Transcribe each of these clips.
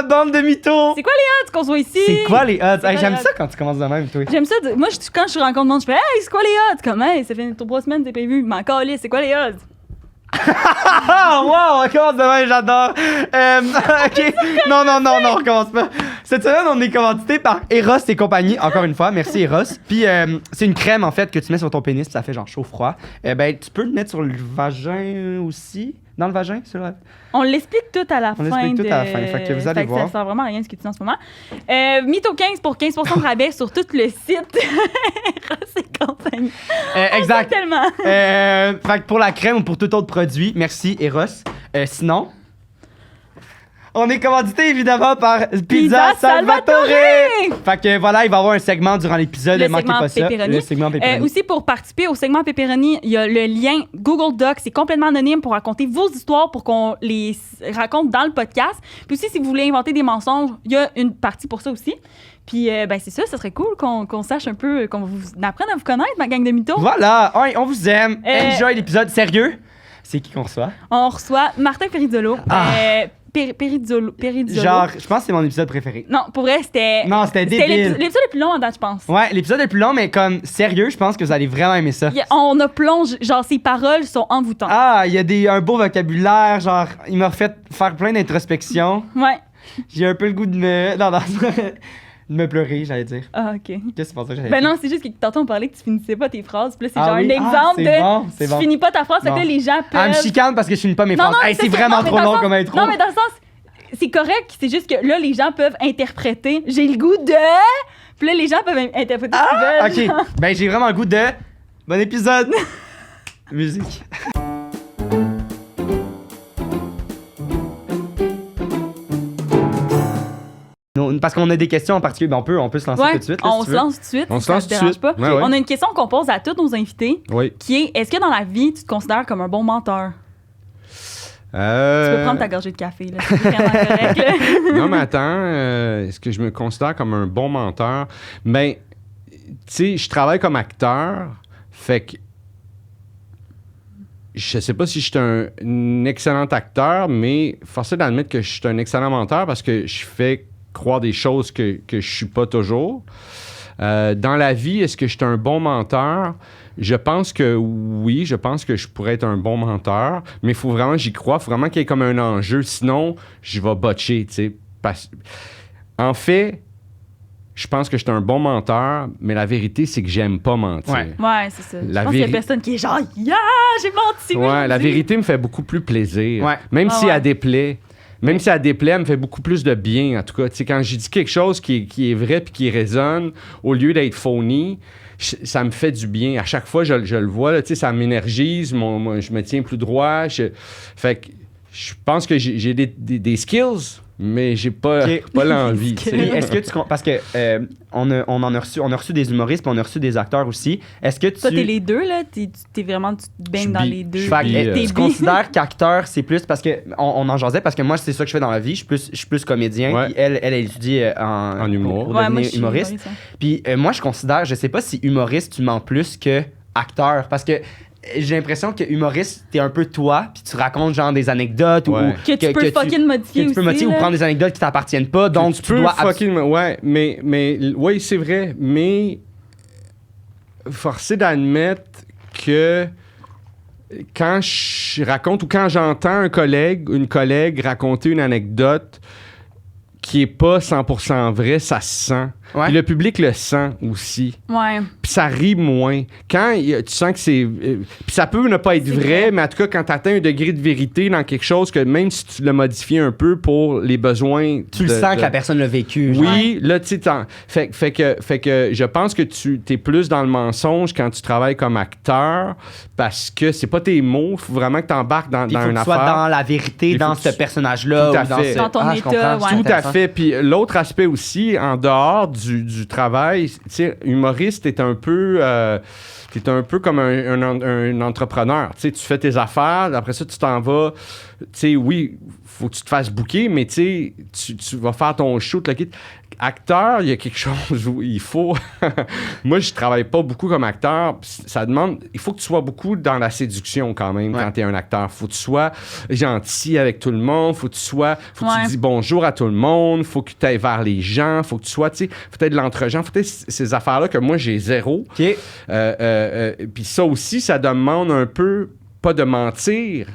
bande de mythos! C'est quoi les odds qu'on soit ici? C'est quoi les odds? quoi Hey, les j'aime odds? ça quand tu commences de même, toi. J'aime ça. Moi, quand je rencontre le monde, je fais hey, c'est quoi les odds? Comme hey, ça fait 3 semaines que t'es prévu. Mais encore, c'est quoi les odds? Ah, wow, on recommence demain, j'adore. Ok, non, on recommence pas. Cette semaine, on est commandité par Eros et compagnie. Encore une fois, merci Eros. Puis, c'est une crème, en fait, que tu mets sur ton pénis, puis ça fait genre chaud-froid. Ben, tu peux le mettre sur le vagin aussi. Dans le vagin, sur la... On l'explique tout à la fin. On l'explique tout à la fin, fait que vous allez voir. Ça sert vraiment à rien ce que tu dis en ce moment. Mytho 15 pour 15% de rabais sur tout le site. Eros et compagnie. Exact. Tellement. Fait que pour la crème ou pour tout autre produit, merci Eros. Sinon, on est commandité évidemment par Pizza Salvatore. Fait que voilà, il va y avoir un segment durant l'épisode. Le manquez segment pas ça. pepperoni. Le segment pepperoni. Aussi, pour participer au segment Pepperoni, il y a le lien Google Docs. C'est complètement anonyme pour raconter vos histoires pour qu'on les raconte dans le podcast. Puis aussi, si vous voulez inventer des mensonges, il y a une partie pour ça aussi. Puis, ben c'est ça serait cool qu'on sache un peu, qu'on vous apprenne à vous connaître, ma gang de mythos. Voilà, ouais, on vous aime. Enjoy l'épisode. Sérieux? C'est qui qu'on reçoit? On reçoit Martin Perizzolo. Perizzolo. Genre, je pense que c'est mon épisode préféré. Non, pour vrai, c'était... Non, c'était débile. L'épisode le plus long en date, je pense. Ouais, l'épisode est plus long, mais comme, sérieux, je pense que vous allez vraiment aimer ça. On a plongé, genre, ses paroles sont envoûtantes. Ah, il y a un beau vocabulaire, genre, il m'a fait faire plein d'introspection. Ouais. J'ai un peu le goût de me... Non, de me pleurer, j'allais dire. Ah, OK. Qu'est-ce que c'est pour ça que j'allais Ben dire? non, c'est juste que tantôt on parlait que tu finissais pas tes phrases. Puis là, c'est Ah genre oui? un exemple c'est bon, de... tu finis pas ta phrase, fait que là, les gens peuvent... Elle me chicane parce que je finis pas mes phrases. Hey, c'est ça, vraiment non, mais trop dans le long sens- comme intro. Non, mais dans le sens... C'est correct, c'est juste que là, les gens peuvent interpréter. J'ai le goût de... Puis là, les gens peuvent interpréter ce qu'ils veulent. OK. Ben, j'ai vraiment le goût de... Bon épisode. Musique. Non, parce qu'on a des questions en particulier, ben on peut se lancer Ouais, tout de suite. là, on si se tu veux. lance tout de suite. On si se lance ça te tout de dérange suite. pas. Ouais, ouais. On a une question qu'on pose à tous nos invités, Oui. qui est, est-ce que dans la vie, tu te considères comme un bon menteur? Tu peux prendre ta gorgée de café, là. C'est vraiment correct, là. Non, mais attends, est-ce que je me considère comme un bon menteur? Ben, tu sais, je travaille comme acteur, fait que je sais pas si je suis un excellent acteur, mais force est d'admettre que je suis un excellent menteur parce que je fais croire des choses que je suis pas toujours. Dans la vie, est-ce que je suis un bon menteur? Je pense que oui, je pense que je pourrais être un bon menteur, mais il faut vraiment, j'y crois, il faut vraiment qu'il y ait comme un enjeu, sinon je vais botcher, tu sais. En fait, je pense que je suis un bon menteur, mais la vérité, c'est que j'aime pas mentir. Ouais. Ouais, c'est ça. La je pense qu'il y a véri- personne qui est genre, yeah, j'ai menti. Ouais, la aujourd'hui. vérité me fait beaucoup plus plaisir. Ouais. Même si ouais. elle déplaît. Même si elle déplaît, elle me fait beaucoup plus de bien, en tout cas. Tu sais, quand j'ai dit quelque chose qui est vrai puis qui résonne, au lieu d'être phony, ça me fait du bien. À chaque fois, je le vois, là, tu sais, ça m'énergise, je me tiens plus droit. Fait que je pense que j'ai des skills, mais j'ai pas, Ok. pas l'envie. tu sais. Puis est-ce que parce que on a reçu des humoristes puis on a reçu des acteurs aussi. Est-ce que Toi, t'es les deux, là. T'es vraiment, tu te baignes dans les deux. Fait que, T'es tu bi. considères qu'acteur, c'est plus parce que on en jasait parce que moi, c'est ça que je fais dans la vie. Je suis plus comédien. Ouais. Puis elle étudie en humour. pour Ouais, devenir moi, je suis humoriste. humoriste, hein. Puis moi, je considère, je sais pas si humoriste, tu mens plus que acteur. Parce que j'ai l'impression que humoriste, t'es un peu toi, puis tu racontes genre des anecdotes Ouais. ou Que tu peux fucking modifier que tu peux aussi, modifier ou là. prendre des anecdotes qui t'appartiennent pas. Donc, tu dois fucking... Ouais, mais oui, c'est vrai, mais forcé d'admettre que quand je raconte ou quand j'entends une collègue raconter une anecdote qui est pas 100% vraie, ça se sent. Ouais. Puis le public le sent aussi. Ouais. Puis ça rit moins. Quand tu sens que c'est... puis ça peut ne pas être C'est vrai, vrai. mais en tout cas, quand tu atteins un degré de vérité dans quelque chose, que même si tu l'as modifié un peu pour les besoins... Tu le sens que la personne l'a vécu. genre. Oui, là, tu sais, fait que je pense que tu es plus dans le mensonge quand tu travailles comme acteur parce que c'est pas tes mots, il faut vraiment que tu embarques dans Puis il faut une que tu sois affaire. dans la vérité, Il faut dans que ce tu- personnage-là. Tout à ou dans fait. ce... Dans ton Ah, je état, comprends. ouais. Tout à fait. Puis l'autre aspect aussi, en dehors du travail, tu sais, humoriste, t'es un peu comme un entrepreneur. Tu sais, tu fais tes affaires, après ça, tu t'en vas. Tu sais, oui, faut que tu te fasses booker, mais tu sais, tu vas faire ton shoot, le kit. Acteur, il y a quelque chose où il faut... Moi, je travaille pas beaucoup comme acteur. Ça demande... Il faut que tu sois beaucoup dans la séduction quand même quand tu es un acteur. Faut que tu sois gentil avec tout le monde. Faut que tu dis bonjour à tout le monde. Faut que tu ailles vers les gens. Faut que tu sois, tu sais... Faut être de l'entre-gens. Faut être ces affaires-là que moi, j'ai zéro. OK. Puis ça aussi, ça demande un peu... Pas de mentir...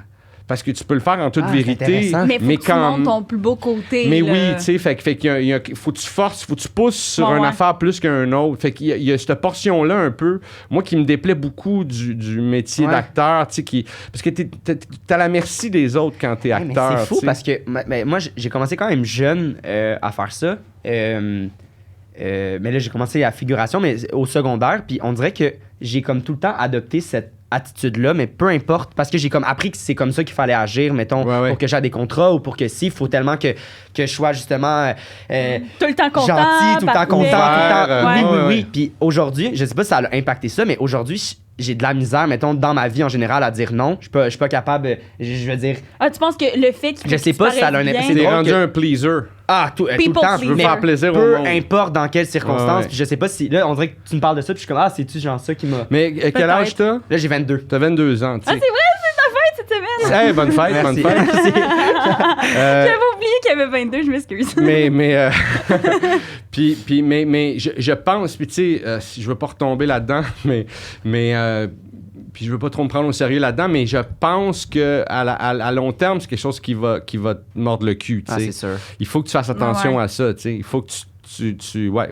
Parce que tu peux le faire en toute vérité. Mais faut que tu montres ton plus beau côté. Mais là. oui, tu sais, fait qu'il faut que tu forces, faut que tu pousses sur une affaire plus qu'un autre. Fait qu'il y a cette portion-là un peu, moi, qui me déplaît beaucoup du métier d'acteur, tu sais, parce que t'es à la merci des autres quand t'es acteur. C'est fou parce que moi, j'ai commencé quand même jeune à faire ça. Mais là, j'ai commencé à figuration, mais au secondaire, puis on dirait que j'ai comme tout le temps adopté cette attitude-là, mais peu importe, parce que j'ai comme appris que c'est comme ça qu'il fallait agir, mettons, pour que j'aie des contrats ou pour que il faut tellement que je sois justement tout le temps content, gentil, tout le temps content, tout le temps. Oui. Ouais. Puis aujourd'hui, je sais pas si ça a impacté ça, mais aujourd'hui, j'ai de la misère, mettons, dans ma vie en général, à dire non. Je suis pas capable, je veux dire... Ah, tu penses que le fait qu'il Je sais pas si ça a un impact. C'est rendu un pleaser. Tout le temps. Je veux faire plaisir au peu monde. importe dans quelles circonstances. Puis je sais pas si... Là, on dirait que tu me parles de ça, puis je suis comme, c'est-tu genre ça qui m'a... Mais quel âge t'as? Là, j'ai 22. T'as 22 ans, tu sais. Ah, c'est vrai, c'est ta fête cette semaine! Hey, bonne fête, bonne Merci. fête. J'avais oublié qu'il y avait 22, je m'excuse. mais je pense, puis tu sais, je veux pas retomber là-dedans, mais puis je veux pas trop me prendre au sérieux là-dedans, mais je pense que à long terme, c'est quelque chose qui va te mordre le cul, tu sais. C'est sûr. Il faut que tu fasses attention à ça, tu sais. Il faut que il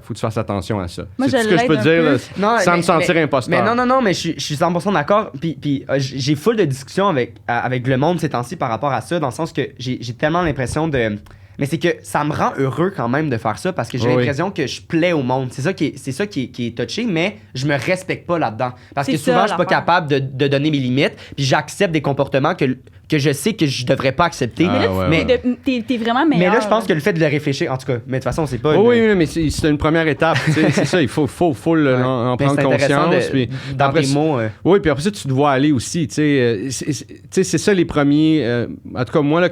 faut que tu fasses attention à ça. Moi, c'est ce que je peux te dire là, sans me sentir imposteur. Mais non, mais je suis 100% d'accord. Puis j'ai full de discussions avec le monde ces temps-ci par rapport à ça, dans le sens que j'ai tellement l'impression de... Mais c'est que ça me rend heureux quand même de faire ça parce que j'ai l'impression que je plais au monde. C'est ça qui est touché, mais je me respecte pas là-dedans. Parce que souvent, je suis pas capable de donner mes limites, puis j'accepte des comportements que je sais que je devrais pas accepter. Mais là, t'es vraiment meilleur. Mais là, je pense que le fait de le réfléchir, en tout cas, mais de toute façon, c'est pas... Oui, mais c'est une première étape. C'est ça, il faut en prendre conscience. Puis dans des mots... Oui, puis après ça, tu te vois aller aussi. C'est ça les premiers... en tout cas, moi, là,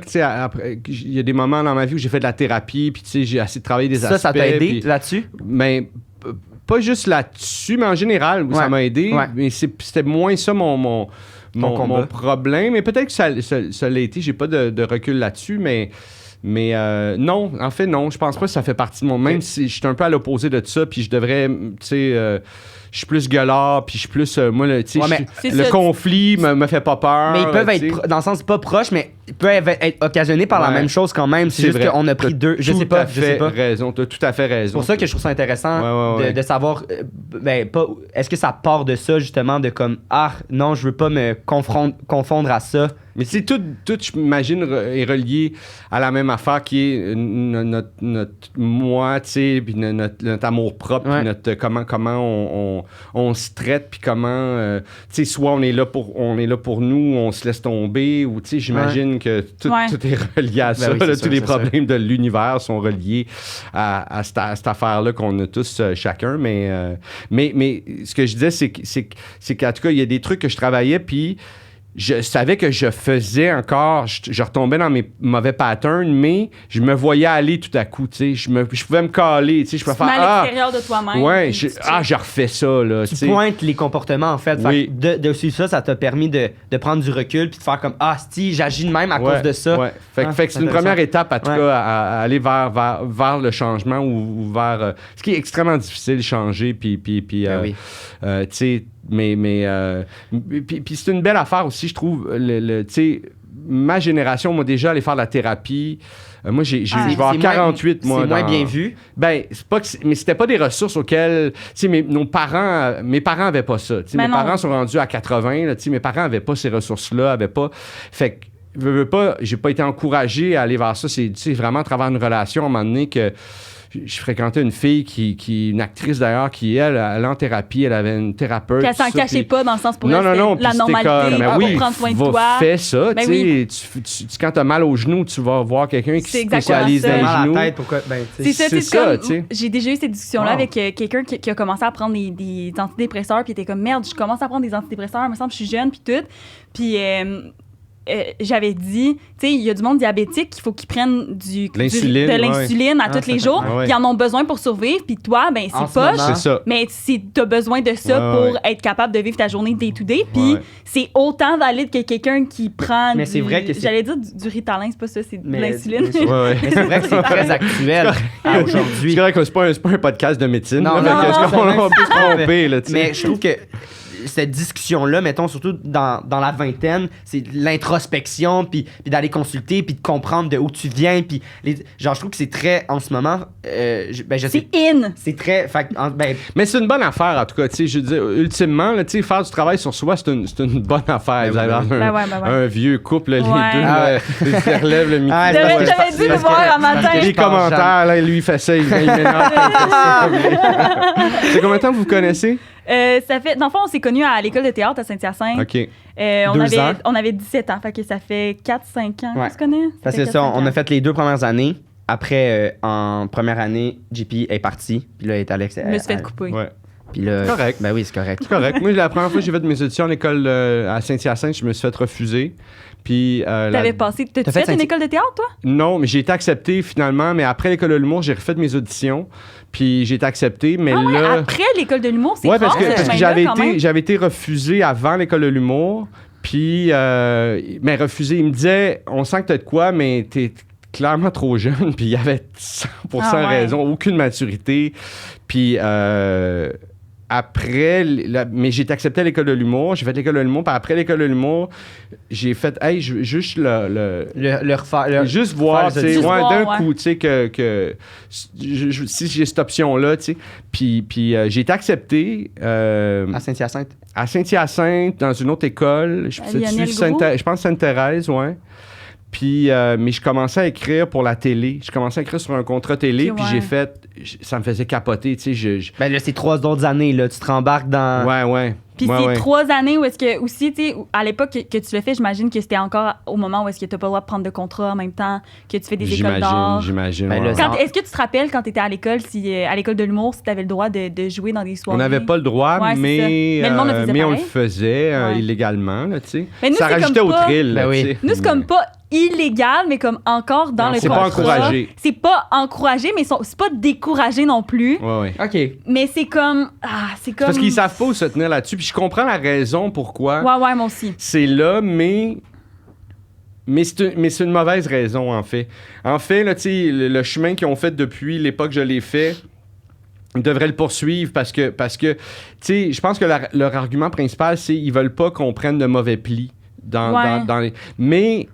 il y a des moments dans ma vie où j'ai fait de la thérapie, puis j'ai essayé de travailler des aspects. Ça t'a aidé là-dessus? Mais pas juste là-dessus, mais en général, ça m'a aidé. Mais c'était moins ça mon problème. Mais peut-être que ça l'a été. J'ai pas de recul là-dessus, mais non, en fait, non. Je pense pas que ça fait partie de mon... Même si je suis un peu à l'opposé de ça, puis je devrais, tu sais... je suis plus gueulard, puis je suis plus... moi, le conflit me fait pas peur. Mais ils peuvent être, dans le sens pas proches, mais ils peuvent être occasionnés par la même chose quand même. C'est juste qu'on a pris deux... Je sais pas. Raison, t'as tout à fait raison. C'est pour ça que je trouve ça intéressant de savoir... est-ce que ça part de ça, justement, de comme... non, je veux pas me confondre à ça. Mais c'est tout, j'imagine, est relié à la même affaire qui est notre moi, tu sais, puis notre amour-propre, puis notre comment on se traite, puis comment, tu sais, soit on est là pour nous, on se laisse tomber, ou tu sais, j'imagine que tout est relié à ça. Tous les problèmes de l'univers sont reliés à cette affaire-là qu'on a tous chacun. Mais ce que je disais, c'est qu'en tout cas, il y a des trucs que je travaillais, puis je savais que je faisais encore, je retombais dans mes mauvais patterns, mais je me voyais aller tout à coup, tu sais, je pouvais me caler, tu sais, je pouvais faire à l'extérieur de toi-même. Ouais, je refais ça là, tu pointes les comportements en fait. Oui. De suivre ça t'a permis de prendre du recul puis de faire comme si j'agis de même à cause de ça. Ouais. Fait que c'est une première étape en tout cas à aller vers le changement ou vers ce qui est extrêmement difficile de changer puis tu sais. Mais puis c'est une belle affaire aussi, je trouve. Tu sais, ma génération, moi, déjà, aller faire de la thérapie. Moi, je vais avoir 48, moi. C'est moins bien vu. Ben, mais c'était pas des ressources auxquelles... Tu sais, mes parents avaient pas ça. Tu sais, mes parents sont rendus à 80. Là, tu sais, mes parents avaient pas ces ressources-là, avaient pas... Fait que, veux pas, j'ai pas été encouragé à aller vers ça. C'est vraiment à travers une relation, à un moment donné, que je fréquentais une fille une actrice d'ailleurs, qui, elle en thérapie, elle avait une thérapeute. Puis elle s'en cachait pas dans le sens pour elle, non, la puis normalité, comme, pour prendre soin de toi. Fais ça, Ben tu sais. Quand t'as mal aux genoux, tu vas voir quelqu'un qui se spécialise dans les mal à genoux. la tête, pourquoi? C'est ça, c'est ça, comme, tu sais. j'ai déjà eu cette discussion-là Wow. avec quelqu'un qui a commencé à prendre des antidépresseurs, puis il était comme, merde, je commence à prendre des antidépresseurs, il me semble que je suis jeune, puis tout. Puis j'avais dit, tu sais, il y a du monde diabétique qu'il faut qu'ils prennent de l'insuline à tous les jours. ouais. Ils en ont besoin pour survivre, puis toi, ben En c'est ce moment, poche. C'est ça. Mais t'as besoin de ça pour être capable de vivre ta journée day-to-day. Puis c'est autant valide que quelqu'un qui prend Mais c'est vrai que c'est- j'allais dire du Ritalin, c'est pas ça, c'est de l'insuline. Mais c'est vrai que c'est très actuel à aujourd'hui. C'est correct que c'est pas un podcast de médecine. Non, là, non, fait que non, est-ce qu'on peut se tromper, là, tu sais. Mais je trouve que cette discussion-là, mettons, surtout dans la vingtaine, c'est l'introspection, puis d'aller consulter, puis de comprendre de où tu viens, puis genre, je trouve que c'est très, en ce moment, je sais, C'est in. c'est très, Mais c'est une bonne affaire, en tout cas. Tu sais, je veux dire, ultimement, là, tu sais, faire du travail sur soi, c'est une bonne affaire. Vous avez un vieux couple, là, les deux, là, ils se relèvent le micro. Ah, J'avais dû le voir un matin. Les commentaires, là, lui, il fait ça, il m'énerve. C'est combien de temps que vous vous connaissez? Ça fait, dans le fond, on s'est connus à l'école de théâtre à Saint-Hyacinthe. OK. On avait 17 ans, fait que ça fait 4-5 ans qu'on se connaît. Parce que ça, on a fait les 2 premières années. Après, en première année, JP est parti. Puis là, elle est Alex. Je me suis fait couper. Ouais. Puis là, C'est correct. Ben oui, c'est correct. C'est correct. Moi, la première fois que j'ai fait mes auditions à l'école à Saint-Hyacinthe, je me suis fait refuser. Puis, T'avais passé. T'as-tu fait une école de théâtre, toi? Non, mais j'ai été accepté finalement. Mais après l'école de l'humour, j'ai refait mes auditions. Puis j'ai été accepté. Mais là. Après l'école de l'humour, c'est Ouais, rare, parce que ce chemin-là, quand même. j'avais été refusé avant l'école de l'humour. Puis, mais refusé, il me disait, on sent que t'as de quoi, mais t'es clairement trop jeune. Puis il y avait 100% raison, aucune maturité. Puis après, mais j'ai été accepté à l'école de l'humour. J'ai fait l'école de l'humour. Puis après l'école de l'humour, j'ai fait, hey, je veux juste le refaire. juste voir, tu sais, d'un coup, tu sais, que si j'ai cette option-là, tu sais. Puis j'ai été accepté. À Saint-Hyacinthe. À Saint-Hyacinthe, dans une autre école. Je pense Sainte-Thérèse, ouais. Puis, mais je commençais à écrire pour la télé. Je commençais à écrire sur un contrat télé, puis j'ai fait... Ça me faisait capoter, tu sais. Ben là, c'est 3 autres années, là. Tu te rembarques dans... Ouais. Puis c'est 3 années où est-ce que, aussi, tu sais, à l'époque que tu l'as fait, j'imagine que c'était encore au moment où est-ce que tu n'as pas le droit de prendre de contrat en même temps, que tu fais des écoles d'art. J'imagine. Ben là, Est-ce que tu te rappelles quand tu étais à l'école, à l'école de l'humour, si tu avais le droit de jouer dans des soirées? On n'avait pas le droit, mais on le faisait illégalement, là, tu sais. Mais nous, ça rajoutait au thrill, ben oui. tu sais. Nous, c'est comme pas illégal, mais comme encore dans le c'est contrat. pas encouragé. C'est pas encouragé, mais c'est pas découragé non plus. Ouais. OK. Mais c'est comme... c'est comme... Parce qu'ils savent pas où se tenir là-dessus. Puis je comprends la raison pourquoi. Ouais, moi aussi. C'est là, mais c'est une mauvaise raison, en fait. En fait, là, tu sais, le chemin qu'ils ont fait depuis l'époque que je l'ai fait, ils devraient le poursuivre parce que tu sais, je pense que leur argument principal, c'est qu'ils veulent pas qu'on prenne de mauvais plis dans les... Mais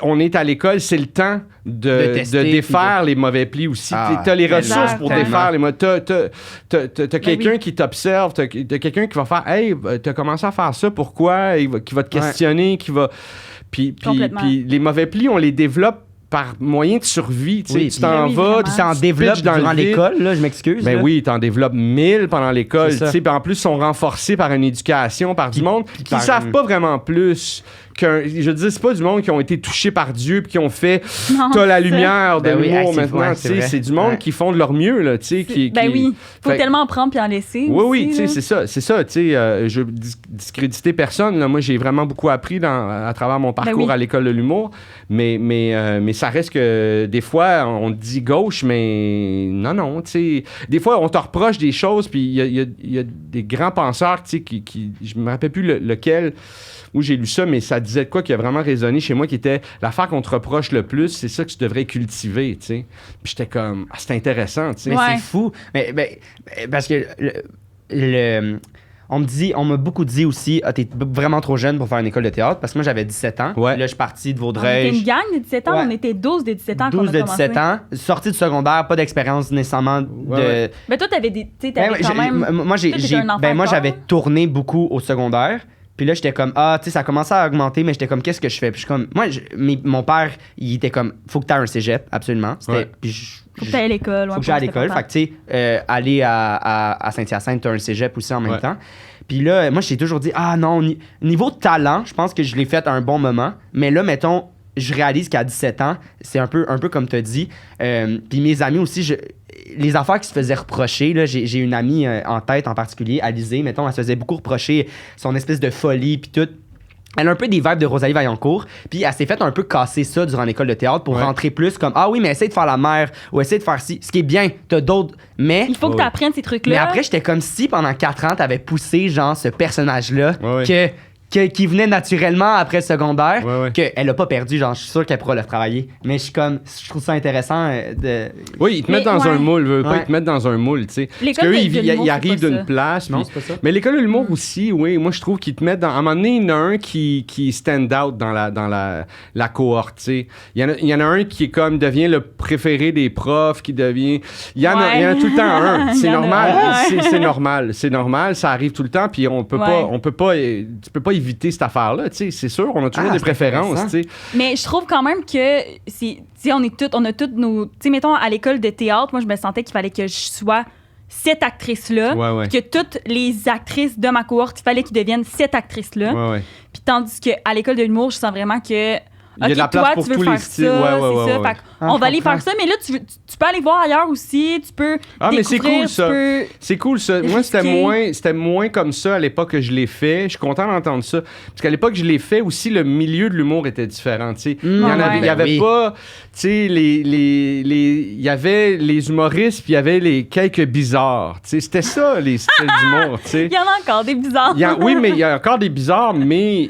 on est à l'école, c'est le temps de défaire les mauvais plis aussi. T'as les ressources pour défaire les mauvais... T'as quelqu'un qui t'observe, t'as quelqu'un qui va faire « Hey, t'as commencé à faire ça, pourquoi? » Qui va te questionner, qui va... Puis les mauvais plis, on les développe par moyen de survie. Tu t'en vas, tu t'en développes durant l'école, là, je m'excuse. Ben oui, t'en développes 1000 pendant l'école. Puis en plus, ils sont renforcés par une éducation, par du monde qui ne savent pas vraiment plus. Je dis, c'est pas du monde qui ont été touchés par Dieu puis qui ont fait t'as la lumière de l'humour maintenant. C'est du monde qui font de leur mieux. Là, faut tellement en prendre puis en laisser. Oui, c'est ça. Je veux discréditer personne. Là. Moi, j'ai vraiment beaucoup appris à travers mon parcours à l'école de l'humour. Mais ça reste que des fois, on te dit gauche, mais non. Des fois, on te reproche des choses, puis il y a des grands penseurs qui je me rappelle plus lequel où j'ai lu ça, mais ça disait de quoi qui a vraiment résonné chez moi, qui était l'affaire qu'on te reproche le plus, c'est ça que tu devrais cultiver, tu sais. Puis j'étais comme, c'est intéressant, tu sais. Mais c'est fou. Mais parce que on m'a beaucoup dit aussi, t'es vraiment trop jeune pour faire une école de théâtre, parce que moi j'avais 17 ans. Ouais. Là, je suis parti de On Vaudreuil. était une gang de 17 ans, on était 12 de 17 ans 12 qu'on a de commencé. 17 ans, sorti du secondaire, pas d'expérience nécessairement de... Mais toi, t'avais quand même... Moi, j'avais tourné beaucoup au secondaire, Puis là, j'étais comme, tu sais, ça commençait à augmenter, mais j'étais comme, qu'est-ce que je fais? Puis je suis comme, moi, mon père, il était comme, faut que tu aies un cégep, absolument. Ouais. Faut que tu ailles à l'école. Faut que j'aille à l'école. Fait que, tu sais, aller à Saint-Hyacinthe, tu as un cégep aussi en même temps. Puis là, moi, j'ai toujours dit, non, niveau talent, je pense que je l'ai fait à un bon moment. Mais là, mettons, je réalise qu'à 17 ans, c'est un peu comme tu as dit. Puis mes amis aussi, les affaires qui se faisaient reprocher, là, j'ai une amie en tête en particulier, Alizée, mettons, elle se faisait beaucoup reprocher son espèce de folie, puis tout. Elle a un peu des vibes de Rosalie Vaillancourt, puis elle s'est fait un peu casser ça durant l'école de théâtre pour rentrer plus comme oui, mais essaye de faire la mère ou essaye de faire ci. Ce qui est bien, t'as d'autres. Mais. Il faut que tu apprennes ces trucs-là. Mais après, j'étais comme si pendant 4 ans, t'avais poussé, genre, ce personnage-là qui venait naturellement après le secondaire, qu'elle a pas perdu, genre, je suis sûr qu'elle pourra le retravailler. Mais je trouve ça intéressant de... Oui, ils te mettent dans un moule, ils te mettent dans un moule, tu sais. Parce qu'eux, ils arrivent d'une place. Non, puis... c'est pas ça. Mais l'école de l'humour aussi, oui, moi, je trouve qu'ils te mettent dans... À un moment donné, il y en a un qui stand out dans la cohorte, tu sais. Il y en a un qui est comme, devient le préféré des profs, qui devient... Il y en a tout le temps un. C'est normal, c'est normal, ça arrive tout le temps, puis on peut pas... Tu peux pas éviter cette affaire-là, tu sais, c'est sûr, on a toujours des préférences, tu sais. Mais je trouve quand même que on a toutes nos, tu sais, mettons à l'école de théâtre, moi je me sentais qu'il fallait que je sois cette actrice-là, que toutes les actrices de ma cohorte, il fallait qu'ils deviennent cette actrice-là. Puis tandis qu'à l'école de l'humour, je sens vraiment que il y a de la place pour tous les styles. Fait on va aller faire ça, mais là, tu peux aller voir ailleurs aussi. Tu peux mais c'est cool, ça. Peux... C'est cool, ça. Moi, c'était moins comme ça à l'époque que je l'ai fait. Je suis content d'entendre ça. Parce qu'à l'époque que je l'ai fait aussi, le milieu de l'humour était différent, tu sais. Il y avait pas... Tu sais, il y avait les humoristes, puis il y avait les quelques bizarres. Tu sais, c'était ça, les styles d'humour, tu sais. Il y en a encore des bizarres. Oui, mais il y a encore des bizarres, mais...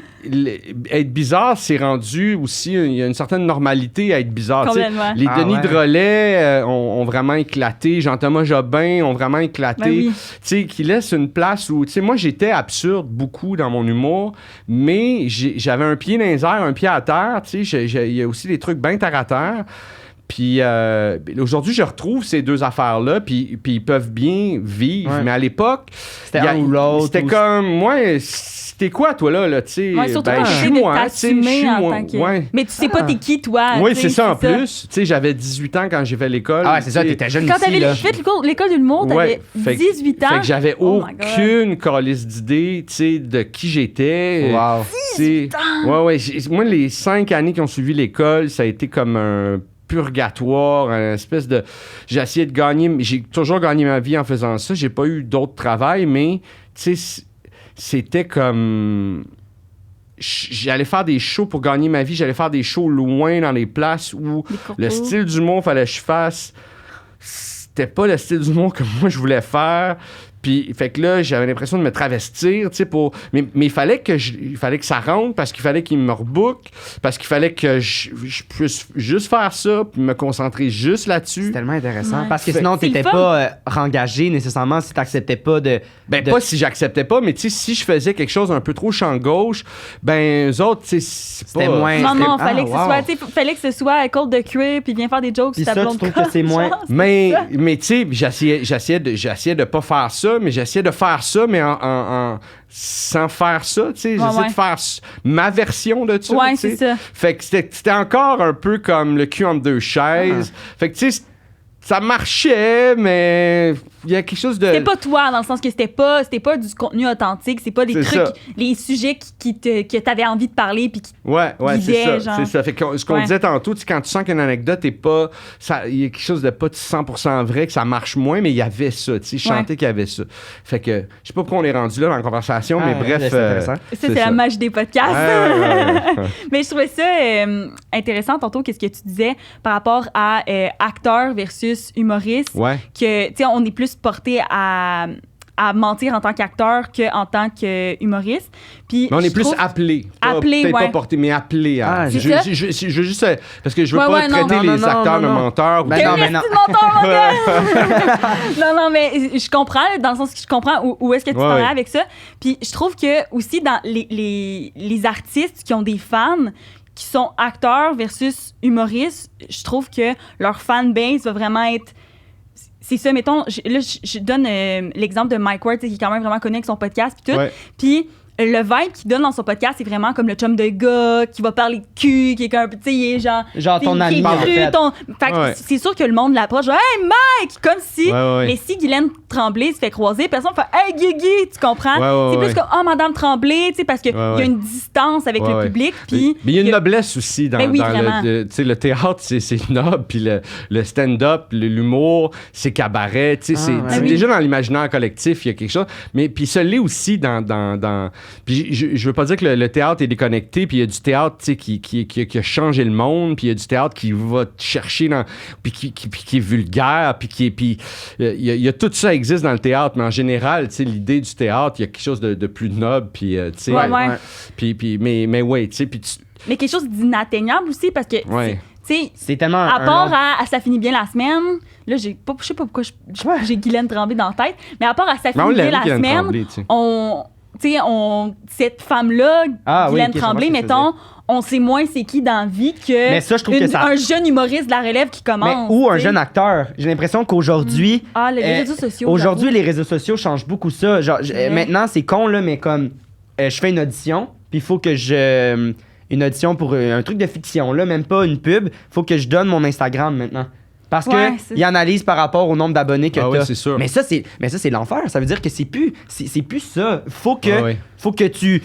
être bizarre, c'est rendu aussi... Il y a une certaine normalité à être bizarre. Les Denis Drolet ont vraiment éclaté. Jean-Thomas Jobin ont vraiment éclaté. Tu sais, qui laisse une place où... Tu sais, moi, j'étais absurde beaucoup dans mon humour, mais j'avais un pied dans les airs, un pied à terre. Tu sais, il y a aussi des trucs bien terre à terre. Puis aujourd'hui, je retrouve ces deux affaires-là, puis ils peuvent bien vivre. Mais à l'époque... C'était un ou l'autre. C'était comme... Moi... T'es quoi, toi, là, tu sais? Surtout quand tu t'assumer en tant que... Mais tu sais pas t'es qui, toi. Oui, c'est ça, en plus. Tu sais, j'avais 18 ans quand j'ai fait l'école. Ah ouais, c'est ça, t'étais jeune quand ici, là. Quand t'avais fait l'école de l'humour, t'avais 18 ans. Fait que j'avais aucune calice d'idée, tu sais, de qui j'étais. Wow. 18 ans! Ouais. Moi, les 5 années qui ont suivi l'école, ça a été comme un purgatoire, une espèce de... J'ai essayé de gagner... J'ai toujours gagné ma vie en faisant ça. J'ai pas eu d'autre travail, mais, tu sais... C'était comme... J'allais faire des shows pour gagner ma vie. J'allais faire des shows loin dans les places où le style d'humour fallait que je fasse. C'était pas le style d'humour que moi je voulais faire. Puis, fait que là, j'avais l'impression de me travestir, tu sais, pour... Mais il fallait que ça rentre, parce qu'il fallait qu'il me rebook, parce qu'il fallait que je puisse juste faire ça, puis me concentrer juste là-dessus. C'est tellement intéressant, parce que sinon, t'étais pas rengagé nécessairement si t'acceptais pas de... Pas si j'acceptais pas, mais tu sais, si je faisais quelque chose un peu trop champ gauche, ben, eux autres, tu sais, c'était moins... Non, fallait que ce soit Côte de cuir, puis viens faire des jokes sur ta blonde. Puis ça, tu trouves que c'est moins... Mais tu sais, j'essayais de pas faire ça, mais j'essayais de faire ça, mais sans faire ça, tu sais. J'essayais de faire ma version de ça. Ouais, c'est ça. Fait que c'était encore un peu comme le cul entre deux chaises. Fait que, tu sais, ça marchait, mais il y a quelque chose de... C'était pas toi, dans le sens que c'était pas du contenu authentique, c'est pas des trucs, les sujets que t'avais envie de parler puis qui guidaient, c'est ça. Fait que ce qu'on disait tantôt, quand tu sens qu'une anecdote est pas... Il y a quelque chose de pas 100% vrai, que ça marche moins, mais il y avait ça, tu sais, je sentais qu'il y avait ça. Fait que, je sais pas pourquoi on est rendu là dans la conversation, mais bref... c'est la magie des podcasts. Mais je trouvais ça intéressant, tantôt, qu'est-ce que tu disais par rapport à acteur versus humoriste, que, tu sais, on est plus porté à mentir en tant qu'acteur qu'en tant qu'humoriste. Puis mais on est plus appelé. Peut-être pas porté, mais appelé à... je veux juste... Parce que je veux pas traiter les acteurs de menteurs. Non, mais je comprends, dans le sens que je comprends où est-ce que tu t'en vas avec ça. Puis je trouve que aussi, dans les artistes qui ont des fans qui sont acteurs versus humoristes, je trouve que leur fanbase va vraiment être... C'est ça, mettons, je donne l'exemple de Mike Ward, qui est quand même vraiment connu avec son podcast, puis tout. Puis le vibe qu'il donne dans son podcast, c'est vraiment comme le chum de gars qui va parler de cul, qui est comme, tu sais, il est genre ton qui est ami, en cru, fait. Fait que Ouais. c'est sûr que le monde l'approche, genre, hey Mike, comme si. Ouais. Mais si Guylaine Tremblay se fait croiser, personne fait hey Guigui, tu comprends? Ouais, c'est ouais. plus comme oh Madame Tremblay, tu sais, parce qu'il y a une distance avec le public. Puis mais il y a une que- noblesse aussi dans, Ben oui, dans vraiment. tu sais, le théâtre, c'est noble, puis le stand-up, l'humour, c'est cabaret, tu sais, c'est ouais. c'est Oui. déjà dans l'imaginaire collectif, il y a quelque chose. Mais puis ça l'est aussi dans puis je veux pas dire que le théâtre est déconnecté, puis il y a du théâtre, tu sais, qui a changé le monde, puis il y a du théâtre qui va te chercher dans, puis qui est vulgaire, puis il y a tout ça existe dans le théâtre, mais en général, tu sais, l'idée du théâtre, il y a quelque chose de plus noble, puis tu sais, Ouais. puis mais ouais, tu sais, puis Mais quelque chose d'inatteignable aussi, parce que, Ouais. tu sais, C'est tellement à un part long- à Ça finit bien la semaine, là, je sais pas pourquoi j'ai Guylaine Tremblay dans la tête, mais à part à Ça Mais on finit bien l'aime, la Guylaine semaine, Tremblay, tu sais. cette femme-là, Ah, oui, Guylaine ok, je Tremblay, comprends ce que tu mettons, on sait moins c'est qui dans la vie que, Mais ça, je trouve que ça- un jeune humoriste de la relève qui Mais, commence. ou un tu sais. jeune acteur. J'ai l'impression qu'aujourd'hui. Ah, les réseaux sociaux. Aujourd'hui, j'avoue. les réseaux sociaux changent beaucoup ça. Genre, vrai. maintenant, c'est con, là, mais comme je fais une audition, puis il faut que je. Une audition pour un truc de fiction, là, même pas une pub. Faut que je donne mon Instagram maintenant. Parce Ouais, que c'est- il analyse par rapport au nombre d'abonnés que Ah oui, t'as. c'est sûr. Mais ça, c'est l'enfer. Ça veut dire que c'est plus ça. Faut que tu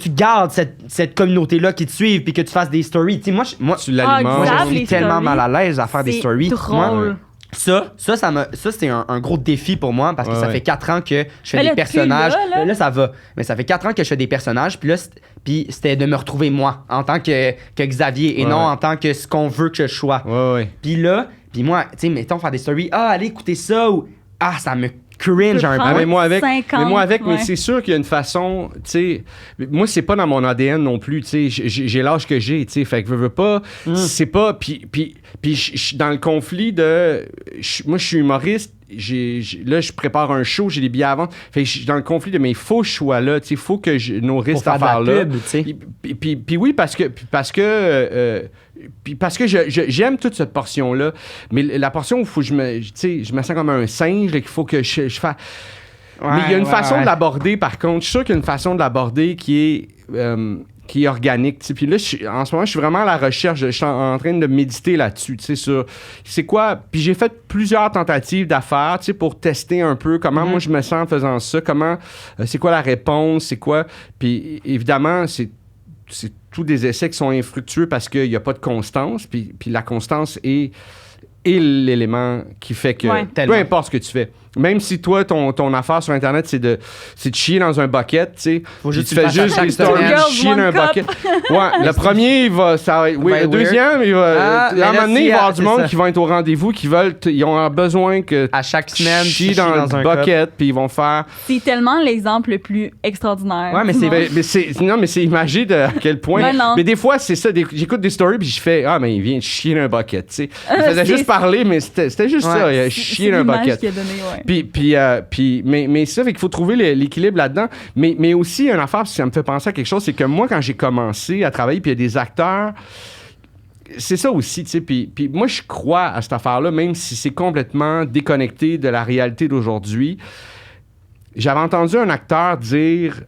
gardes cette communauté-là qui te suive puis que tu fasses des stories. Tu sais, moi, Tu l'alimentes. moi, grave, je suis les tellement stories. mal à l'aise à faire des C'est stories. Moi, drôle. ça c'est un gros défi pour moi parce que Ouais, ça ouais. fait 4 ans que je fais Mais des là, personnages. plus là. Ça va. Mais ça fait 4 ans que je fais des personnages. Puis là, puis c'était de me retrouver moi en tant que Xavier et Ouais, non ouais. en tant que ce qu'on veut que je sois. Ouais. Puis là, puis moi, tu sais, mettons faire des stories. Ah, allez écouter ça ou ah, ça me cringe un prendre peu. Mais moi avec, 50, mais ouais. c'est sûr qu'il y a une façon, tu sais, moi c'est pas dans mon ADN non plus, tu sais, j'ai l'âge que j'ai, tu sais, fait que veux pas, c'est pas, puis je suis dans le conflit de, moi je suis humoriste, là je prépare un show, j'ai des billets à vendre, fait que je suis dans le conflit de, mais il faut que je sois là, tu sais, il faut que je nourrisse Pour cette faire de la affaire-là. pub, tu sais. Puis oui, parce que j'aime toute cette portion-là, mais la portion où faut que je me sens comme un singe, là, qu'il faut que je fasse. Mais il y a une façon de l'aborder, par contre. Je suis sûr qu'il y a une façon de l'aborder qui est organique. Puis là, en ce moment, je suis vraiment à la recherche. Je suis en train de méditer là-dessus, sur c'est quoi. Puis j'ai fait plusieurs tentatives d'affaires, pour tester un peu comment moi je me sens en faisant ça, comment, c'est quoi la réponse, c'est quoi. Puis évidemment, c'est tous des essais qui sont infructueux parce qu'il n'y a pas de constance. Puis la constance est l'élément qui fait que Ouais. peu importe ce que tu fais. Même si toi, ton affaire sur Internet, c'est de chier dans un bucket, tu sais. Faut Puis juste tu que tu fais le fasses juste à des chaque stories, semaine. chier dans un Girls, one bucket. Ouais, le premier, il va... oui, Ben le deuxième, il va... Ah, mais à un là, moment donné, si, il va y avoir c'est du monde ça. qui va être au rendez-vous, Ah, ils ont besoin que À chaque semaine, tu tu chies chies dans dans un un cup. bucket, puis ils vont faire... C'est tellement l'exemple le plus extraordinaire. Ouais, mais c'est- Non. Mais c'est imagé de à quel point. Ben non. Mais des fois, c'est ça. J'écoute des stories, puis je fais ah, mais il vient de chier dans un bucket, tu sais. Il faisait c'est- juste parler, mais c'était juste Ouais. ça. Il a C'est chié dans un l'image bucket. qu'il a donné, ouais. Mais ça fait qu'il faut trouver l'équilibre là-dedans. Mais aussi, une affaire, ça me fait penser à quelque chose, c'est que moi, quand j'ai commencé à travailler, puis il y a des acteurs, c'est ça aussi, tu sais. Puis moi, je crois à cette affaire-là, même si c'est complètement déconnecté de la réalité d'aujourd'hui. J'avais entendu un acteur dire...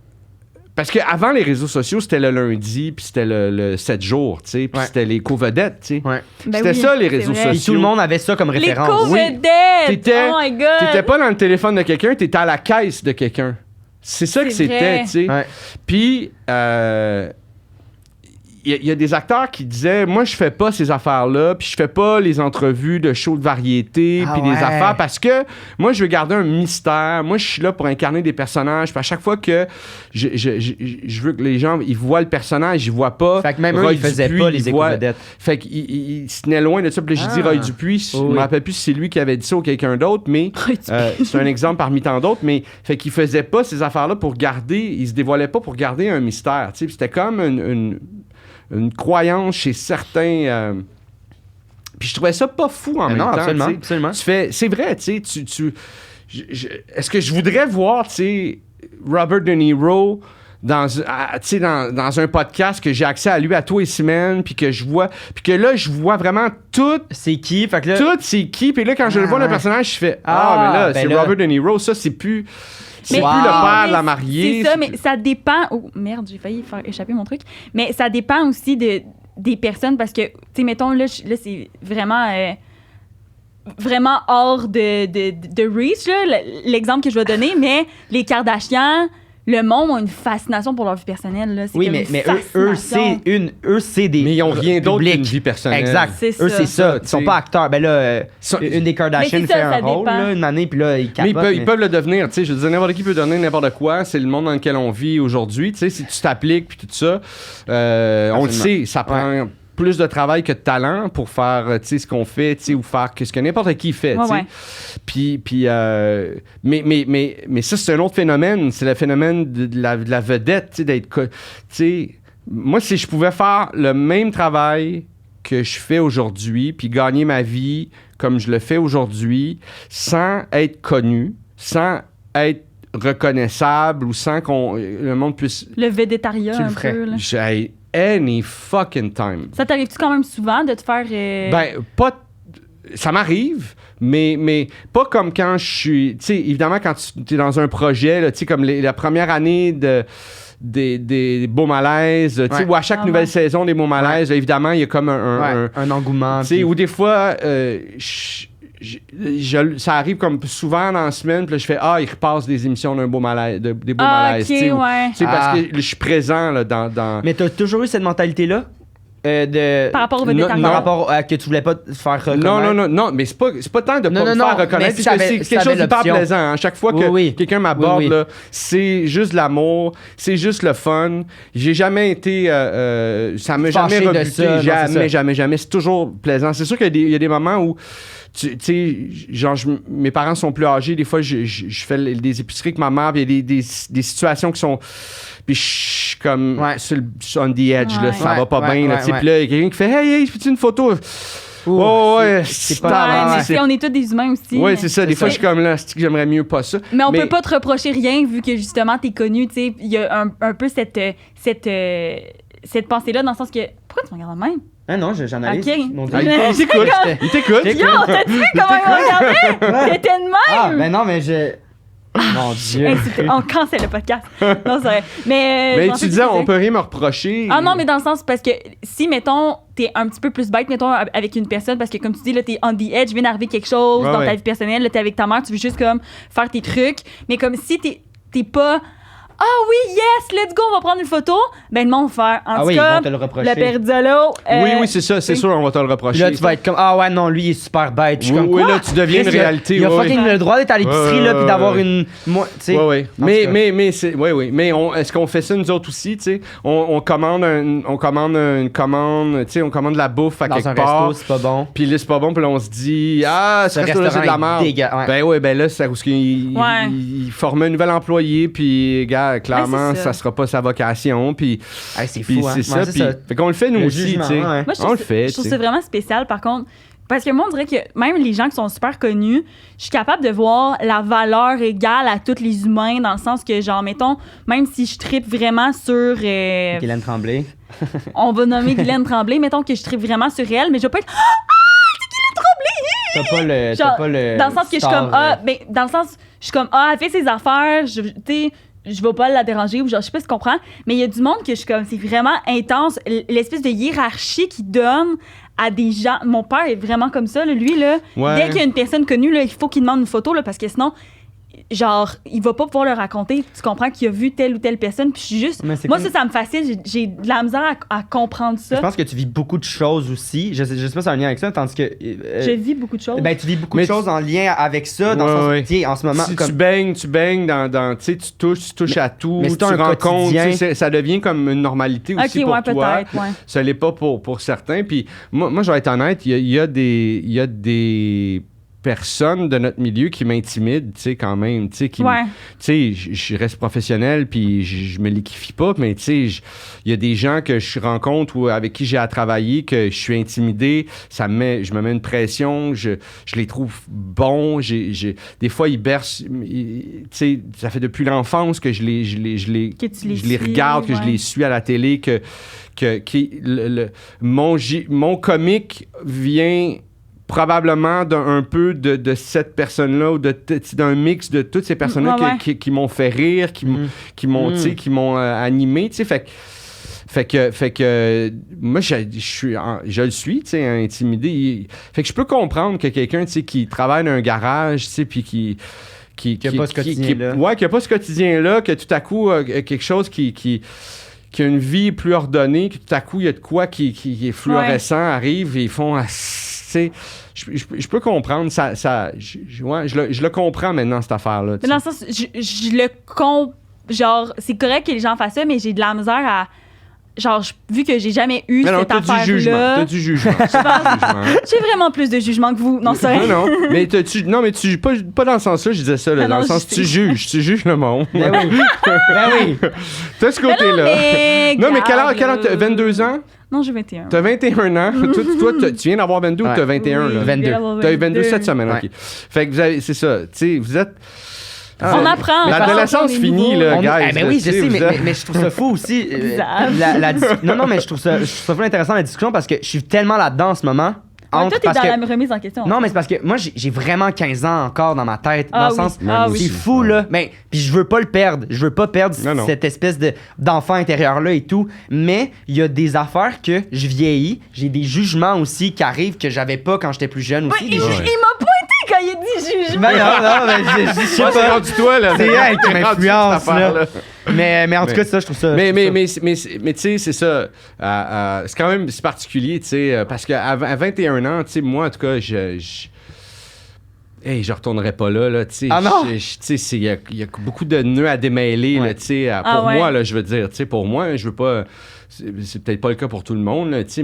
Parce qu'avant les réseaux sociaux, c'était le lundi, puis c'était le 7 jours, tu sais, puis Ouais. c'était les co-vedettes, tu sais. Ouais. Ben C'était oui, ça, les c'est réseaux vrai. sociaux. Et tout le monde avait ça comme Les référence. co-vedettes! T'étais- Oh my God! T'étais pas dans le téléphone de quelqu'un, t'étais à la caisse de quelqu'un. C'est ça que C'est c'était, vrai. tu sais. Ouais. Puis, il y a des acteurs qui disaient moi je fais pas ces affaires-là, puis je fais pas les entrevues de shows de variété, Ah puis ouais. des affaires parce que moi je veux garder un mystère. Moi je suis là pour incarner des personnages, puis à chaque fois que je veux que les gens ils voient le personnage, ils voient pas Fait que même eux, Roy ils faisaient Dupuis, pas ils les voient- éco-vedettes. Fait qu'il se tenait loin de ça. Puis là, j'ai dit Ah. Roy Dupuis, Oh, je oui. me rappelle plus si c'est lui qui avait dit ça ou quelqu'un d'autre, mais Roy Dupuis. c'est un exemple parmi tant d'autres, mais fait qu'il faisait pas ces affaires-là pour garder, il se dévoilait pas pour garder un mystère, tu sais. Puis c'était comme une croyance chez certains. Puis je trouvais ça pas fou en Mais même non, temps. absolument, tu sais. absolument. Tu fais, c'est vrai, tu sais, est-ce que je voudrais voir, tu sais, Robert De Niro dans un podcast que j'ai accès à lui à tous les semaines, puis que je vois, puis que là, je vois vraiment tout C'est qui? Fait que là, c'est qui, puis là, quand je le vois, le ouais. personnage, je fais Ah, mais là, ben c'est là. Robert De Niro, ça, c'est plus... C'est Mais- plus le père de la mais mariée. C'est ça, mais ça dépend. Oh merde, j'ai failli faire échapper mon truc. Mais ça dépend aussi des personnes parce que, tu sais, mettons, là, c'est vraiment. Vraiment hors de reach, là, l'exemple que je vais donner, mais les Kardashians, le monde a une fascination pour leur vie personnelle. Là. C'est Oui, comme mais une eux, fascination. c'est des. Mais ils ont rien d'autre publics. qu'une vie personnelle. Exact. C'est Eux, ça. c'est ça. Ils sont T'sais. pas acteurs. Ben là, une des Kardashians Mais c'est ça, fait un ça rôle, dépend. là, une année, puis là, ils Mais capotent. ils peuvent le devenir, tu sais. Je veux dire, n'importe qui peut devenir n'importe quoi. C'est le monde dans lequel on vit aujourd'hui. Tu sais, si tu t'appliques puis tout ça, on le sait, ça prend plus de travail que de talent pour faire, tu sais, ce qu'on fait, tu sais, ou faire ce que n'importe qui fait, tu sais. Ouais. Puis, mais ça, c'est un autre phénomène. C'est le phénomène de la vedette, tu sais, d'être... Tu sais, moi, si je pouvais faire le même travail que je fais aujourd'hui, puis gagner ma vie comme je le fais aujourd'hui, sans être connu, sans être reconnaissable ou sans qu'on le monde puisse... Le végétarien, Tu le un ferais. peu. Là. J'ai any fucking time. Ça t'arrive-tu quand même souvent de te faire. Ben, pas... Ça m'arrive, mais pas comme quand je suis... Tu sais, évidemment, quand tu es dans un projet, là, tu sais, comme la première année des Beaux Malaises, tu sais, Ouais. ou à chaque Ah nouvelle ouais. saison des Beaux Malaises, là, évidemment, il y a comme un engouement. tu sais, puis- ou des fois, ça arrive comme souvent dans la semaine, puis là, je fais « Ah, il repasse des émissions d'un Beau Malaise, des Beaux Ah, Malaises. ok, tu sais, ou- ouais. tu sais, parce Ah. que je suis présent là, dans... Mais t'as toujours eu cette mentalité-là? Par rapport au Non, végétarien. Par rapport à que tu voulais pas te faire reconnaître? non, mais c'est pas tant de Non, pas non, me faire non, reconnaître, mais si parce que t'avais- c'est si quelque chose t'avais d'hyper l'option. plaisant. Hein. Chaque fois que Oui, oui. quelqu'un m'aborde, Oui, oui. là, c'est juste l'amour, c'est juste le fun. J'ai jamais été... ça m'a jamais Fâché de rebuté, ça, non, c'est ça. jamais. C'est toujours plaisant. C'est sûr qu'il y a des moments où... Tu sais, genre, mes parents sont plus âgés. Des fois, je fais des épiceries avec ma mère, puis il y a des situations qui sont... Puis je suis comme Ouais. sur on the edge, là, Ouais. ça va pas Ouais, bien. là, ouais, tu sais. ouais. Puis là, il y a quelqu'un qui fait « Hey, fais-tu une photo? » Ouais, c'est Ouais, pas... mais ouais. tu sais, on est tous des humains aussi. Ouais, c'est ça. Des C'est fois, ça. je suis comme là, c'est que j'aimerais mieux pas ça. Mais on peut pas te reprocher rien vu que justement t'es connu, tu sais. Il y a un peu cette pensée-là dans le sens que. Pourquoi tu me regardes de même? Ah non, j'analyse. Ok. mon Dieu. Ah, Mais- il t'écoute. Il t'écoute. Yo, t'as vu comment il me regardait? T'étais de même! Ah, ben non, mais je... Mon Dieu. Hey, on cancelle le podcast. Non, c'est vrai. Mais, Mais j'en tu sais disais, plus on c'est. peut rien me reprocher. Ah non, mais dans le sens, parce que si, mettons, t'es un petit peu plus bête, mettons, avec une personne, parce que comme tu dis, là, t'es on the edge, vient d'arriver quelque chose Ouais, dans ta ouais. vie personnelle, là, t'es avec ta mère, tu veux juste comme faire tes trucs, mais comme si t'es pas... Ah oui, yes, let's go, on va prendre une photo. Ben, le monde va faire. En Ah tout oui, ils cas, vont te le reprocher. le Perdolo. Oui, c'est ça, c'est sûr, on va te le Puis reprocher. là, tu vas être comme, ah ouais, non, lui, il est super bête. Puis je suis Oui, comme, oui, quoi? là, tu deviens une Chris, réalité, Il a ouais, fucking ouais. le droit d'être à l'épicerie, là, puis d'avoir ouais. une. Moi, tu sais. Oui, oui. En tout cas. Mais c'est. Oui, oui. Mais est-ce qu'on fait ça nous autres aussi, tu sais? On commande une commande, tu sais, on commande de la bouffe à Dans quelque un part. resto, c'est pas bon. Puis là, c'est pas bon, puis là, on se dit, ah, ce Ce resto-là, c'est de la restaurant merde. est dégueu- ouais. Ben ouais, ben là, c'est parce qu'il Ouais. il formait un nouvel employé, puis, gars, clairement, Ouais, c'est ça. ça sera pas sa vocation, puis Hey, c'est puis fou, hein. c'est Ouais, ça, puis fait qu'on le fait nous Le aussi, jugement, tu sais. ouais. Moi, je On trouve, le fait, je trouve tu ça sais. vraiment spécial, par contre. Parce que moi, on dirait que même les gens qui sont super connus, je suis capable de voir la valeur égale à tous les humains, dans le sens que, genre, mettons, même si je tripe vraiment sur. Guylaine Tremblay. On va nommer Guylaine Tremblay, mettons que je tripe vraiment sur elle, mais je vais pas être. T'as pas le. Genre, T'as pas le. Dans le sens que je suis star, comme, ben, dans le sens, je suis comme, elle fait ses affaires, tu sais, je vais pas la déranger, ou genre, je sais pas si tu comprends, mais il y a du monde que je suis comme, c'est vraiment intense, l'espèce de hiérarchie qu'il donne à des gens. Mon père est vraiment comme ça, là, lui, là. Ouais. Dès qu'il y a une personne connue, là, il faut qu'il demande une photo, là, parce que sinon, genre, il va pas pouvoir le raconter. Tu comprends qu'il a vu telle ou telle personne, puis je suis juste. Mais c'est Moi, comme- ça me fascine, j'ai de la misère à comprendre ça. Je pense que tu vis beaucoup de choses aussi. Je sais pas si c'est un lien avec ça, tandis que. Je vis beaucoup de choses. Ben, tu vis beaucoup Mais de choses en lien avec ça, dans Ouais, le sens ouais. où, tiens, en ce moment. Si comme... tu baignes dans tu sais, tu touches à tout, mais tu c'est un rencontres, quotidien. tu sais, ça devient comme une normalité ok, aussi pour ouais, toi. peut-être, ouais. Ça l'est pas pour certains. Puis moi, je vais être honnête, il y a des personnes de notre milieu qui m'intimident, tu sais, quand même, tu sais, qui Ouais. tu sais, je reste professionnel, puis je me liquifie pas, mais tu sais, il y a des gens que je rencontre ou avec qui j'ai à travailler, que je suis intimidé, je me mets une pression, je les trouve bons, des fois, ils bercent, tu sais, ça fait depuis l'enfance que je les Que tu les je les suis, regarde, que je ouais. les suis à la télé, mon comique vient probablement un peu de cette personne-là ou d'un mix de toutes ces personnes-là qui m'ont fait rire, qui m'ont animé, tu sais, fait que moi, je le suis, tu sais, intimidé. Fait que je peux comprendre que quelqu'un, tu sais, qui travaille dans un garage, tu sais, puis qui a pas ce quotidien-là. qui a pas ce quotidien-là, que tout à coup, quelque chose qui a une vie plus ordonnée, que tout à coup, il y a de quoi qui est fluorescent, arrive et ils font... tu sais, je peux comprendre, je le comprends maintenant, cette affaire-là. Mais dans le sens, je le comprends. Genre, c'est correct que les gens fassent ça, mais j'ai de la misère à... Genre, vu que j'ai jamais eu cette affaire-là... T'as du jugement. J'ai vraiment plus de jugement que vous. Non, c'est vrai. Non, mais tu pas dans le sens-là, je disais ça, là, dans le sens tu juges le monde. Ben oui. T'as ce côté-là. Non, mais quel âge t'as 22 ans? Non, j'ai 21. T'as 21 ans. Toi, tu viens d'avoir 22 ou t'as 21, là? 22. T'as eu 22 cette semaine, OK. Fait que vous avez, c'est ça, tu sais, vous êtes... On apprend. L'adolescence finie, là, guys. Ben oui, je sais, mais je trouve ça fou aussi. Non, mais je trouve ça fou intéressant la discussion parce que je suis tellement là-dedans en ce moment. Toi, t'es dans la remise en question. Non, mais c'est parce que moi, j'ai vraiment 15 ans encore dans ma tête. Dans le sens, c'est fou, là. Mais, puis je veux pas le perdre. Je veux pas perdre cette espèce d'enfant intérieur-là et tout. Mais il y a des affaires que je vieillis. J'ai des jugements aussi qui arrivent que j'avais pas quand j'étais plus jeune aussi. Il m'a pointé quand il a dit jugement. Ben non, mais je sais pas. C'est rendu toi, là. C'est elle qui m'influence, là. Mais en tout cas, ça, je trouve ça. Mais tu sais, c'est ça. C'est quand même particulier, tu sais, parce qu'à 21 ans, tu sais, moi, en tout cas, je retournerai pas là, tu sais. Ah non? Tu sais, il y a beaucoup de nœuds à démêler, là, tu sais. Pour moi, là, je veux dire, tu sais, pour moi, je veux pas... C'est peut-être pas le cas pour tout le monde, là, tu sais,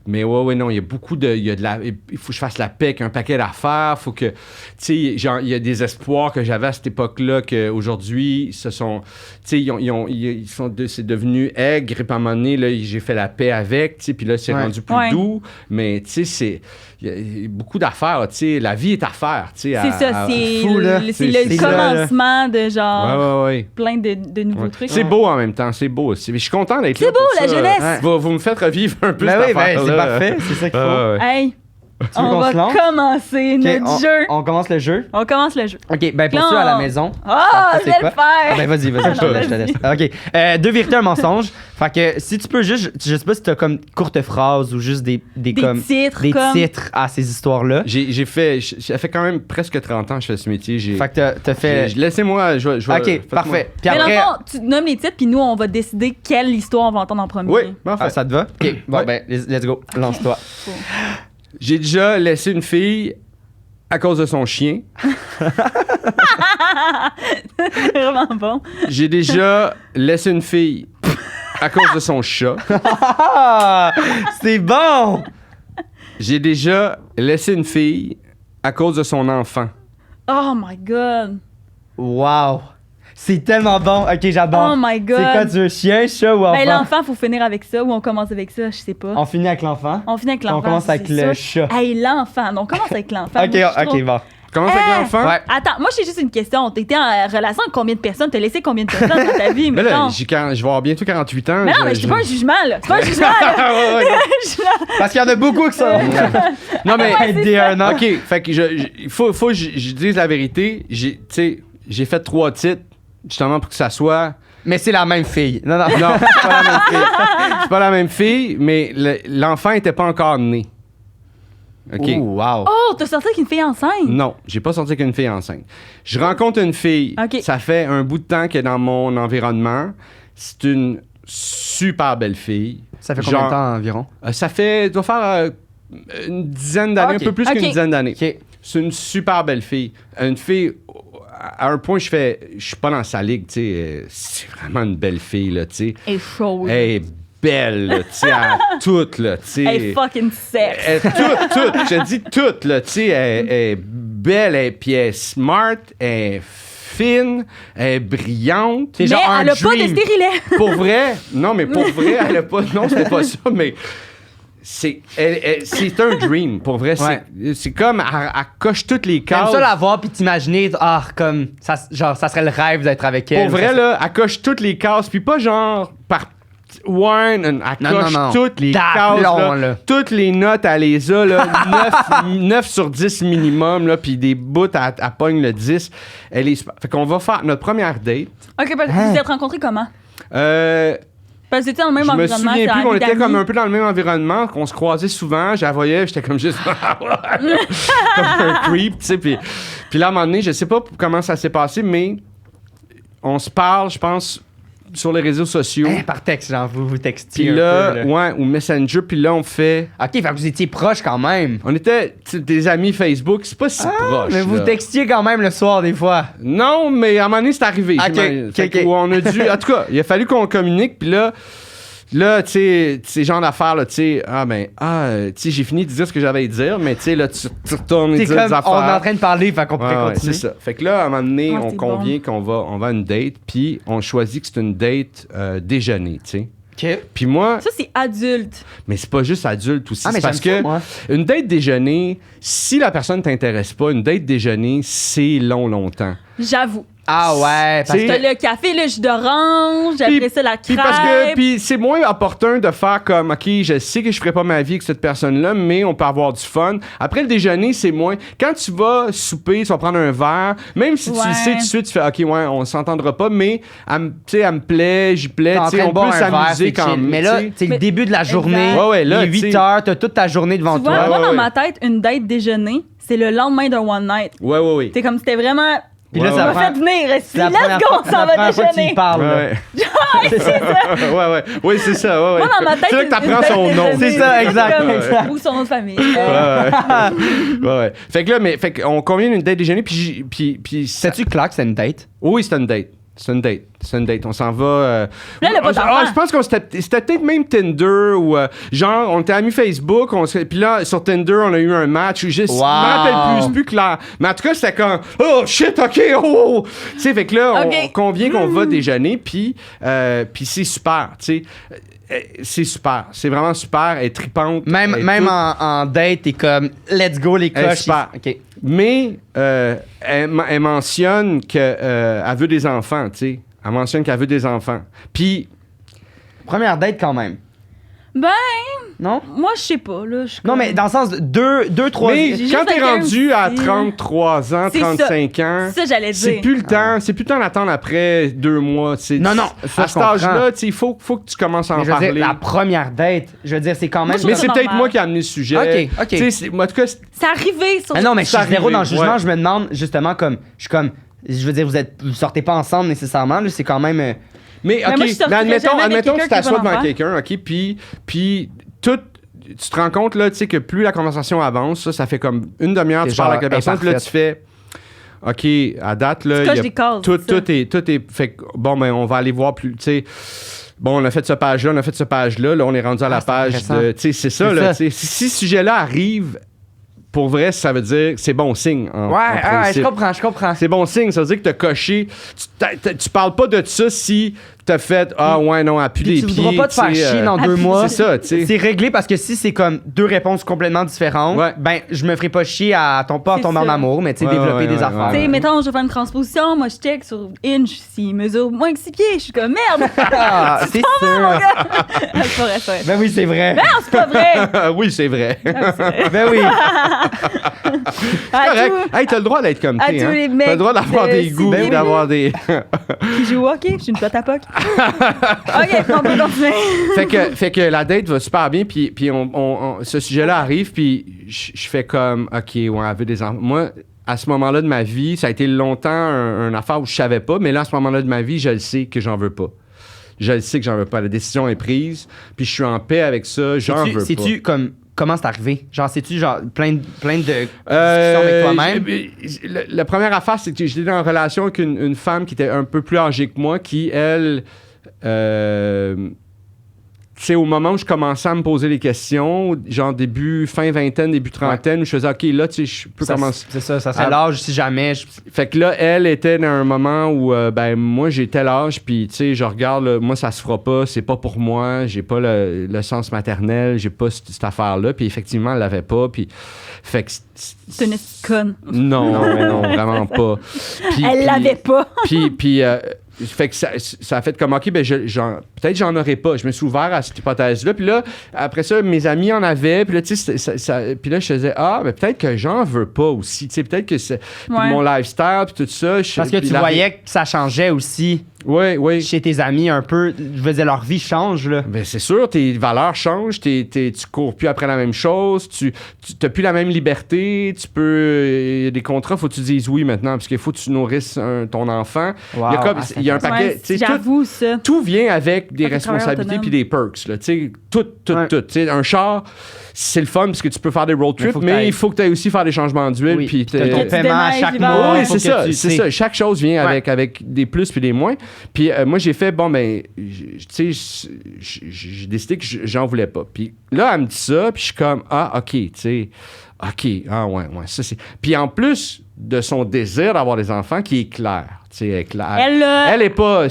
mais ouais, non, il y a beaucoup de... Il faut que je fasse la paix avec un paquet d'affaires. Faut que... Tu sais, genre, il y a des espoirs que j'avais à cette époque-là qu'aujourd'hui, tu sais, c'est devenu aigre. Et puis à un moment donné, là, j'ai fait la paix avec, tu sais, puis là, c'est rendu plus doux. Mais, tu sais, il y a beaucoup d'affaires, tu sais. La vie est à faire, tu sais. C'est ça, c'est le commencement de genre... plein de nouveaux trucs. C'est beau en même temps, c'est beau aussi. Je suis content d'être là. C'est beau, la jeunesse! Vous me faites revivre un peu cette affaire-là. C'est parfait, c'est ça qu'il faut. Hey, on va commencer notre jeu. On commence le jeu? On commence le jeu. OK, ben pour ceux à la maison... je vais le faire! Ah, ben vas-y, je te laisse. OK, 2 vérités, un mensonge. Fait que si tu peux juste... Je sais pas si t'as comme courte phrase ou juste des titres à ces histoires-là. Ça fait quand même presque 30 ans que je fais ce métier. Fait que t'as fait... Laissez-moi... OK, parfait. Puis après... Mais dans le fond, tu nommes les titres, puis nous, on va décider quelle histoire on va entendre en premier. Oui, parfait. Ça te va? OK, bon, ben, let's go. Lance-toi. J'ai déjà laissé une fille à cause de son chien. C'est vraiment bon. J'ai déjà laissé une fille à cause de son chat. C'est bon! J'ai déjà laissé une fille à cause de son enfant. Oh my God! Wow! C'est tellement bon. OK, j'adore. Oh my God! C'est quoi, tu veux chien, chat ou enfant? Ben, l'enfant, faut finir avec ça ou on commence avec ça, je sais pas. On finit avec l'enfant? On finit avec l'enfant. On commence avec le chat. Hey, l'enfant. On commence avec l'enfant. OK, bon. Commence avec l'enfant? Ouais. Attends, moi, j'ai juste une question. T'étais en relation avec combien de personnes? T'as laissé combien de personnes dans ta vie? Mais là, je vais avoir bientôt 48 ans. Mais non, mais c'est pas un jugement, là. C'est pas un jugement, là. Parce qu'il y en a beaucoup qui sont... Non, mais... OK, fait que il faut que je dise la vérité. J'ai fait 3 titres, justement, pour que ça soit... Mais c'est la même fille. Non, c'est pas la même fille. C'est pas la même fille, mais l'enfant était pas encore né. OK. Ouh, wow. Oh, t'as sorti avec une fille enceinte? Non, j'ai pas sorti avec une fille enceinte. Je rencontre une fille. Okay. Ça fait un bout de temps qu'elle est dans mon environnement. C'est une super belle fille. Ça fait combien de temps environ? Doit faire une dizaine d'années, un peu plus qu'une dizaine d'années. Okay. C'est une super belle fille. Une fille, à un point, je suis pas dans sa ligue, tu sais. C'est vraiment une belle fille, là, tu sais. Elle est chaude. Elle est belle, là, tu sais, toute, là, tu sais. Elle est fucking sexe. Toute, je dis toute, là, tu sais. Elle est belle, puis elle est smart, elle est fine, elle est brillante. Mais genre elle a pas de stérilet. Pour vrai, non, mais pour vrai, elle a pas, non, c'était pas ça, mais... C'est un dream, pour vrai. C'est comme, elle coche toutes les cases. T'aimes ça la voir puis t'imaginer, comme, ça serait le rêve d'être avec elle. Pour vrai, là, elle coche toutes les cases, puis pas genre par Ouais, elle coche non. toutes les cases, D'aplomb, là. là. Toutes les notes, elle les a, là. 9 sur 10 minimum, là. Puis des bouts, elle pogne le 10. Elle est super. Fait qu'on va faire notre première date. OK, parce que vous vous êtes rencontrés comment? Parce que c'était dans le même Je me environnement. souviens c'est plus qu'on amis était d'amis. comme un peu dans le même environnement, qu'on se croisait souvent, je la voyais, j'étais comme juste comme un creep, tu sais. Puis là, à un moment donné, je sais pas comment ça s'est passé, mais on se parle, je pense, sur les réseaux sociaux. Hein, par texte, genre, vous textiez Puis un là, peu, là. ouais, ou Messenger, puis là, on fait... OK, fait que vous étiez proches quand même. On était tu sais, des amis Facebook, c'est pas si proche. Mais vous là. textiez quand même le soir, des fois. Non, mais à un moment donné, c'est arrivé. Ok, Fait ok. où on a dû... En tout cas, il a fallu qu'on communique, puis là, tu sais, ces genres d'affaires, là, tu sais, tu sais, j'ai fini de dire ce que j'avais à dire, mais tu sais, là, tu retournes et C'est dire comme, des affaires. on est en train de parler, fait qu'on pourrait Ouais, continuer. c'est ça. Fait que là, à un moment donné, Ouais, on c'est convient qu'on va à une date, puis on choisit que c'est une date déjeuner, tu sais. OK. Puis moi, Ça, c'est adulte. mais c'est pas juste adulte aussi, Ah, mais c'est parce j'aime ça, que moi. une date déjeuner, si la personne t'intéresse pas, une date déjeuner, c'est longtemps. J'avoue. Ah ouais, parce C'est- T'as le café, le jus d'orange, Puis- après ça, la Puis parce que crêpe. puis c'est moins opportun de faire comme OK, je sais que je ferai pas ma vie avec cette personne-là, mais on peut avoir du fun. Après le déjeuner, c'est moins. Quand tu vas souper, tu vas prendre un verre, même si tu Ouais. le sais tout de suite, tu fais OK, ouais, on s'entendra pas, mais tu sais, elle me plaît, j'y plais, t'es en tu sais, train de on boire peut un verre, s'amuser c'est quand chill. même. Mais là, tu sais. c'est le Mais- début de la journée. Exact. Ouais, ouais, là, il est tu sais. 8 heures, t'as toute ta journée devant Tu vois, toi. moi, ouais, dans ouais. ma tête, une date déjeuner, c'est le lendemain d'un one night. Ouais. C'est comme c'était vraiment. Puis là, Ouais, ça On ouais. m'a prend- fait venir, c'est reste la let's première go, fois- on c'est s'en la va première fois que tu y déjeuner. parles, là. Ouais. Oui, c'est ça. Ouais, ouais. Moi, dans ma tête, c'est là que t'apprends son nom. déjeuner, C'est ça, exact, comme- exact. Ou son nom de famille. Ouais. Fait que là, fait qu'on convient d'une date déjeuner, puis Sais-tu clair que c'est une date? oui, c'est une date. C'est une date. On s'en va. Là, elle a pas d'enfant. Je pense qu'on c'était peut-être même Tinder ou genre, on était amis Facebook. Puis là, sur Tinder, on a eu un match. Je Wow. me rappelle plus, c'est plus clair. Mais en tout cas, c'était comme, oh shit, ok, oh. Tu sais, fait que là, Ok. on convient qu'on va déjeuner, puis c'est super, tu sais. C'est super. C'est vraiment super. Elle est tripante. Même, Elle est même toute- en date, t'es comme, let's go, les Elle est coches. super. OK. Mais elle mentionne qu'elle veut des enfants, tu sais. Elle mentionne qu'elle veut des enfants. Puis, Première date quand même. Ben, Non? moi, je sais pas, là. je suis Non, comme- mais dans le sens de 2, 3... mais J'ai quand juste t'es quelqu'un rendu à aussi. 33 ans, C'est 35 ans, Ça, j'allais c'est dire. plus le temps. C'est plus le temps d'attendre après 2 mois. tu sais. Non, ça, À je cet âge-là, comprends. tu sais, il faut que tu commences à en Mais je veux parler. dire, la première date, je veux dire, c'est quand même... Moi, je Mais trouve c'est ça peut-être normal. moi qui ai amené le sujet. Ok. Tu sais, en tout cas, C'est arrivé sur. Ah non, mais je suis C'est zéro dans le arrivé, jugement. ouais. Je me demande, justement, comme... Je suis comme... Je veux dire, vous sortez pas ensemble nécessairement, là, c'est quand même... mais moi, ok, je sortirais mais jamais avec admettons que quelqu'un tu qui t'assois veut devant l'enfant. quelqu'un, ok, puis tout. Tu te rends compte, là, tu sais, que plus la conversation avance, ça fait comme une demi-heure, C'est tu parles genre avec la personne, puis là, tu imparfaite. fais, OK, à date, là, Tu il y coches a des cases, tout, c'est ça. tout est, fait que, bon, ben, on va aller voir plus, tu sais, bon, on a fait ce page-là, là, on est rendu à la c'est page intéressant. de, tu sais, c'est ça, C'est là, ça. tu sais, si ce sujet-là arrive, pour vrai, ça veut dire que c'est bon signe, en principe. je comprends. C'est bon signe, ça veut dire que t'as coché. Tu parles pas de ça si t'as fait ah ouais, non, appuie Puis les tu pieds. voudras pas te faire tu sais, chier dans 2 mois. C'est ça, tu sais. C'est réglé parce que si c'est comme 2 réponses complètement différentes, Ouais. ben je me ferai pas chier à pas C'est tomber en ça. amour, mais tu sais, Ouais, développer ouais, des ouais, affaires. Tu sais, mettons, je vais faire une transposition, moi, je check sur Inch, s'il mesure moins que 6 pieds, je suis comme merde! Ah, c'est sûr. C'est pas vrai, ça. Ben oui, c'est vrai. Non, c'est pas vrai! Oui, c'est vrai. Ben oui. À Correct. tout, Hey, t'as le droit d'être comme à t'es, tous hein. les mecs T'as le droit d'avoir de des goûts, Sydney. d'avoir des. qui joue au hockey, je suis une pote à poc. OK, on peut continuer. fait que la date va super bien, puis ce sujet-là arrive, puis je fais comme, OK, ouais, elle veut des enfants. Moi, à ce moment-là de ma vie, ça a été longtemps une affaire où je savais pas, mais là, à ce moment-là de ma vie, je le sais que j'en veux pas. Je le sais que j'en veux pas. La décision est prise, puis je suis en paix avec ça, j'en veux pas. Sais-tu comme comment c'est arrivé? Genre, sais-tu genre plein de discussions avec toi-même? La première affaire, c'est que j'étais en relation avec une femme qui était un peu plus âgée que moi, qui, elle, tu sais, au moment où je commençais à me poser les questions, genre fin vingtaine, début trentaine, où je faisais, OK, là, tu sais, je peux commencer. C'est ça serait Ah. l'âge si jamais. Fait que là, elle était dans un moment où, ben, moi, j'ai tel âge, puis, tu sais, je regarde, là, moi, ça se fera pas, c'est pas pour moi, j'ai pas le sens maternel, j'ai pas cette affaire-là, puis effectivement, elle l'avait pas, puis. Fait que. C'est une conne. Non, non, vraiment pas. Puis- Elle puis- l'avait pas. puis fait que ça a fait comme, OK, ben peut-être j'en aurais pas. Je me suis ouvert à cette hypothèse-là. Puis là, après ça, mes amis en avaient. Puis là, tu sais, puis là, je faisais, ben peut-être que j'en veux pas aussi. Tu sais, peut-être que c'est puis mon lifestyle, puis tout ça. Parce que tu voyais que ça changeait aussi. Oui. Chez tes amis, un peu. Je veux dire, leur vie change, là. Ben, c'est sûr, tes valeurs changent. Tu cours plus après la même chose. Tu n'as plus la même liberté. Tu peux. Il y a des contrats, il faut que tu dises oui maintenant, parce qu'il faut que tu nourrisses ton enfant. Wow. Il y a un paquet. J'avoue ça. Tout vient avec des Avec responsabilités puis des perks. Là, tout. Ouais. T'sais, un char, c'est le fun parce que tu peux faire des road trips, mais il faut que tu ailles aussi faire des changements d'huile. Oui, puis t'as ton paiement à chaque mois. Oui, c'est ça. Chaque chose vient avec des plus puis des moins. Puis moi, j'ai fait, bon, ben, tu sais, j'ai décidé que j'en voulais pas. Puis là, elle me dit ça, puis je suis comme, OK, tu sais, OK, ouais, ça c'est... Puis en plus de son désir d'avoir des enfants, qui est clair, tu sais, elle est claire. Elle est pas,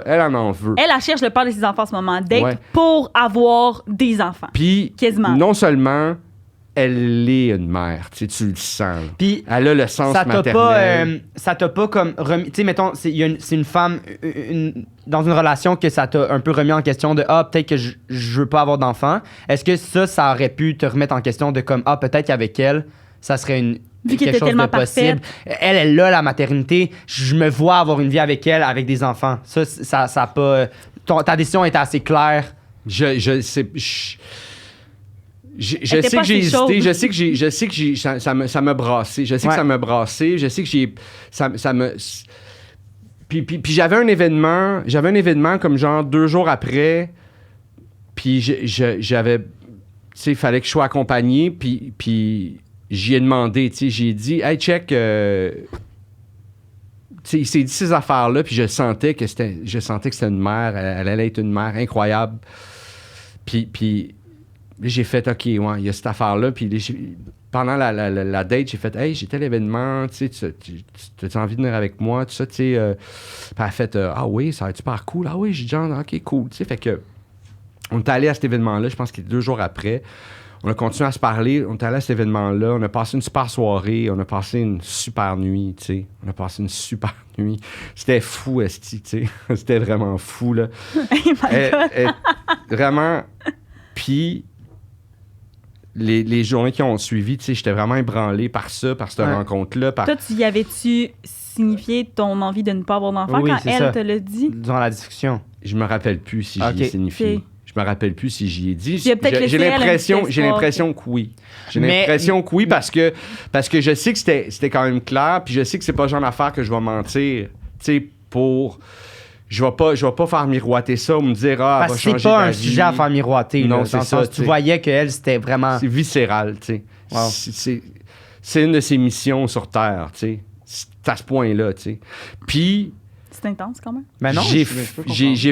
elle en veut. Elle cherche le père de ses enfants en ce moment, date pour avoir des enfants. Puis, quasiment. Non seulement... Elle est une mère, tu le sens. Puis elle a le sens maternel. Ça t'a pas comme remis... Tu sais, mettons, c'est une femme dans une relation que ça t'a un peu remis en question de « Ah, peut-être que je veux pas avoir d'enfant ». Est-ce que ça aurait pu te remettre en question de comme « Ah, peut-être qu'avec elle, ça serait quelque chose de possible. » Elle a la maternité. Je me vois avoir une vie avec elle, avec des enfants. Ça a pas... ta décision était assez claire. Je sais que j'ai hésité, je sais que ça m'a brassé, je sais que ça m'a brassé, je sais que ça me puis j'avais un événement comme genre 2 jours après, puis j'avais, tu sais, il fallait que je sois accompagné, puis j'y ai demandé, tu sais, j'ai dit hey check, tu sais, il s'est dit ces affaires-là, puis je sentais que c'était une mère, elle allait être une mère incroyable, puis j'ai fait, OK, ouais, il y a cette affaire-là. Puis pendant la date, j'ai fait, hey, j'ai tel événement, tu sais, tu as envie de venir avec moi, tout ça, tu sais. Puis elle a fait, ah oui, ça va être super cool. Ah oui, j'ai dit, OK, cool, tu sais. Fait que, on est allé à cet événement-là, je pense qu'il y a 2 jours après. On a continué à se parler, on est allé à cet événement-là, on a passé une super soirée, on a passé une super nuit, tu sais. On a passé une super nuit. C'était fou, esti, tu sais. C'était vraiment fou, là. Oh my God. Vraiment. Puis... Les journées qui ont suivi, tu sais, j'étais vraiment ébranlé par cette rencontre-là. Toi, y avais-tu signifié ton envie de ne pas avoir d'enfant quand elle te l'a dit? Durant la discussion. Je me rappelle plus si j'y ai signifié. Okay. Je me rappelle plus si j'y ai dit. J'ai l'impression que oui. J'ai l'impression que oui parce que je sais que c'était quand même clair, puis je sais que c'est pas le genre d'affaire que je vais mentir, tu sais, pour... Je vais pas faire miroiter ça ou me dire parce que c'est pas un sujet à faire miroiter. Non, là, c'est ça. Tu voyais qu'elle, c'était vraiment... C'est viscéral, tu sais. Wow. C'est une de ses missions sur Terre, tu sais. C'est à ce point-là, tu sais. Puis... C'est intense, quand même. Mais non, j'ai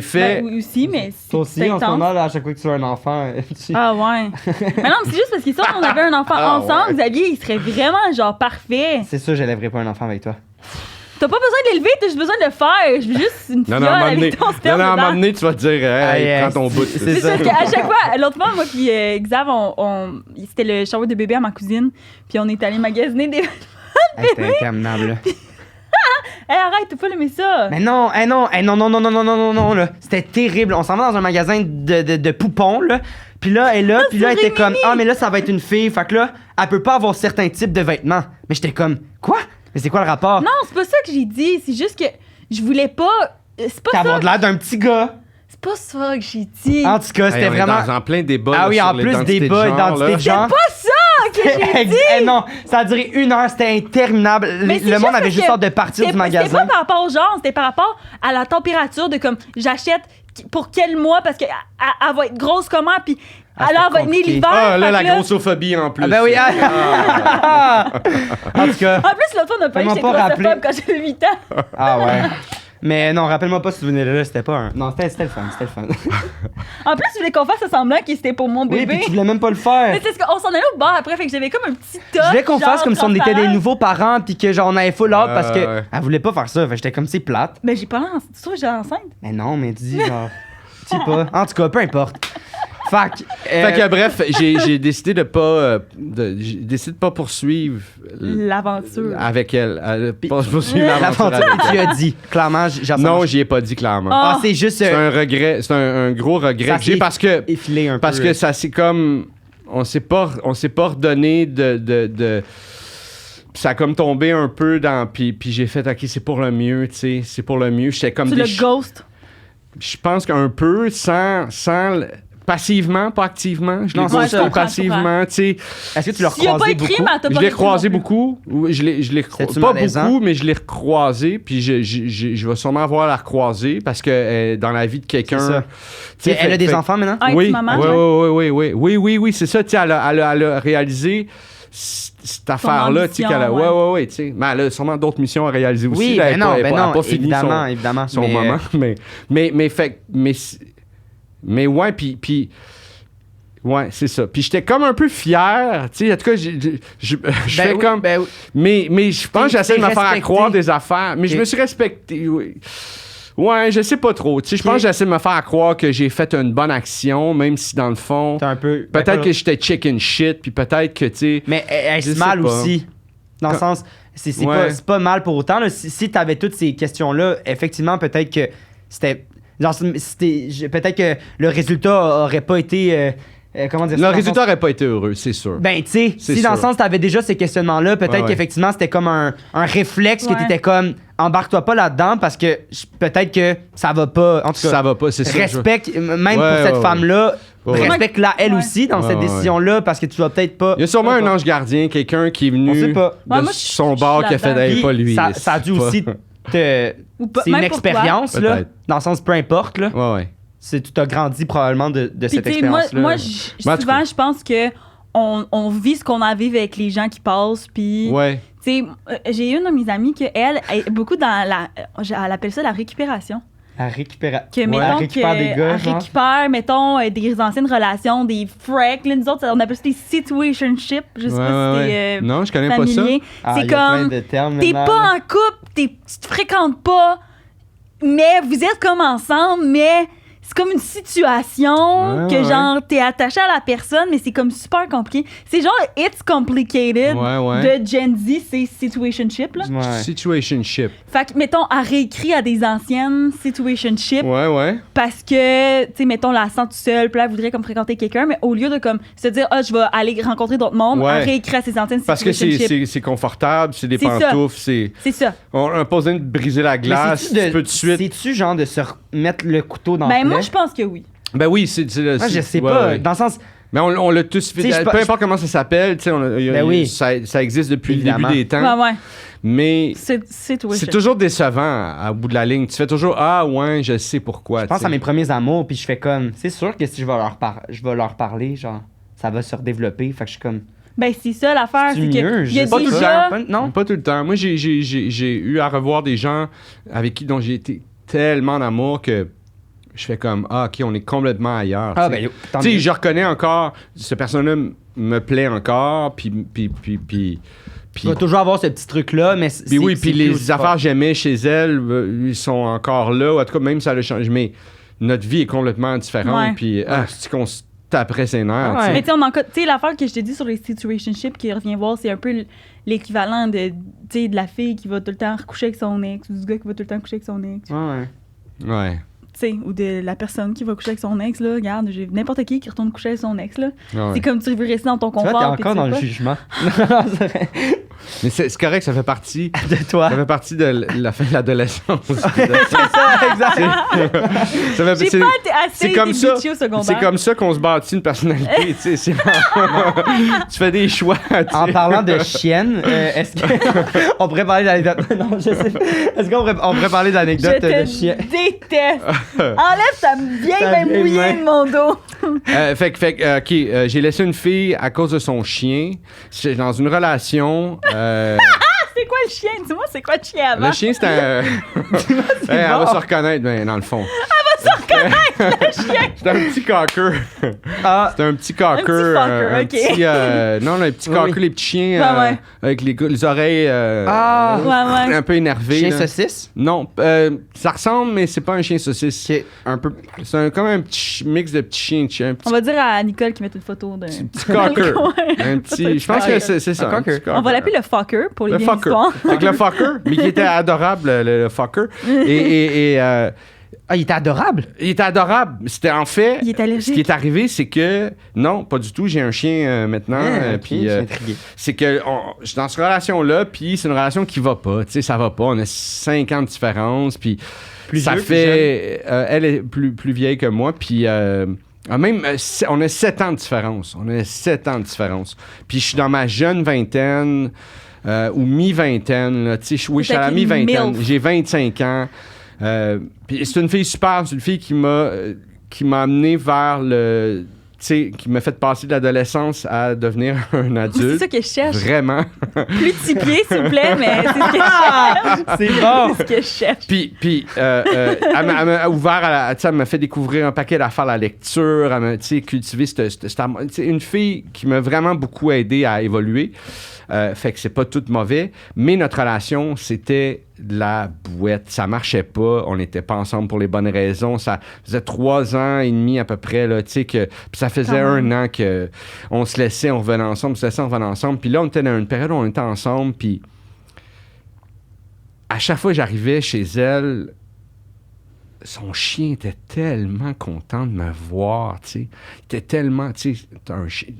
fait... Ben, aussi, mais c'est toi aussi, en ce moment, là, à chaque fois que tu as un enfant... Ah ouais. Mais non, mais c'est juste parce que si on avait un enfant ensemble, Xavier, il serait vraiment, genre, parfait. C'est sûr, j'élèverais pas un enfant avec toi. T'as pas besoin de l'élever, t'as juste besoin de le faire. Je veux juste une fiole avec ton sperme dedans. À un moment donné, tu vas te dire, hey, prends ton bout. C'est ça. Qu'à chaque fois, l'autre fois, moi puis Xav, c'était le shower de bébé à ma cousine, puis on est allé magasiner des... C'était interminable, là. Hey, arrête, t'as pas aimé ça. Mais non, non, là. C'était terrible. On s'en va dans un magasin de poupons, là. Puis là, elle était comme, ah, mais là, ça va être une fille. Fait que là, elle peut pas avoir certains types de vêtements. Mais j'étais comme, quoi? Mais c'est quoi le rapport? Non, c'est pas ça que j'ai dit. C'est juste que je voulais pas. C'est pas ça. T'as l'air d'un petit gars. C'est pas ça que j'ai dit. En tout cas, c'était vraiment. En plein débat. Ah oui, en plus débat, identité de genre. C'est pas ça que j'ai dit. Non, ça a duré 1 heure, c'était interminable. Le monde avait juste hâte de partir du magasin. C'était pas par rapport au genre, c'était par rapport à la température de comme j'achète pour quel mois parce qu'elle va être grosse comment, puis alors elle va être née l'hiver. Ah là, la grossophobie en plus. Ah ben oui. En tout cas. En plus, l'autre fois, on a pas eu que j'étais grossophobe quand j'avais 8 ans. Ah ouais. Mais non, rappelle-moi pas si tu venais là, c'était pas un... Non, c'était le fun, En plus, tu voulais qu'on fasse semblant que c'était pour mon bébé. Oui, puis tu voulais même pas le faire. Mais c'est ce qu'on s'en allait au bar après, fait que j'avais comme un petit top. Je voulais qu'on fasse comme si on était des nouveaux. nouveaux parents, puis que genre on avait full hâte parce que elle voulait pas faire ça. Fait que j'étais comme c'est plate. Mais j'ai pas l'air enceinte. Tu trouves que j'ai l'air enceinte? Mais non, mais dis genre... Tu sais pas. En tout cas, peu importe. Fait que bref, j'ai décidé de pas poursuivre L'aventure. avec elle. Pas poursuivre l'aventure L'aventure, avec tu elle. as dit, clairement, Non, j'y ai pas dit clairement. Ah. c'est juste C'est un regret, c'est un gros regret ça que j'ai s'est parce que effilé un peu. ça c'est comme on s'est pas redonné de ça a comme tombé un peu dans puis j'ai fait OK, c'est pour le mieux, tu sais, c'est pour le mieux. J'étais comme C'est le ghost. je pense qu'un peu sans passivement, pas activement. Je l'ai Non, c'est ça. ghosté Je comprends, passivement, tu sais. Est-ce que tu l'as S'il a pas recroisé écrit, beaucoup? mais t'as pas Je l'ai écrit croisé non plus. beaucoup. Je l'ai C'était-tu pas malaisant? beaucoup, mais je l'ai recroisé. Puis je vais sûrement avoir à la recroiser parce que dans la vie de C'est quelqu'un. ça. tu sais, Elle a des enfants maintenant? Ah, Oui, maman, oui, c'est ça. Tu sais, elle a réalisé cette affaire-là. Tu sais, ambition, tu sais. Mais elle a sûrement d'autres missions à réaliser aussi. Oui, là. ben non, Elle a pas fini évidemment, évidemment. son mais, moment. Mais ouais, puis ouais, c'est ça. Puis j'étais comme un peu fier, tu sais, en tout cas, je fais oui, comme... ben oui. Mais je pense que j'essaie de me faire respecté. croire des affaires, mais je me suis respecté, oui. Ouais, je sais pas trop, tu sais, je pense que j'essaie de me faire croire que j'ai fait une bonne action, même si dans le fond, T'es un peu... peut-être que j'étais chicken shit, puis peut-être que, tu sais... Mais est-ce Je mal sais pas. aussi? Dans le sens, c'est Ouais. pas mal pour autant. Là. Si t'avais toutes ces questions-là, effectivement, peut-être que c'était... Genre, peut-être que le résultat aurait pas été... comment dire ça? Le dans le résultat sens- aurait pas été heureux, c'est sûr. Ben, tu sais, C'est si dans le sûr. sens t'avais déjà ces questionnements-là, peut-être Ouais, ouais. qu'effectivement c'était comme un réflexe que Ouais. t'étais comme embarque-toi pas là-dedans parce que peut-être que ça va pas. En tout cas, Ça va pas, c'est ça. respecte, même Ouais, pour cette ouais, femme-là, ouais. Ouais. respecte-la elle Ouais. aussi dans Ouais, cette ouais. décision-là parce que tu vas peut-être pas. Il y a sûrement je sais un pas. ange gardien, quelqu'un qui est venu On sait pas. de Ouais, moi, son je bord suis qui a fait là-dedans. hey, pas lui. Ça a dû c'est pas- aussi te. Ou pas- C'est une même pour toi. expérience, là. Peut-être. Dans le sens, peu importe, là. Ouais, ouais. Tu t'as grandi probablement de Puis, cette tu sais, moi, expérience-là. moi Mais en tout souvent, cas. je pense que on vit ce qu'on a à vivre avec les gens qui passent. Puis, Ouais. tu sais, j'ai une de mes amies qui, elle, est beaucoup dans elle appelle ça la récupération. Elle récupère. Que, Ouais, mettons, elle récupère des gars, elle genre. récupère, mettons, des anciennes relations, des freaks. Là, nous autres, on appelle ça des situationships. Je sais pas si t'es Non, je connais pas ça. familier. Ah, C'est il y a plein comme, de termes t'es maintenant, pas là. en couple, tu te fréquentes pas, mais vous êtes comme ensemble, mais c'est comme une situation Ouais, que ouais. genre t'es attaché à la personne, mais c'est comme super compliqué. C'est genre It's Complicated Ouais, ouais. de Gen Z, c'est situationship là. Ouais. Situationship. Fait que mettons, elle réécrit à des anciennes situationship Ouais, ouais. parce que, tu sais, mettons, la sent tout seule, puis là, elle voudrait comme fréquenter quelqu'un, mais au lieu de comme se dire, ah, je vais aller rencontrer d'autres mondes, Ouais. elle réécrit à ses anciennes Parce que situationships. c'est confortable, c'est des C'est ça. pantoufles, c'est... C'est ça. On a pas besoin de briser la Mais glace, c'est-tu tu peux tout de suite... C'est-tu genre de se remettre le couteau dans Ben, le plaid? moi, je pense que oui. Ben oui, c'est... Moi, je sais ouais, pas. ouais. Dans le sens... Mais on l'a tous fait. Tu sais, Peu importe comment ça s'appelle, tu sais, Ben oui. ça existe depuis Évidemment. le début des temps. Ouais, ouais. Mais C'est toujours décevant au bout de la ligne. Tu fais toujours ah ouais, je sais pourquoi. Je pense tu sais. à mes premiers amours, puis je fais comme... C'est sûr que si je vais leur parler, genre, ça va se redévelopper. Fait que je suis comme... Ben, c'est ça l'affaire, C'est c'est mieux, que. je Il y a sais pas tout le déjà. temps. Non? Pas tout le temps. Moi, j'ai eu à revoir des gens avec qui dont j'ai été tellement en amour que je fais comme ah ok, on est complètement ailleurs. Ah, tu sais. ben, tant Tu sais, mieux. je reconnais encore, ce personnage me plaît encore, puis Tu vas toujours avoir ce petit truc-là, mais puis oui, puis les affaires que j'aimais chez elle, ils sont encore là. Ou en tout cas, même si ça a changé. Mais notre vie est complètement différente. Ouais. Puis, c'est qu'on se taperait ses nerfs. Ouais. tu sais. Mais tu sais, tu sais, l'affaire que je te dis sur les situationships qui revient voir, c'est un peu l'équivalent de, tu sais, de la fille qui va tout le temps recoucher avec son ex ou du gars qui va tout le temps coucher avec son ex. Ouais. Ouais. Tu sais, ou de la personne qui va coucher avec son ex, là. Regarde, j'ai n'importe qui retourne coucher avec son ex, là. Ouais. C'est comme tu veux rester dans ton Tu vois, confort. t'es puis encore tu dans sais le pas. jugement. Mais c'est correct, ça fait partie. de toi. Ça fait partie de la fin de l'adolescence. C'est ça, exact. Ça fait- J'ai c'est- pas été assez c'est comme ça. bitchy au secondaire. C'est comme ça qu'on se bâtit une personnalité. Tu sais, c'est tu fais des choix. tu sais. En parlant de chienne, est-ce qu'on pourrait parler d'anecdotes? Non, je sais pas. Est-ce qu'on pourrait parler Je d'anecdotes de te chienne? déteste. Enlève ta vieille Ta main vieille mouillée main. de mon dos. OK, j'ai laissé une fille à cause de son chien. J'étais dans une relation. C'est quoi le chien? Dis-moi, c'est quoi le chien avant? Le chien, c'était un. Elle va se reconnaître, ben, dans le fond. C'était un petit cocker. Ah, C'était un petit cocker. Un petit fucker, ok. Non, un petit Oui, cocker, oui. les petits chiens Ouais. avec les oreilles Ouais. un peu énervées. chien là. saucisse. Non, ça ressemble, mais c'est pas un chien saucisse. Ok, un peu. C'est comme un petit mix de petits chiens, un petit On va dire à Nicole qui met une photo d'un. petit cocker. Un petit. Je pense que c'est ça. Un cocker. petit On va l'appeler le fucker pour les le vieilles fucker. histoires. Avec le fucker, mais qui était adorable, le fucker. Ah, il était adorable. Il était adorable. C'était en fait. Il est allergique. Ce qui est arrivé, c'est que. Non, pas du tout. J'ai un chien maintenant. Ok, Puis je suis intrigué. c'est que je suis dans cette relation-là, puis c'est une relation qui va pas. Tu sais, ça va pas. On a 5 ans de différence, puis Plus ça vieux, plus fait. Elle est plus vieille que moi, puis. Même, on a 7 ans de différence. On a 7 ans de différence. Puis je suis dans ma jeune vingtaine ou mi-vingtaine. Là. Tu sais, oui, je suis à la Peut-être une mi-vingtaine. MILF. J'ai 25 ans. Puis c'est une fille super. C'est une fille qui m'a amené vers le... Tu sais, qui m'a fait passer de l'adolescence à devenir un C'est adulte. ça que je cherche. Vraiment. Plus de 6 pieds, s'il vous plaît, mais c'est ce que je cherche. C'est bon. C'est ce que je cherche. Puis elle m'a ouvert tu sais, elle m'a fait découvrir un paquet d'affaires, la lecture, elle m'a, tu sais, cultivé c'est une fille qui m'a vraiment beaucoup aidé à évoluer. Fait que c'est pas tout mauvais, mais notre relation, c'était de la bouette. Ça marchait pas, on n'était pas ensemble pour les bonnes raisons. Ça faisait 3 ans et demi à peu près, là, tu sais, puis ça faisait Quand même. 1 an qu'on se laissait, on revenait ensemble, on se laissait, on revenait ensemble. Puis là, on était dans une période où on était ensemble, puis à chaque fois que j'arrivais chez elle, son chien était tellement content de me voir, tu sais. Il était tellement, tu sais,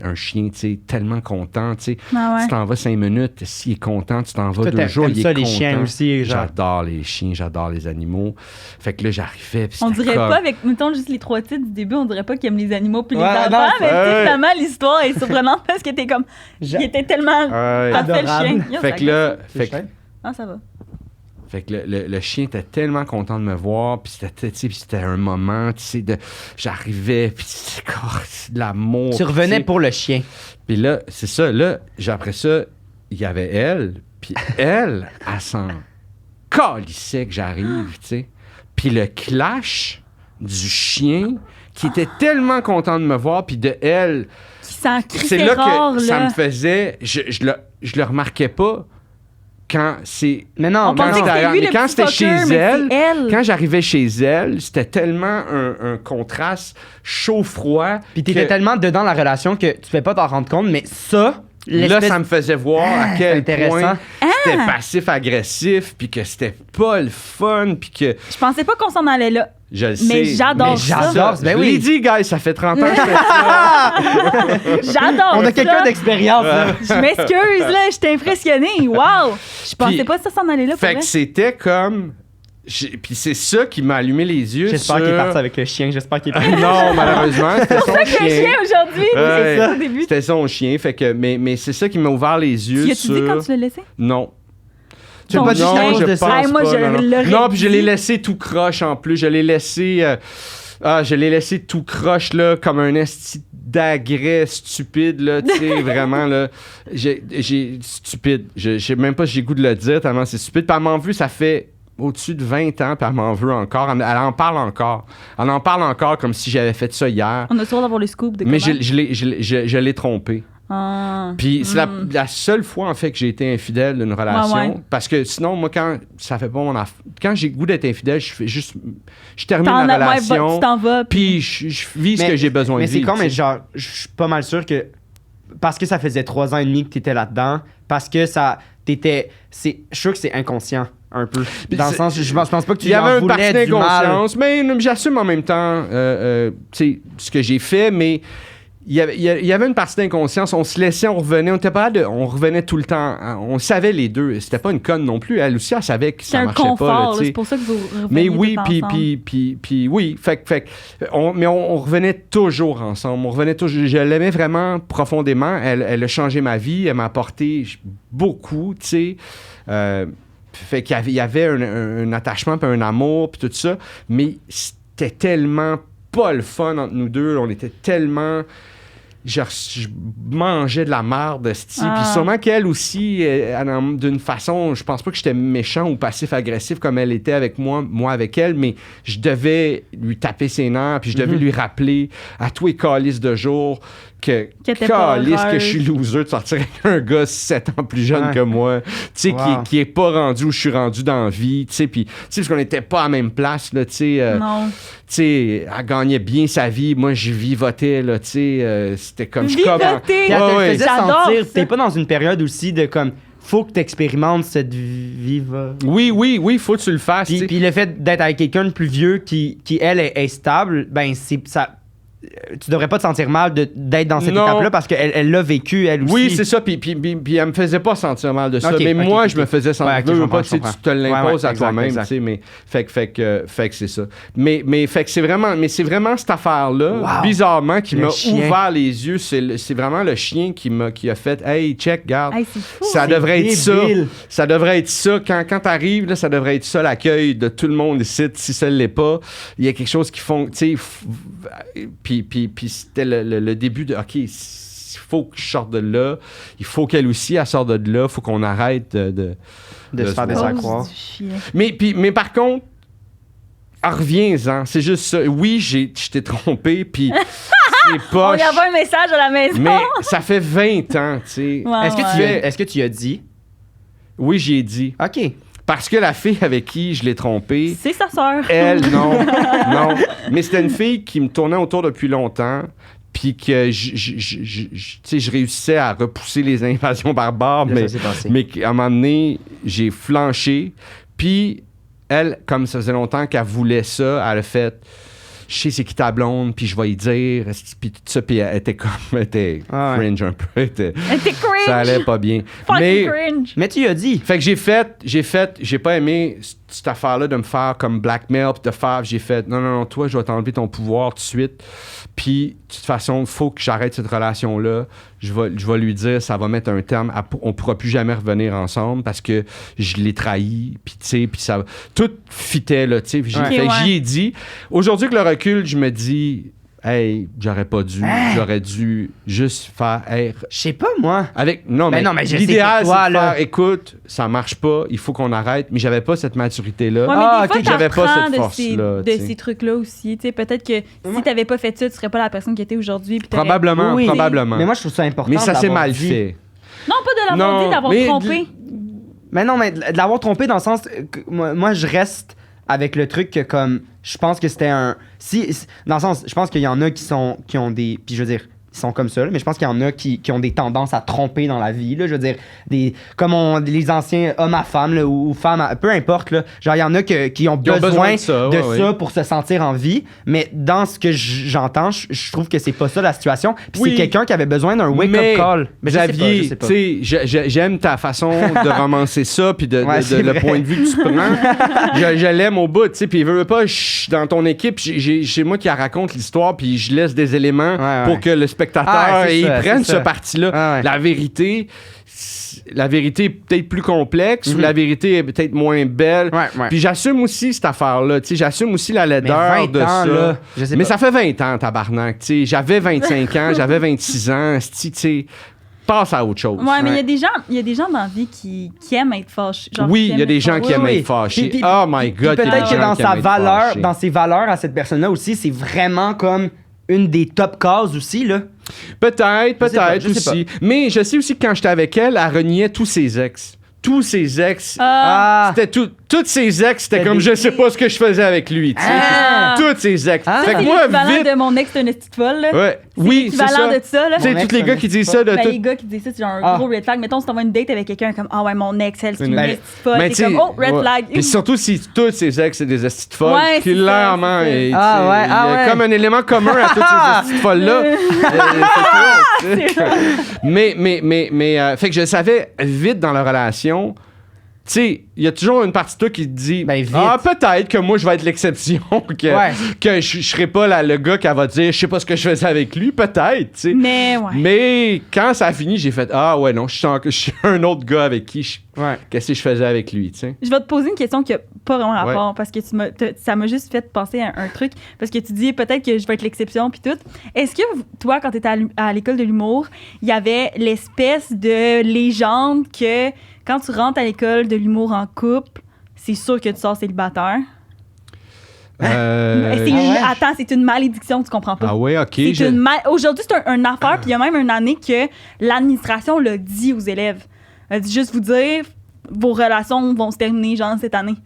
un chien, tu sais, tellement content, tu sais. Ah ouais. Tu t'en vas 5 minutes, s'il est content, tu t'en vas Toi, 2 jours, t'aimes il est ça, content. les chiens aussi, genre. J'adore les chiens, j'adore les animaux. Fait que là, j'arrivais, puis On c'était dirait comme... pas, avec, mettons, juste les 3 titres du début, on dirait pas qu'il aime les animaux puis les Ouais, enfants, non, mais tu sais, ouais. finalement, l'histoire est surprenante parce que t'es comme. Il était tellement. Ouais. Parfait, le Adorable. chien. Yo, Fait ça que là, C'est fait que chouette. Ah, ça va. Fait que le chien était tellement content de me voir, puis c'était, tu sais, puis c'était un moment, tu sais, j'arrivais, puis c'était c'est de l'amour. Tu revenais sais. pour le chien. Puis là, c'est ça, là, après ça, il y avait elle, puis elle s'en calissait que j'arrive, tu sais. Puis le clash du chien, qui était tellement content de me voir, puis de elle, Qui s'en crie, c'est c'est là rare, que ça là. me faisait, je le remarquais pas quand c'est... Mais non, On mais pensait non. que c'était lui, Mais le quand petit c'était fucker, chez mais elle, c'est elle. quand j'arrivais chez elle, c'était tellement un contraste chaud-froid. Puis t'étais que tellement dedans la relation que tu pouvais pas t'en rendre compte, mais ça, là, l'espèce- ça me faisait voir à c'est quel intéressant. point c'était passif-agressif, puis que c'était pas le fun, puis que Je pensais pas qu'on s'en allait là. je le Mais sais. j'adore Mais ça. j'adore. Ben Je oui. l'ai dit, guys, ça fait 30 ans que je fais ça. J'adore On a quelqu'un ça. d'expérience, là. Je m'excuse, là, j'étais impressionnée. Wow! Je pensais Puis- pas que ça s'en allait là pour Fait vrai. que c'était comme... Puis c'est ça qui m'a allumé les yeux J'espère sur... qu'il est parti avec le chien. J'espère qu'il est parti. Non, malheureusement, c'était son Le chien. chien aujourd'hui, Ouais. c'est ça au début. C'était son chien, fait que... Mais c'est ça qui m'a ouvert les yeux Tu as-tu sur... dit quand tu l'as laissé? Non. Tu l'as Ton pas dit chien. à Non, cause je de pense ça. Hey, moi, pas, je non. l'aurais Non, puis je l'ai dit. laissé tout croche en plus. Je l'ai laissé... je l'ai laissé tout croche, là, comme un esti d'agrès stupide, là, tu sais, vraiment, là. Stupide. Je sais même pas si j'ai goût de le dire, tellement c'est stupide. Puis elle m'en veut, ça fait au-dessus de 20 ans, puis elle m'en veut encore. Elle en parle encore. Elle en parle encore comme si j'avais fait ça hier. On a souvent d'avoir le scoop de Mais comment. je l'ai trompé. Ah. Puis c'est la seule fois, en fait, que j'ai été infidèle d'une relation. Ouais. Parce que sinon, moi, quand ça fait pas mon affaire... Quand j'ai le goût d'être infidèle, je fais juste... Je termine T'en la as- ouais, relation, tu t'en vas. puis je vis ce Mais- que j'ai besoin de Mais vivre. c'est con, mais tu sais. genre, je suis pas mal sûr que parce que ça faisait 3 ans et demi que t'étais là-dedans, parce que ça, t'étais, je suis sûr que c'est inconscient un peu. Dans le c'est- sens, je pense pas que tu Il y en avait un voulais parti du mal. d'inconscience, mais j'assume en même temps tu sais, ce que j'ai fait, mais il y avait une partie d'inconscience. On se laissait, on revenait. On revenait tout le temps. On savait les deux. C'était pas une conne non plus. Elle aussi, elle savait que C'est ça un marchait pas. là, confort, tu là, sais. c'est pour ça que vous Mais reveniez oui, tout ensemble. puis oui. Mais on revenait toujours ensemble. On revenait toujours. Je l'aimais vraiment profondément. Elle a changé ma vie. Elle m'a apporté beaucoup, tu sais. Fait qu'il y avait un attachement puis un amour puis tout ça. Mais c'était tellement pas le fun entre nous deux. On était tellement... je mangeais de la merde, esti. Puis sûrement qu'elle aussi, d'une façon, je pense pas que j'étais méchant ou passif-agressif comme elle était avec moi avec elle, mais je devais lui taper ses nerfs, puis je devais lui rappeler à tous les calices de jour que je suis loser de sortir avec un gars 7 ans plus jeune que moi, tu sais, qui est pas rendu où je suis rendu dans la vie, tu sais, puis parce qu'on n'était pas à la même place, là, tu sais. Non. Tu sais, elle gagnait bien sa vie, moi je vivotais, là, tu sais, c'était comme... Vivoter! Puis elle te le faisait J'adore sentir, ça. t'es pas dans une période aussi de comme, faut que t'expérimentes cette vie. Oui, faut que tu le fasses, tu sais. Puis le fait d'être avec quelqu'un de plus vieux qui elle, est stable, ben c'est ça. Tu devrais pas te sentir mal d'être dans cette étape-là parce qu'elle l'a vécu, elle aussi. Oui, c'est ça. Puis elle me faisait pas sentir mal de ça. Mais moi, je me faisais sentir mal. Tu te l'imposes à toi-même. Mais fait que c'est ça. Mais fait que c'est vraiment cette affaire-là, bizarrement, qui m'a ouvert les yeux. C'est vraiment le chien qui a fait « Hey, check, garde. Hey, c'est fou. Ça devrait être ça. débile. Ça devrait être ça. Quand t'arrives, là, ça devrait être ça, l'accueil de tout le monde ici. Si ça ne l'est pas, il y a quelque chose qui font... Tu sais, puis c'était le début de OK, il faut que je sorte de là, il faut qu'elle aussi elle sorte de là, il faut qu'on arrête de se faire des accroire. Mais par contre, reviens-en, c'est juste ça. Oui, je t'ai trompé, puis c'est pas. On y avait un message à la maison. Mais ça fait 20 ans, tu sais. Est-ce que tu as dit? Oui, j'y ai dit. OK. Parce que la fille avec qui je l'ai trompée, c'est sa sœur. elle, non. Mais c'était une fille qui me tournait autour depuis longtemps, puis que je réussissais à repousser les invasions barbares, mais qu'à un moment donné, j'ai flanché. Puis elle, comme ça faisait longtemps qu'elle voulait ça, elle a fait... Je sais c'est qui ta blonde, puis je vais y dire, puis tout ça, puis elle était cringe un peu. Elle était cringe! Ça allait pas bien. Cringe! Mais tu as dit. Fait que j'ai pas aimé cette affaire-là de me faire comme blackmail, puis j'ai fait, non, toi, je vais t'enlever ton pouvoir tout de suite, puis de toute façon, il faut que j'arrête cette relation-là. Je vais lui dire, ça va mettre un terme, on pourra plus jamais revenir ensemble parce que je l'ai trahi, puis tu sais, puis ça... Tout fitait, là, tu sais. J'y ai dit. Aujourd'hui, avec le recul, je me dis... Hey, j'aurais pas dû. J'aurais dû juste faire. Hey, je sais pas, moi. Mais sais l'idéal, c'est de là. faire écoute, ça marche pas, il faut qu'on arrête. Mais j'avais pas cette maturité-là. Ouais, mais des fois, j'avais pas cette de force-là. ces trucs-là aussi. T'sais, peut-être que si t'avais pas fait ça, tu serais pas la personne qui était aujourd'hui. Probablement. Mais moi, je trouve ça important. Mais ça s'est mal fait. Non, pas de l'avoir dit, d'avoir trompé. Mais non, mais de l'avoir trompé dans le sens. Moi, je reste avec le truc que, comme. Je pense que c'était un. Dans le sens, je pense qu'il y en a qui ont des. Puis je veux dire, ils sont comme ça, là, mais je pense qu'il y en a qui ont des tendances à tromper dans la vie. Là, je veux dire, comme les anciens hommes à femmes là, ou femmes à. Peu importe. Là, genre, il y en a qui ont besoin de ça pour se sentir en vie. Mais dans ce que j'entends, je trouve que c'est pas ça la situation. Puis c'est quelqu'un qui avait besoin d'un wake-up call. Mais Xavier, tu sais, j'aime ta façon de romancer ça, puis le point de vue que tu prends. je l'aime au bout, tu sais. Puis il veut pas, dans ton équipe, c'est moi qui raconte l'histoire, puis je laisse des éléments pour que le spectateur et ils prennent ce parti-là. La vérité est peut-être plus complexe ou la vérité est peut-être moins belle. Puis j'assume aussi cette affaire-là. J'assume aussi la laideur de ça. Là, mais ça fait 20 ans, tabarnak. J'avais 25 ans, j'avais 26 ans. Passe à autre chose. Ouais, mais il y a des gens dans la vie qui aiment être fâchés. Oui, il y a des gens qui aiment être fâchés. Oh my God, peut-être que dans ses valeurs à cette personne-là aussi, c'est vraiment comme une des top cases aussi, là. Peut-être aussi. Mais je sais aussi que quand j'étais avec elle, elle reniait tous ses ex. Tous ses ex. C'était toutes ses ex, c'était comme je sais pas ce que je faisais avec lui. Toutes ses ex. Fait que moi, l'équivalent de mon ex, c'est une petite folle. Ouais. Oui, c'est ça. De ça. Tu sais, tous les gars qui disent ça. Les gars qui disent ça, c'est genre un gros red flag. Mettons, si t'envoies une date avec quelqu'un comme ouais, mon ex, elle, c'est une petite folle. C'est comme red flag. Puis surtout si toutes ses ex, c'est des petites folles. Clairement. Il y a comme un élément commun à toutes ces petites folles-là. Mais fait que je savais vite dans la relation, tu sais, il y a toujours une partie de toi qui te dit Ben, vite. ah, peut-être que moi, je vais être l'exception, Ouais. que je serai pas le gars qui va dire je sais pas ce que je faisais avec lui, peut-être, tu sais. Mais ouais. Mais quand ça a fini, j'ai fait ah, ouais, non, je suis un autre gars avec qui Ouais. qu'est-ce que je faisais avec lui, tu sais. Je vais te poser une question qui n'a pas vraiment rapport parce que ça m'a juste fait penser à un truc. Parce que tu dis peut-être que je vais être l'exception puis tout. Est-ce que toi, quand tu étais à l'école de l'humour, il y avait l'espèce de légende que quand tu rentres à l'école de l'humour en couple, c'est sûr que tu sors célibataire? Attends, c'est une malédiction, tu comprends pas. Ah ouais, ok. Aujourd'hui, c'est une affaire, puis il y a même une année que l'administration l'a dit aux élèves. Elle a dit juste vous dire, vos relations vont se terminer, genre, cette année.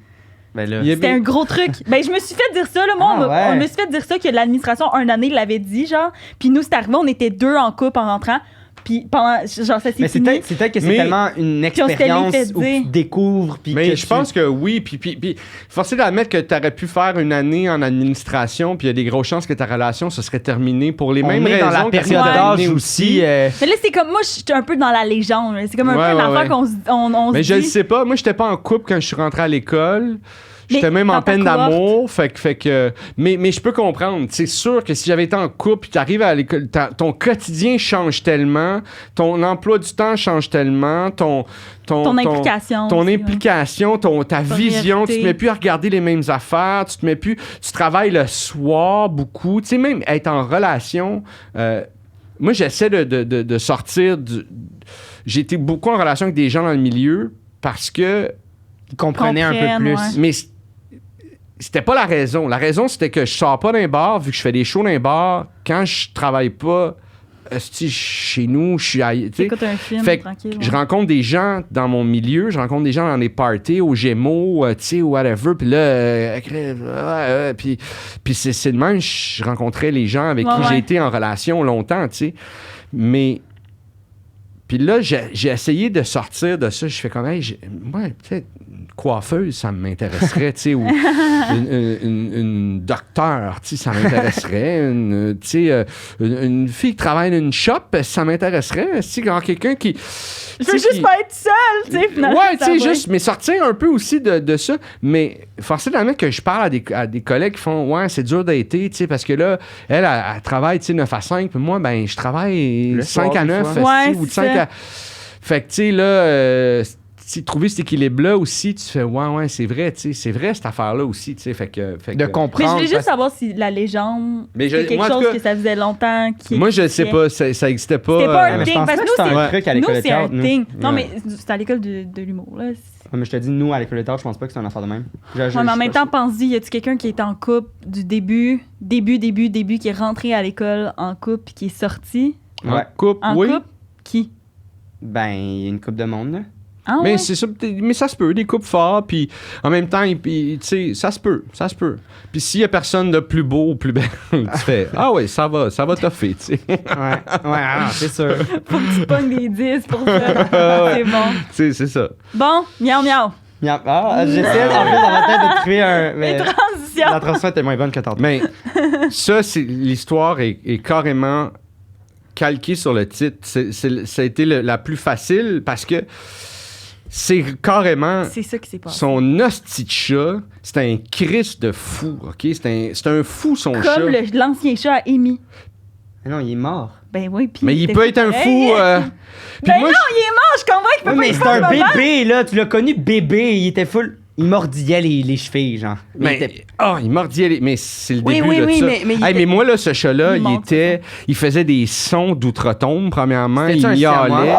Ben là. C'était un gros truc. Ben, je me suis fait dire ça, là. Moi, Ah, on ouais. me suis fait dire ça que l'administration, une année, l'avait dit, genre. Puis nous, c'est arrivé, on était 2 en couple en rentrant. Puis pendant, genre, ça s'est Mais fini. c'est peut-être que c'est Mais- tellement une on s'était expérience fait où dire. tu découvres. Puis Mais que je pense que oui, puis forcé d'admettre que tu aurais pu faire une année en administration, puis il y a des grosses chances que ta relation se serait terminée pour les on mêmes est raisons. dans la que période ça s'est d'âge terminé aussi. Mais là, c'est comme moi, je suis un peu dans la légende. C'est comme un Ouais, peu une ouais, affaire ouais. qu'on se Mais dit. je le sais pas. Moi, j'étais pas en couple quand je suis rentré à l'école. J'étais Mais même dans en ta peine cohorte. d'amour. Fait que mais je peux comprendre. C'est sûr que si j'avais été en couple, tu arrives à l'école, ton quotidien change tellement, ton emploi du temps change tellement, ton implication. ton aussi, ouais. implication, ta vision, tu te priorité. mets plus à regarder les mêmes affaires, tu travailles le soir beaucoup, tu sais, même être en relation. Moi, j'essaie de sortir j'ai été beaucoup en relation avec des gens dans le milieu parce que ils comprenaient un peu plus. Ouais. mais c'était pas la raison. La raison, c'était que je sors pas d'un bar, vu que je fais des shows d'un bar. Quand je travaille pas, chez nous, je suis ailleurs. tu sais. T'écoutes un film, Fait que tranquille. je ouais. rencontre des gens dans mon milieu, je rencontre des gens dans les parties, aux Gémeaux, tu sais, whatever. Puis là, puis c'est de même, je rencontrais les gens avec qui Ouais. j'ai été en relation longtemps, tu sais. Mais. Puis là, j'ai essayé de sortir de ça. Je fais comme, hey, moi, peut-être une coiffeuse, ça m'intéresserait, tu sais, ou une docteur, tu sais, ça m'intéresserait. Une fille qui travaille dans une shop, ça m'intéresserait. Tu sais, quand quelqu'un qui. Je veux juste pas être seule, tu sais, finalement. Ouais, tu sais, Ça va. juste, mais sortir un peu aussi de ça. Mais forcément d'admettre que je parle à des collègues qui font, ouais, c'est dur d'été, tu sais, parce que là, elle travaille, tu sais, 9 à 5, puis moi, ben, je travaille Le 5 soir, à des 9, fois. Ouais, ou de c'est 5 ça. à. Fait que, tu sais, là, trouver cet équilibre-là aussi, tu fais, ouais, c'est vrai, tu sais, c'est vrai cette affaire-là aussi, tu sais, fait que. De Mais je comprendre. voulais juste parce- savoir si la légende, Mais c'est quelque moi, en tout chose cas, que ça faisait longtemps qui moi, je sais existait. pas, ça existait pas. C'était pas mais un je thing, pense parce pas que que c'est nous, un truc à nous, l'école de c'est un théâtre, nous. thing. Non, Ouais. mais c'est à l'école de l'humour, là. Ouais, mais je te dis, nous, à l'école de théâtre, je pense pas que c'est un affaire de même. Ouais, mais en même temps, pense-y, y a-tu quelqu'un qui est en couple du début, qui est rentré à l'école en couple puis qui est sorti En Ouais. couple, en oui. couple? Qui? Ben, il y a une coupe de monde, là. Ah Mais ouais? c'est ça, mais ça se peut, des couples forts, puis en même temps, tu sais, ça se peut. Puis s'il y a personne de plus beau ou plus belle, tu fais, ah ouais, ça va toffer, tu sais. Ouais, c'est sûr. Faut que tu pognes des 10 pour ça. C'est bon. C'est ça. Bon, miaou miaou. J'essaie en plus dans ma tête de trouver un. Mais Transition. la transition était moins bonne que tantôt. Mais ça, l'histoire est carrément calquée sur le titre. Ça a été la plus facile parce que c'est carrément C'est ça qui s'est passé. son hostie de chat. C'est un Christ de fou, OK? C'est un fou, son chat. Comme l'ancien chat à Amy. Mais non, il est mort. Ben oui, puis. Mais il c'était peut être un pareil. fou. Puis Ben moi, non, il est mort, je comprends qu'il peut Oui, pas mais être c'est fou un en ce moment. bébé, là. Tu l'as connu bébé. Il était full. Il mordillait les chevilles, genre. il mordillait mais c'est le Oui, début oui, de oui, ça. mais il Hey, était- mais moi, là, ce chat-là, Il monte, il faisait des sons d'outre-tombe, premièrement. C'était-tu Il un siamois? miaulait.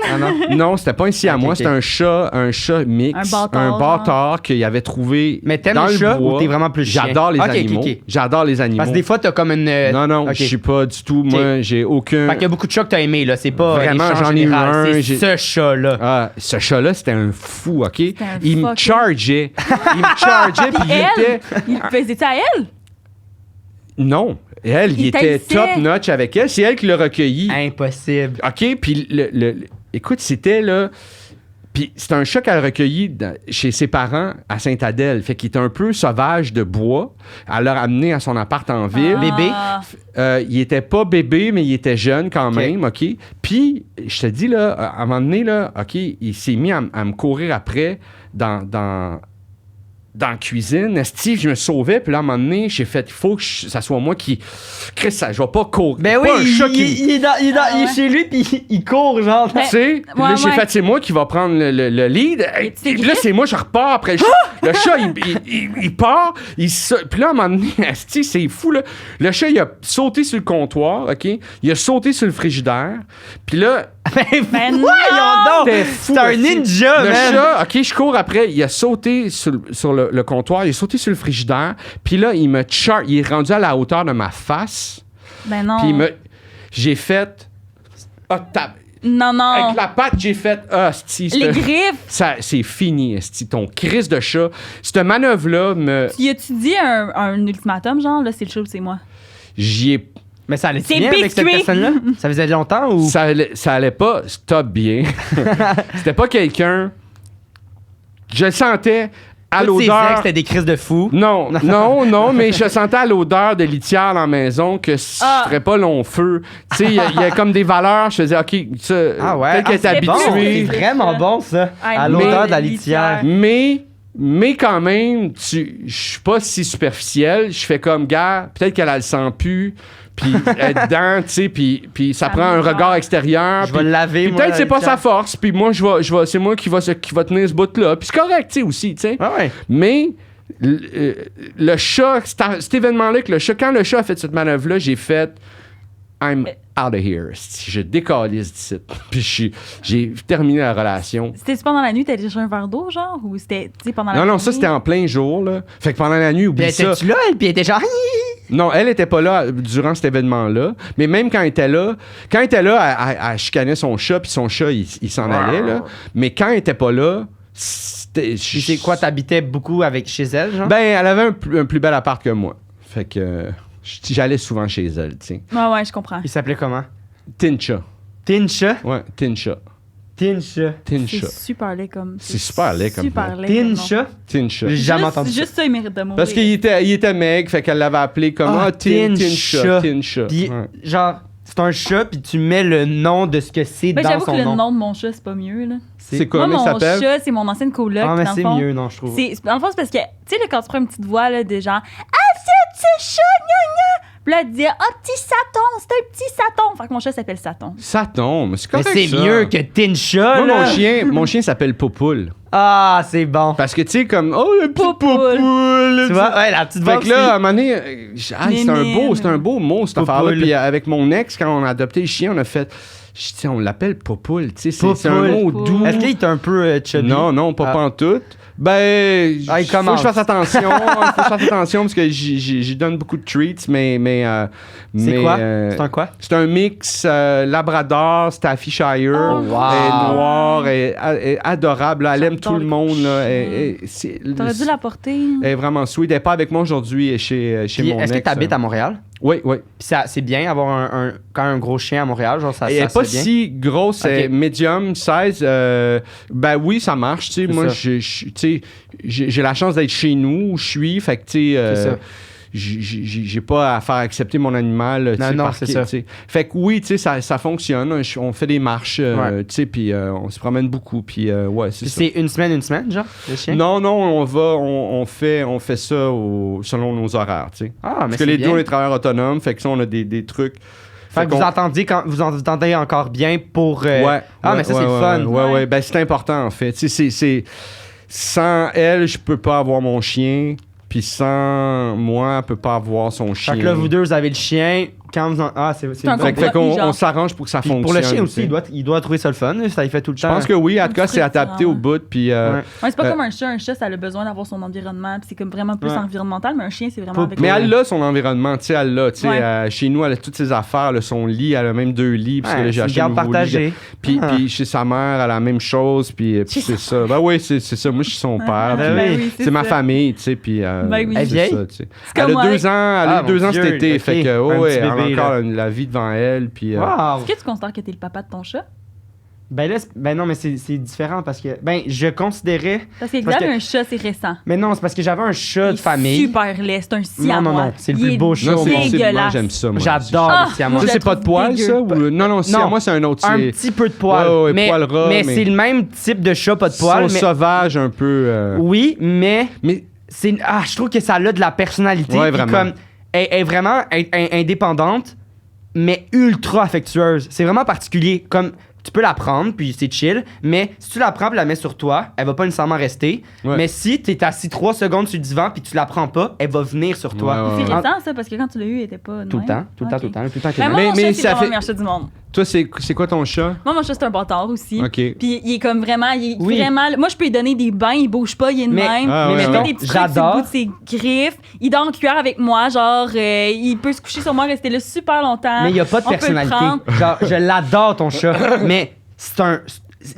Ah non. Non, c'était pas un siamois, Ok, c'était un chat mix. Un bâtard, qu'il avait trouvé Mais t'aimes dans le le chat bois. ou t'es vraiment plus chien? J'adore les Ok, animaux. ok. J'adore les animaux. Parce que des fois, t'as comme une. Non, ok. je suis pas du tout. Moi, j'ai aucun. Fait qu'il y a beaucoup de chats que t'as aimé, là. C'est pas. Vraiment, les chats en j'en ai eu général, un, C'est j'ai- ce chat-là. Ah, ce chat-là, c'était un fou, OK? un Il me fuck, chargeait. Il me chargeait, puis il était... Elle, il faisait ça à elle? Non. Elle, il Il était taillissait. top-notch avec elle. C'est elle qui l'a recueilli. Impossible. OK? Puis, écoute, c'était là... Puis c'est un chat qu'elle a recueilli chez ses parents à Sainte-Adèle. Fait qu'il était un peu sauvage de bois. Elle l'a ramené à son appart en ville. Bébé? Il était pas bébé, mais il était jeune quand même, OK? Puis, je te dis, là, à un moment donné, là, OK, il s'est mis à me courir après dans la cuisine. Steve, je me sauvais, puis là, à un moment donné, j'ai fait, il faut que ça soit moi qui... Chris, ça, je vais pas courir. Ben oui, Pas un chat qui... il est chez lui, puis il court, genre. Tu sais, puis là, j'ai fait, c'est moi qui va prendre le lead. Et puis là, c'est moi, je repars après le chat. Le chat, il part. Puis là, à un moment donné, asti, c'est fou, là. Le chat, il a sauté sur le comptoir, OK? Il a sauté sur le frigidaire. Puis là... Ben non! Voyons donc! C'était fou, C'est un asti. ninja, Le man! chat, OK, je cours après. Il a sauté sur le comptoir. Il a sauté sur le frigidaire. Puis là, il est rendu à la hauteur de ma face. Ben non. Puis j'ai fait... Non. Avec la patte, j'ai fait... Les griffes! C'est fini, esti. Ton crise de chat. Cette manœuvre-là me... Y a-tu dit un ultimatum, genre, là, c'est le chat ou c'est moi? J'y ai... Mais ça allait C'est bien avec cette biscuit. personne-là? Ça faisait longtemps ou? Ça allait pas stop bien. C'était pas quelqu'un... Je le sentais à Toutes ses ex, l'odeur... c'était des crises de fou. Non, mais je sentais à l'odeur de litière dans la maison que ce serait pas long feu. Tu sais, il y a comme des valeurs. Je faisais, OK, ça, peut-être qu'elle est c'est bon. C'est habituée. vraiment bon, ça. Ah, À mais- l'odeur de la litière. litière. Mais quand même, je suis pas si superficiel. Je fais comme, gars, peut-être qu'elle a le sang pu, puis elle est dedans, tu sais, puis ça Ça prend un me regard va. extérieur. Je vais le laver, Puis moi, peut-être la c'est pas litière. sa force, puis moi, c'est moi qui va tenir ce bout-là. Puis c'est correct, tu sais, aussi, tu sais. Ah ouais. Mais le chat, cet événement-là, quand le chat a fait cette manœuvre-là, j'ai fait I'm out of here. Je décalisse d'ici. Puis j'ai terminé la relation. C'était pendant la nuit, t'allais chercher un verre d'eau, genre? Ou c'était, tu sais, pendant la Non, journée? ça, c'était en plein jour, là. Fait que pendant la nuit, Puis oublie ça. étais-tu là, elle? Puis elle était genre... Non, elle était pas là durant cet événement-là. Mais même quand elle était là, elle chicanait son chat, puis son chat, il s'en allait, là. Mais quand elle était pas là, c'était... Puis c'est quoi, t'habitais beaucoup avec chez elle, genre? Ben, elle avait un plus bel appart que moi. Fait que j'allais souvent chez elle, tu sais. Ouais, je comprends. Il s'appelait comment? Tincha. Tincha? Ouais, Tincha. Tincha. Tincha. C'est super laid comme... C'est super laid comme Super nom. laid comme nom. Tincha? Tincha. J'ai jamais entendu ça. Juste ça, il mérite de mourir. Parce qu'il était maigre, fait qu'elle l'avait appelé comme Tincha. Tincha. Puis, Ouais. genre, c'est un chat, puis tu mets le nom de ce que c'est Ben, dans j'avoue son que le nom. nom de mon chat, c'est pas mieux, là. C'est quoi, Moi, comment il mon s'appelle? chat, c'est mon ancienne coloc. Ah, mais dans le c'est fond. mieux, non, je trouve. Dans le fond, c'est parce que, tu sais, là, quand tu prends une petite voix, là, de genre, ah, c'est un petit chat, gna gna. Puis là, elle dit, ah, petit saton, c'est un petit saton. Fait que mon chat s'appelle Saton. Ça tombe, c'est Mais correct, c'est ça. mieux que Tincha, Moi, là. mon chien s'appelle Popoule. Ah, c'est bon. Parce que, tu sais, comme, oh, le petit Popoule. Popoule. Tu vois, ouais, la petite voix Fait que là, à un aussi. moment donné, c'est un beau mot, cette affaire-là. Popoule. Puis avec mon ex, quand on a adopté le chien, on a fait, tu sais, on l'appelle Popoule. Tu sais, c'est un Popoule. mot doux. Est-ce qu'il est un peu chubby? Non, pas Ah. pantoute. Ben, Ah, il faut que commence. je fasse attention. Parce que j'y donne beaucoup de treats, mais C'est quoi? euh, C'est un quoi? c'est un mix Labrador, Staffordshire. Oh, wow. Elle est noire, elle est adorable. là. Elle aime J'adore tout le les monde. Là. chiens. T'aurais dû la porter. Elle est vraiment sweet. Elle n'est pas avec moi aujourd'hui. Elle est chez Puis mon est-ce ex. que tu habites à Montréal? Oui, oui. Puis c'est bien avoir quand un gros chien à Montréal, genre ça Elle n'est se pas fait bien. si grosse, Ok. elle est medium size. Ben oui, ça marche. Tu sais, C'est moi, ça. tu sais, j'ai la chance d'être chez nous où je suis. Fait que, tu sais, C'est ça. j'ai pas à faire accepter mon animal. tu sais, non, parqué, c'est ça. tu sais. Fait que oui, tu sais, ça fonctionne. On fait des marches, Ouais. tu sais, puis on se promène beaucoup. Puis ouais, c'est Puis ça. c'est une semaine, genre, le chien? Non, on fait ça selon nos horaires, tu sais. Ah, mais Parce que c'est les bien. deux, on est travailleurs autonomes. Fait que ça, on a des trucs. Fait que vous entendez encore bien pour... Ouais. Ah, mais ça, c'est le fun. Ouais. Ben, c'est important, en fait. Tu sais, sans elle, je peux pas avoir mon chien. Puis sans moi, elle peut pas avoir son chien. Fait que là, vous deux, vous avez le chien. Quand vous en... Ah, c'est un bon. Fait qu'on compromis, genre. on s'arrange pour que ça Puis fonctionne. pour le chien tu aussi, sais. il doit trouver ça le fun. Ça, il fait tout le Je temps. pense que oui. En Un tout cas, petit c'est truc adapté au différent. bout. Puis Ouais. Ouais, c'est pas Euh, comme un chat. Un chat, ça a le besoin d'avoir son environnement. Puis c'est comme vraiment plus Ouais. environnemental. Mais un chien, c'est vraiment Pas- avec mais le- elle a son environnement, tu sais, elle l'a. Tu sais, Ouais. chez nous, elle a toutes ses affaires, elle a son lit, elle a même 2 lits. Parce que là, Ouais, j'ai c'est une acheté un garde nouveau lit. partagée. Puis, Ah. puis chez sa mère, elle a la même chose. Puis Chez c'est ça. Ben oui, c'est ça. Moi, je suis son père. Ben puis oui. c'est ma ça. famille, tu sais. Puis Ben oui. Elle est c'est vieille? ça, tu sais. C'est comme Elle moi a avec- 2 ans, elle a Ah, eu 2 mon ans cet Dieu, été. ok. Fait que, Un ouais, petit elle a bébé, encore là. la vie devant elle. Puis Wow! Est-ce que tu considères que t'es le papa de ton chat? Ben non, mais c'est différent parce que... Ben, je considérais... Parce que Parce Xav que- a un chat, c'est récent. Mais non, c'est parce que j'avais un chat Il de est famille. super laid, c'est un siamois. Non, c'est le Il plus est beau chat Non, au c'est monde. dégueulasse. moi, j'aime ça. Moi. J'adore Ah, les siamois. je Ça, la c'est pas de trouve poil, dégueu. ça? Ou... Non, c'est Non. moi, c'est un autre. Un C'est petit peu de poil. Ouais, mais poil ras, mais- c'est le même type de chat, pas de poil. Son Mais... sauvage un peu... Oui, mais Mais je trouve que ça a de la personnalité. Ouais, puis vraiment. comme, elle est vraiment indépendante, mais ultra affectueuse. C'est vraiment particulier. Comme, tu peux la prendre, puis c'est chill, mais si tu la prends et la mets sur toi, elle va pas nécessairement rester. Ouais. Mais si tu es assis 3 secondes sur le divan puis tu la prends pas, elle va venir sur toi. Ouais, C'est ouais. récent, ça, parce que quand tu l'as eu, il était pas. Tout le temps, tout le temps, Ok. tout le temps, tout le temps. Mais moi, mon Mais chat, ça c'est vraiment fait- le meilleur chat du monde. toi, c'est quoi ton chat? Moi, mon chat, c'est un bâtard aussi. OK. Puis il est comme vraiment. Il est Oui. vraiment. Moi, je peux lui donner des bains, il bouge pas, il est de Mais- même. Ah, mais ouais, Je mettons, mets des petits trucs sur le j'adore. bout de ses griffes. Il dort en cuillère avec moi, genre, il peut se coucher sur moi, rester là super longtemps. Mais il y a pas de On peut le personnalité. prendre. Genre, je l'adore ton chat, mais c'est un...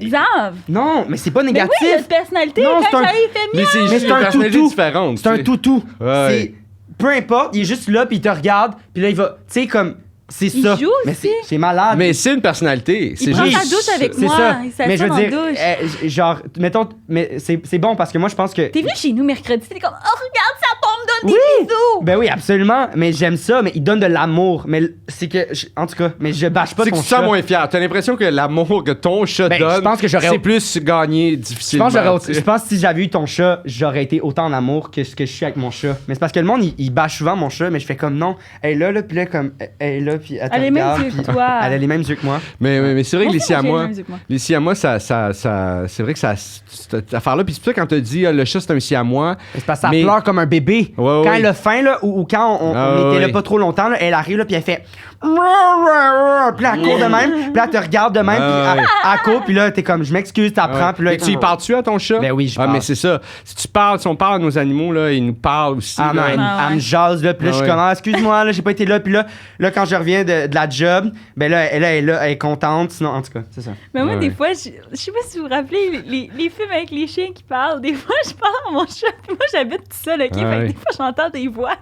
Xav! Non, mais c'est pas Mais négatif. oui, il a une personnalité. Non, c'est Quand un- j'arrive, il fait Mais miaou. c'est Mais juste c'est une un personnalité toutou. différente. C'est un tu sais. toutou. Ouais. C'est... Peu importe, il est juste là, puis il te regarde, puis là, il va... Tu sais, comme... C'est Il ça. joue Mais aussi. c'est malade. Mais c'est une personnalité. Il prend juste- sa douche avec c'est moi. ça. Il s'assoit Mais je veux dans dire, la douche. genre, mettons... Mais c'est bon, parce que moi, je pense que... T'es venu chez nous mercredi, t'es comme, oh, regarde, ça tombe, donne des bisous. Ben oui, absolument. Mais j'aime ça, mais il donne de l'amour. Mais c'est que... En tout cas, mais je bâche pas C'est que ton tu te sens chat. moins fier. T'as l'impression que l'amour que ton chat Ben, je donne, pense que j'aurais- c'est plus gagné Je difficilement. pense, tu sais. je pense que si j'avais eu ton chat, j'aurais été autant en amour que ce que je suis avec mon chat. Mais c'est parce que le monde, il bâche souvent mon chat, mais je fais comme non. Elle est là, puis là, comme. Elle est là, puis elle te Elle a les mêmes regarde, yeux que puis toi. Elle a les mêmes yeux que moi. Mais c'est vrai que Moi les aussi, moi, j'ai siamois, les mêmes yeux que moi. les siamois, c'est vrai que ça, cette affaire-là. Puis c'est pour ça quand t'as dit le chat c'est un siamois. C'est parce que ça Mais- pleure comme un bébé. Ouais, Quand ouais. elle a faim, là, ou quand on Ah, était là ouais. pas trop longtemps, là, elle arrive, là, puis elle fait. Puis là, elle court de même, puis là, elle te regarde de même, Ah, puis ouais. elle court, puis là, t'es comme, je m'excuse, t'apprends, Ouais. puis là. Mais tu y parles-tu à ton chat? Ben oui, je Ah, parle. mais c'est ça. Si on parle à nos animaux, là, ils nous parlent aussi. Ah non, là. elle, Ah ouais. elle me jase, là, puis là, Ah je suis ouais. comme, ah, excuse-moi, là, j'ai pas été là, puis là, quand je reviens de la job, ben là, elle est là, elle est contente, sinon, en tout cas, c'est ça. Mais moi, Ouais. des fois, je sais pas si vous vous rappelez, les films avec les chiens qui parlent, des fois, je parle à mon chat, puis moi, j'habite tout seul, OK? Ah Fait que ouais. des fois, j'entends des voix.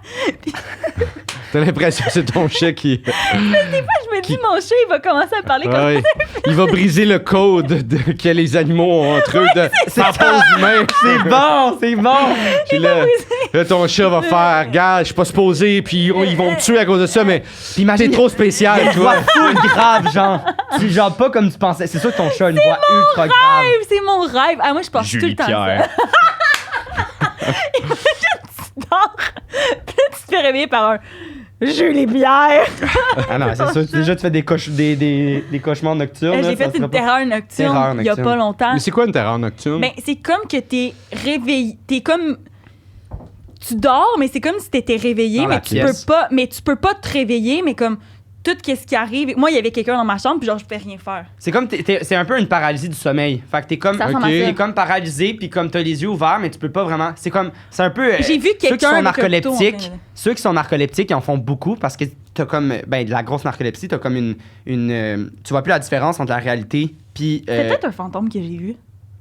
T'as l'impression que c'est ton chat qui. Je me dis, mon chat, il va commencer à parler comme Ah ouais. Il va briser le code que les animaux ont entre eux de rapport aux humains. C'est bon! Puis là, ton chat va faire, regarde, je suis pas supposé, puis ils vont me tuer à cause de ça, mais Puis imagine, t'es trop spécial, une tu voix vois. full grave, genre. C'est genre pas comme tu pensais. C'est sûr que ton chat a une voix ultra grave. rêve, c'est mon rêve. Ah, moi, je pense tout le temps à ça. Tu dors, puis là, tu te fais réveiller par un Julie Bière. Ah non, c'est sûr. Déjà, tu fais des cauchemars nocturnes. là, J'ai ça fait sera une pas- terreur nocturne Terreur il y a nocturne. pas longtemps. Mais c'est quoi une terreur nocturne? Ben, c'est comme que t'es réveillé. T'es comme. Tu dors, mais c'est comme si t'étais réveillé, Dans la mais tu pièce. peux pas. Mais tu peux pas te réveiller, mais comme tout ce qui arrive. Moi, il y avait quelqu'un dans ma chambre, puis genre, je pouvais rien faire. C'est comme c'est un peu une paralysie du sommeil. Fait que t'es comme Ça ressemble Ok. à ça. t'es comme paralysé puis comme t'as les yeux ouverts mais tu peux pas vraiment. C'est un peu. J'ai vu ceux qui quelqu'un sont avec un couteau en narcoleptiques. train de- Ceux qui sont narcoleptiques, ils en font beaucoup parce que t'as comme de la grosse narcolepsie, t'as comme tu vois plus la différence entre la réalité puis C'est peut-être un fantôme que j'ai vu.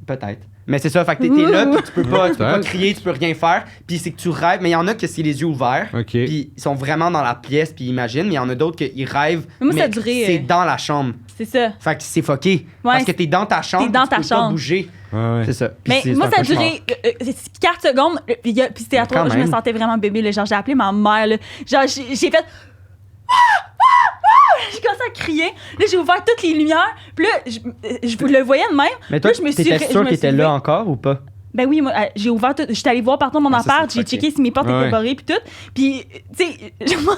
peut-être. Mais c'est ça, fait que t'es là puis tu peux pas Peut-être. crier, tu peux rien faire puis c'est que tu rêves. Mais il y en a que c'est les yeux ouverts. OK. Puis ils sont vraiment dans la pièce puis ils imaginent. Mais il y en a d'autres qui rêvent. Mais moi, ça a duré, c'est dans la chambre. C'est ça. Fait que c'est fucké. Parce que t'es dans ta chambre. t'es dans puis tu ta peux chambre. pas bouger. Ouais, ouais. C'est ça. Puis Mais c'est moi, un ça a cauchemar. duré 4 secondes. Puis c'était à Quand toi. Je me même. sentais vraiment bébé. Là, genre, j'ai appelé ma mère. Là. Genre, j'ai fait. J'ai commencé à crier. Là, j'ai ouvert toutes les lumières. Puis là, je le voyais de même. Mais toi, Là, je me suis t'étais je sûr me qu'il suis était levée. là encore ou pas? Ben oui, moi, j'ai ouvert tout. J'étais allée voir partout mon Ah, ça, appart, c'est j'ai fucké. checké si mes portes Ouais. étaient barrées puis tout. Puis, tu sais, moi,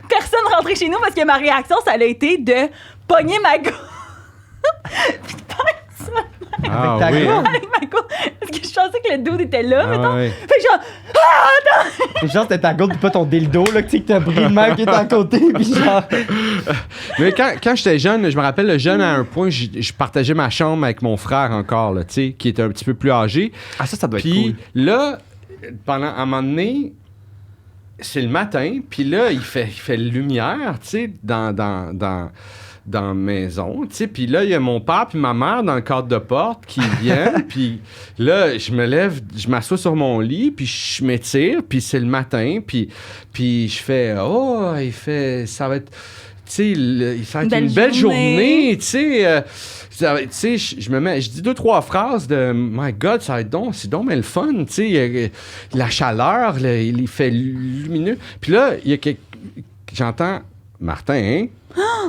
personne rentrait chez nous parce que ma réaction, ça a été de pogner ma gueule. Puis de faire ça Ah, Avec ta oui, gourde. hein? avec ma gueule. Parce que je pensais que le dude était là, Ah, mettons. ouais. Fait que genre, Genre, c'était ta gourde pis pas ton dildo, là, que tu sais, que t'as pris le même qui est à côté, pis genre. Mais quand j'étais jeune, je me rappelle, le jeune, à un point, je partageais ma chambre avec mon frère encore, là, tu sais, qui était un petit peu plus âgé. Ah, ça doit Puis là, à un moment donné, c'est le matin, puis là, il fait lumière, tu sais, dans la maison, tu sais, puis là, il y a mon père puis ma mère dans le cadre de porte qui viennent, puis là, je me lève, je m'assois sur mon lit, puis je m'étire, puis c'est le matin, puis je fais « Oh, il fait... ça va être... » sais, ça va être Belle une belle journée. journée, tu sais. Je dis 2-3 phrases de My God, ça va être c'est donc mais le fun, tu sais. La chaleur, il fait lumineux. Puis là, j'entends Martin,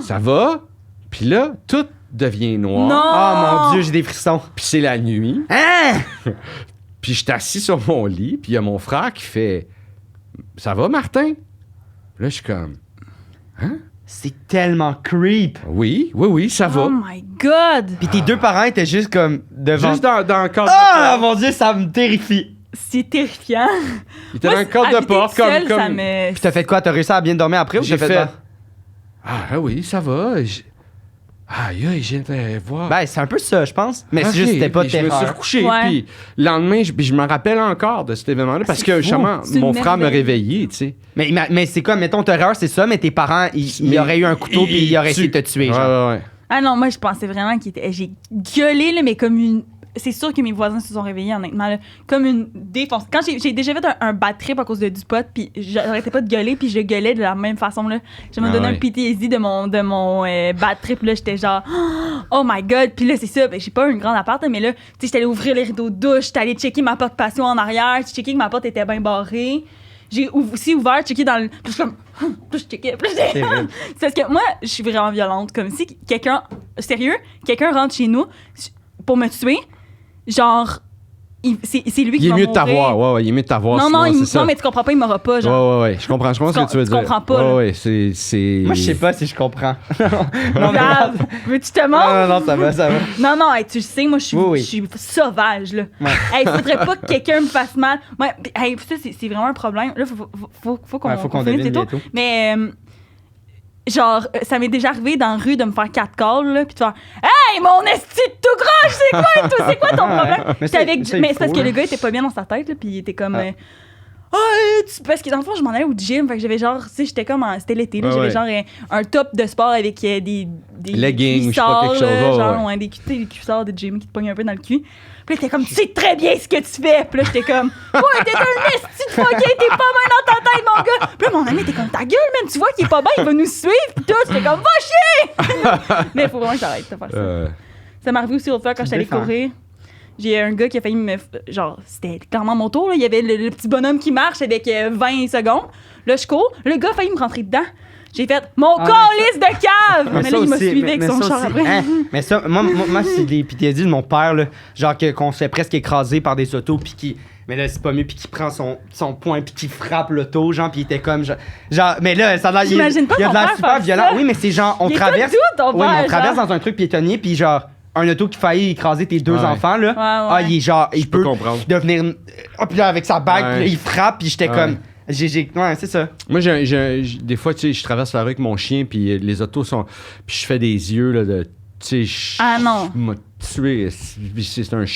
ça va? Puis là, tout devient noir. Non! Oh mon Dieu, j'ai des frissons. Puis c'est la nuit. Hein? Puis je suis assis sur mon lit, puis il y a mon frère qui fait ça va, Martin? Là, je suis comme C'est tellement creep. oui, ça va. Oh my God! Puis tes deux parents étaient juste comme devant. Juste dans le cadre Ah de porte. mon Dieu, ça me terrifie. C'est terrifiant. Il était dans le cadre de habiter porte seule, comme. ça me... Puis t'as fait quoi? T'as réussi à bien dormir après ou J'ai t'as fait fait. quoi? Ah oui, ça va. Aïe, j'ai voir. Ben, c'est un peu ça, je pense. Mais c'est Ok, juste, c'était pas puis je me suis terreur. recouché. Ouais. Puis le lendemain, je me rappelle encore de cet événement-là parce que fou. justement, C'est mon une frère me merveille. réveillait, tu sais. Mais c'est quoi? Mettons, terreur, c'est ça, mais tes parents, ils Mais- auraient eu un couteau puis ils auraient essayé de te tuer, genre. Ouais. Ah non, moi, je pensais vraiment qu'il était... J'ai gueulé, là, mais comme une... C'est sûr que mes voisins se sont réveillés, honnêtement, là, comme une défonce. Quand j'ai déjà fait un bad trip à cause du pot, puis j'arrêtais pas de gueuler, puis je gueulais de la même façon, là. Je me Ah donnais ouais. un PTSD de mon bad trip, là. J'étais genre, oh my God. Puis là, c'est ça, ben, j'ai pas une grande appart, mais là, tu sais, j'étais allée ouvrir les rideaux de douche, j'étais allée checker ma porte patio en arrière, j'ai checké que ma porte était bien barrée. J'ai aussi ouvert, checké dans le... Puis je suis comme... Puis je checkais, puis je- C'est vrai. C'est parce que moi, je suis vraiment violente. Comme si quelqu'un... Sérieux, quelqu'un rentre chez nous pour me tuer, genre... c'est lui qui Il est va mieux de mourir. t'avoir, ouais, il est mieux de t'avoir. Non, sinon, c'est ça. non, mais tu comprends pas, il m'aura pas, genre. Ouais, je comprends ce que tu veux Tu dire. comprends pas, là. Ouais, c'est. Moi, je sais pas si je comprends. non, mais... Grave. Veux-tu te mentir? Non, ça va. Non, non, hey, tu le sais, moi, je suis Oui. je suis sauvage, là. Ouais. Hey, faudrait pas que quelqu'un me fasse mal. Ouais, pis, hey, ça, c'est vraiment un problème. Là, faut qu'on Ouais, faut qu'on finisse devine bientôt. bientôt. Mais, genre, ça m'est déjà arrivé dans la rue de me faire 4 calls, là, pis de faire Hey, mon esti de tout croche, c'est quoi ton problème? Mais J'étais avec, c'est mais c'est parce faux, que là. le gars était pas bien dans sa tête, là, pis il était comme. Ah. Parce que dans le fond, je m'en allais au gym, fait que j'avais genre, tu sais, j'étais comme c'était l'été, là, Ouais, j'avais ouais. genre un top de sport avec des Leggings, je sais pas, quelque cuissards, chose, là, ouais, genre, ouais. ouais, des cuissards de gym qui te pognent un peu dans le cul. Puis là, t'es comme, tu sais très bien ce que tu fais. Puis là, j'étais comme, ouais, t'es un esti de fucké, t'es pas bien dans ta tête, mon gars. Puis là, mon ami était comme, ta gueule, man, tu vois qu'il est pas bien, il va nous suivre. Puis tout, j'étais comme, va chier! Mais il faut vraiment que j'arrête de faire ça. Ça m'est arrivé aussi l'autre fois quand Tu j'étais allée défends. courir. J'ai un gars qui a failli me. Genre, c'était clairement mon tour, là. Il y avait le petit bonhomme qui marche avec 20 secondes. Là, je cours. Le gars a failli me rentrer dedans. J'ai fait mon Ah, calice de cave! Mais ça là, il m'a aussi, suivi mais- avec mais son ça char aussi, après. hein. Mais ça, moi c'est des PTSD de mon père, là. Genre qu'on se fait presque écraser par des autos, puis qui. Mais là, c'est pas mieux, puis qui prend son poing, puis qui frappe l'auto, genre, puis il était comme. Genre, mais là, ça a l'air. J'imagine pas il a ton de l'air père super faire violent. ça. Oui, mais c'est genre, on Il est traverse. pas doux, ton Oui, mais père, on traverse genre. dans un truc piétonnier, puis genre, un auto qui faillit écraser tes deux Ouais. enfants, là. Ouais, Ah, ouais. il est genre. Il peux peut comprendre. devenir. Ah, puis là, avec sa bague, Ouais. puis là, il frappe, puis j'étais Ouais. comme. Ouais, c'est ça. Moi, des fois, tu sais, je traverse la rue avec mon chien, puis les autos sont. Puis je fais des yeux, là, de. Tu sais, Ah, non. Je m'a tué. C'est un. Ouais,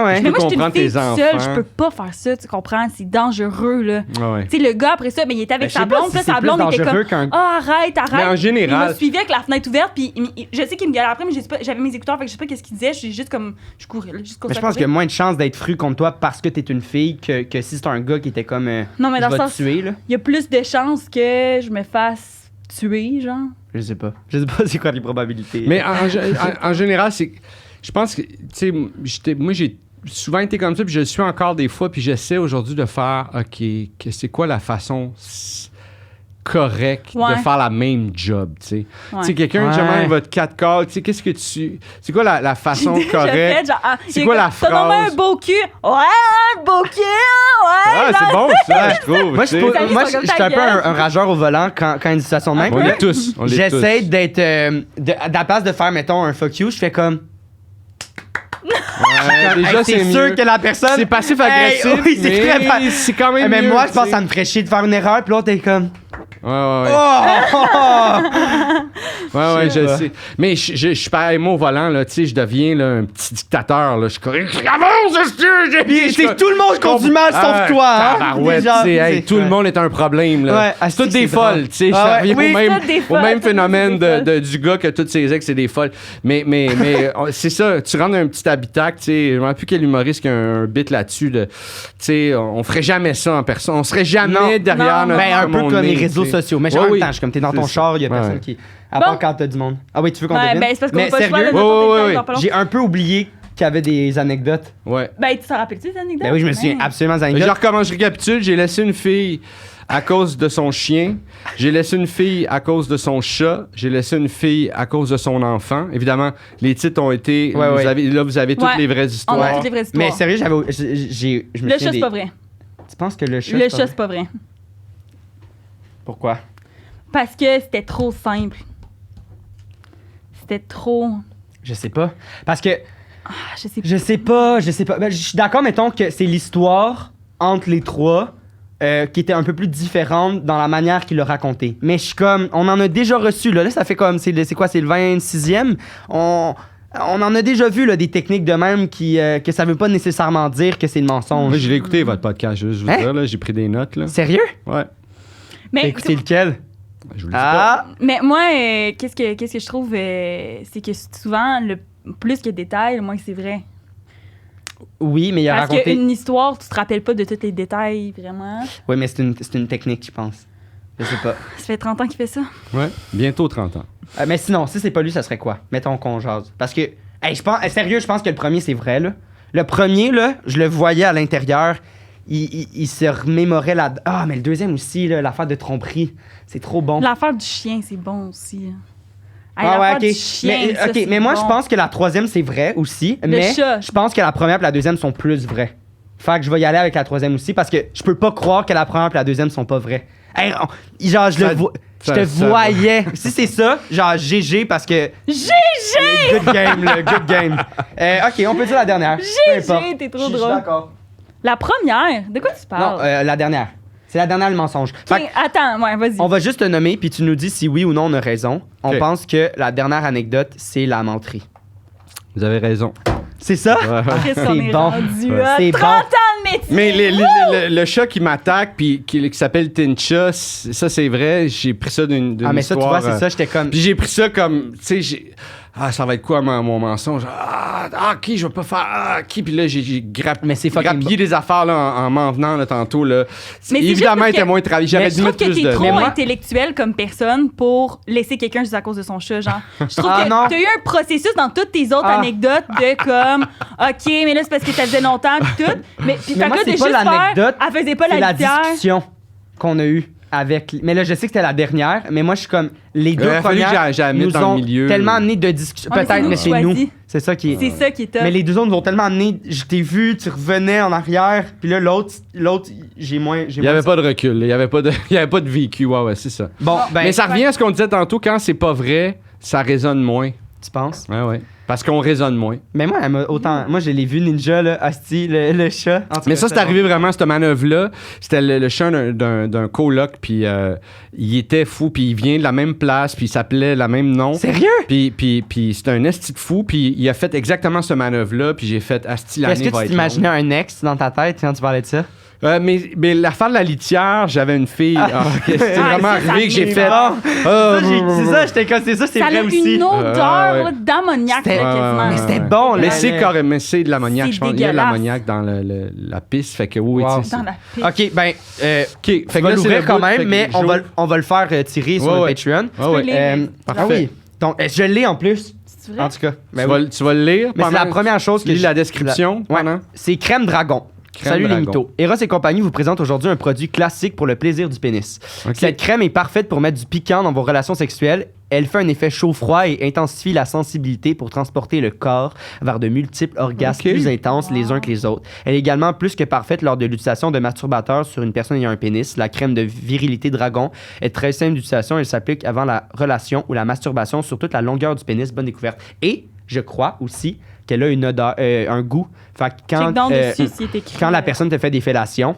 ouais. Mais moi, je suis une comprendre fille tes toute seule, enfants. je peux pas faire ça, tu comprends? C'est dangereux, là. Ouais. Tu sais, le gars, après ça, ben, il était avec Ben, je sa sais pas blonde, si puis là, c'est sa plus blonde était dangereux comme, qu'un- ah, arrête. Mais en général- Il m'a suivi avec la fenêtre ouverte, puis je sais qu'il me gueulait après, mais j'avais mes écouteurs, fait que je sais pas qu'est-ce qu'il disait, j'ai juste comme, je courais, là, juste Mais je pense qu'il y a moins de chances d'être fru contre toi parce que t'es une fille que si c'est un gars qui était comme. Non, mais je dans le vais te sens, tuer, là. il y a plus de chances que je me fasse tuer, genre. Je sais pas. Je sais pas c'est quoi les probabilités. Mais en général, c'est. Je pense que, tu sais, moi, j'ai souvent été comme ça, puis je le suis encore des fois, puis j'essaie aujourd'hui de faire, OK, c'est quoi la façon correcte Ouais. de faire la même job, tu sais. Ouais. Tu sais, quelqu'un, Ouais. justement, va te 4 calls, tu sais, qu'est-ce que tu. C'est quoi la façon J'ai déjà correcte? fait, genre, ah, C'est il est quoi comme, la T'as nommé phrase? un beau cul. Ouais, un beau cul, ouais. Ah, c'est bon, ça, je trouve. moi, tu sais. Les amis moi sont comme je suis ta un peu gueule. un rageur au volant quand une situation de même. On Puis l'est là, tous. On l'est J'essaie tous. d'être. À la place de faire, mettons, un fuck you, je fais comme. Ouais, déjà, Hey, c'est sûr mieux. que la personne. C'est passif-agressif, Hey, oui, c'est très mais c'est quand même Mais mieux, moi, je tu pense que sais. ça me ferait chier de faire une erreur, puis l'autre est comme. Ouais. Oh! Ouais, je pas. sais. Mais je suis pareil, moi, au volant, là, tu sais, je deviens là, un petit dictateur, là. Je corrige. Avance, Puis c'est tout le monde conduit mal sauf toi, hein? Tabarouette, Déjà, tu sais, hey, tout le ouais. monde est un problème, là. Ouais, C'est toutes c'est des drôle. folles, tu sais. Ah Ça ouais. revient Oui, au même, toutes des au folles, même toutes phénomène des folles. du gars que tous ses ex, c'est des folles. Mais c'est ça, tu rentres dans un petit habitacle, tu sais, je ne me rappelle plus quel humoriste qui a un bit là-dessus, tu sais, on ferait jamais ça en personne. On serait jamais Non. derrière Non. notre Ben, un peu comme les nez, réseaux tu sais. sociaux. Mais Ouais, en même oui. temps, je suis comme t'es dans ton C'est ça. char, il y a personne Ouais. qui. À Bon. part quand t'as du monde. Ah oui, tu veux qu'on Ouais, devine? ben, c'est parce qu'on Mais va pas le choix de sérieux, mettre ton Ouais, téléphone ouais, dans pas long. j'ai un peu oublié qu'il y avait des anecdotes. Ouais. Ben, tu t'en rappelles-tu des anecdotes? Ben oui, je me souviens Ouais. absolument des Je anecdotes. recommence, je récapitule. J'ai laissé une fille à cause de son chien. J'ai laissé une fille à cause de son chat. J'ai laissé une fille à cause de son enfant. Évidemment, les titres ont été... Ouais, vous ouais. Vous avez toutes Ouais. les vraies On a histoires. toutes les vraies histoires. Mais sérieux, je me Le souviens chat, c'est pas vrai. Tu penses que le chat, Le c'est pas chat, vrai? c'est pas vrai. Pourquoi? Parce que c'était trop simple. C'était trop... Je sais pas. Parce que Ah, je sais pas. je sais pas. Ben, je suis d'accord, mettons que c'est l'histoire entre les trois qui était un peu plus différente dans la manière qu'il l'a raconté. Mais je suis comme, on en a déjà reçu, là ça fait comme, c'est quoi, c'est le 26e? On en a déjà vu là, des techniques de même que ça veut pas nécessairement dire que c'est le mensonge. Moi, je l'ai écouté, votre podcast, je vais vous Hein? dire, là, j'ai pris des notes. Là. Sérieux? Ouais. T'as Mais, écouté lequel? Je vous le dis pas. Ah! mais moi, qu'est-ce que je trouve, c'est que souvent, le plus qu'il y a de détails, le moins que c'est vrai. Oui, mais il a Parce raconté... qu'une histoire, tu te rappelles pas de tous les détails, vraiment. Oui, mais c'est une technique, je pense. Je sais pas. Ça fait 30 ans qu'il fait ça. Ouais. Bientôt 30 ans. Mais sinon, si c'est pas lui, ça serait quoi? Mettons qu'on jase. Parce que, hey, sérieux, je pense que le premier, c'est vrai, là. Le premier, là, je le voyais à l'intérieur. Il se remémorait là. Ah, mais le deuxième aussi, là, l'affaire de tromperie. C'est trop bon. L'affaire du chien, c'est bon aussi. Hey, Ah ouais, l'affaire ok. du chien, mais, ça, ok, c'est mais moi, bon. je pense que la troisième, c'est vrai aussi. Le mais chat. je pense que la première et la deuxième sont plus vraies. Fait que je vais y aller avec la troisième aussi parce que je peux pas croire que la première et la deuxième sont pas vraies. Hey, genre, je te voyais. Si c'est ça, genre GG parce que. GG! Good game, le good game. Ok, on peut dire la dernière. Peu importe. GG, t'es trop Je suis drôle. d'accord. La première? De quoi tu Non, parles? la dernière. C'est la dernière, le mensonge. Fait Ok, attends, ouais, vas-y. on va juste te nommer, puis tu nous dis si oui ou non on a raison. On Ok. pense que la dernière anecdote, c'est la menterie. Vous avez raison. C'est ça? Ouais, ouais. Chris, on c'est est bon. rendu Ouais. à C'est 30 bon. ans de métier! Mais le chat qui m'attaque, puis qui s'appelle Tincha, ça c'est vrai. J'ai pris ça d'une Ah, mais ça, tu histoire, vois, c'est ça, j'étais comme. Puis j'ai pris ça comme, tu sais, ça va être quoi mon mensonge? Ok, je vais pas faire. Ok, puis là, j'ai Mais c'est fucking grappillé des affaires là, en m'en venant là, tantôt. Là. Mais c'est Évidemment, juste il était parce que- moins travaillé. J'aurais Mais dû Je trouve mettre que plus t'es de. trop Mais moi- intellectuel comme personne pour laisser quelqu'un juste à cause de son chat, genre. Je trouve Ah, que non. t'as eu un processus dans toutes tes autres Ah. anecdotes de comme, OK, mais là, c'est parce que ça faisait longtemps, pis tout. Mais puis Mais fait moi, que là, c'est de pas juste l'anecdote, faire, elle faisait pas C'est la la litière. discussion qu'on a eue avec. Mais là, je sais que c'était la dernière, mais moi, je suis comme. Les deux aurait fallu que premières j'aille mettre nous dans le ont milieu. tellement amené de discussion. Ah, mais c'est Peut-être, nous mais qui c'est nous. choisis. C'est ça qui est. C'est ça qui est top. Mais les deux autres nous ont tellement amené. Je t'ai vu, tu revenais en arrière, puis là, l'autre, j'ai moins. Il n'y avait pas de recul. Il n'y avait pas de vécu. Ouais, c'est ça. Bon, ben. Mais ça revient à ce qu'on disait tantôt. Quand c'est pas vrai, ça résonne moins. Tu penses? Ouais. Parce qu'on raisonne moins. Mais moi, elle m'a autant. Moi, je l'ai vu, Ninja, là, Asti, le chat. En tout Mais cas, ça, c'est arrivé vraiment, cette manœuvre-là. C'était le chat d'un coloc, puis il était fou, puis il vient de la même place, puis il s'appelait le même nom. Sérieux? Puis c'était un esti de fou, puis il a fait exactement cette manœuvre-là, puis j'ai fait Asti, l'année Est-ce que va tu être t'imaginais un ex dans ta tête quand tu parlais de ça? mais l'affaire de la litière, j'avais une fille. C'est vraiment ça, ça arrivé que j'ai arrive. fait. Ah, Ah, c'est ça, j'étais comme, c'est ça, c'est ça vrai a aussi. une odeur ouais. là, d'ammoniaque, C'était- là, quasiment. Mais c'était bon, Mais là. c'est carrément, c'est de l'ammoniaque, C'est je pense. Il y a de dégueulasse. l'ammoniaque dans la piste, fait que oui, Wow. tu sais, Dans la piste. Ok, ben, OK, fait tu que vas là, c'est l'ouvrir le quand bout, fait même, que mais on va le faire tirer sur Ouais, le ouais. Patreon. Ah ouais. lire. Ah Parfait. oui. Donc, je l'ai en plus, C'est vrai? en tout cas. Ben Tu oui. vas le lire Mais c'est la pendant- première chose tu que lis je- la description Ouais. pendant? C'est Crème Dragon. Crème Salut les Dragon. mythos. Eros et compagnie vous présente aujourd'hui un produit classique pour le plaisir du pénis. Ok. Cette crème est parfaite pour mettre du piquant dans vos relations sexuelles. Elle fait un effet chaud-froid et intensifie la sensibilité pour transporter le corps vers de multiples orgasmes Ok. plus intenses les uns que les autres. Elle est également plus que parfaite lors de l'utilisation de masturbateurs sur une personne ayant un pénis. La crème de virilité dragon est très simple d'utilisation. Elle s'applique avant la relation ou la masturbation sur toute la longueur du pénis. Bonne découverte. Et je crois aussi qu'elle a une odeur, un goût. Fait que quand, Check down dessus s'il est écrit. quand la personne te fait des fellations,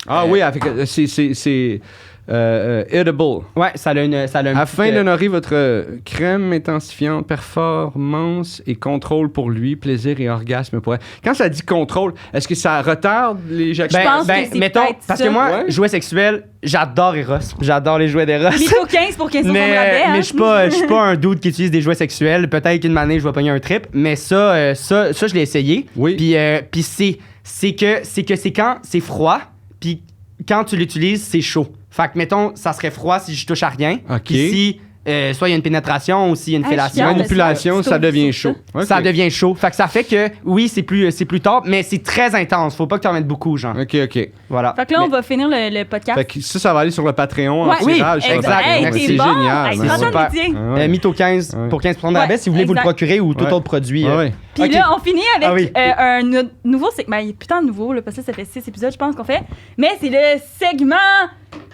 Ah oui, avec, c'est edible. Ouais, ça a un Afin petit, d'honorer votre crème intensifiante, performance et contrôle pour lui, plaisir et orgasme pour elle. Quand ça dit contrôle, est-ce que ça retarde l'éjaculation? Je pense que c'est mettons, peut-être parce ça. que moi, Ouais. jouets sexuels, j'adore Eros. J'adore les jouets d'Eros. Mytho 15 pour 15 de rabais. Hein? Mais je suis pas un dude qui utilise des jouets sexuels. Peut-être qu'une année, je vais pogner un trip. Mais ça, je l'ai essayé. Oui. Puis c'est quand c'est froid, puis quand tu l'utilises, c'est chaud. Fait que, mettons, ça serait froid si je touche à rien. OK. Puis si, soit il y a une pénétration ou s'il y a une Ah, fellation. chiant, Manipulation, ça- ça devient chaud. Ça OK. devient chaud. Fait que ça fait que, oui, c'est plus tard, mais c'est très intense. Faut pas que tu en mettes beaucoup, genre. OK, OK. Voilà. Fait que là, on Mais- va finir le podcast. Fait que ça va aller sur le Patreon en Ouais. tirage. Oui, ça. exact. Hey, Merci. t'es bon. C'est génial. Hey, merci. c'est Super. métier. Ah ouais. Mytho 15 Ouais. pour 15% de rabais Ouais, si vous voulez vous le exact. procurer ou tout Ouais. autre produit. Ah ouais. Puis Ok. là, on finit avec Ah oui. un nouveau segment. Il est putain de nouveau, là, parce que ça fait 6 épisodes, je pense, qu'on fait. Mais c'est le segment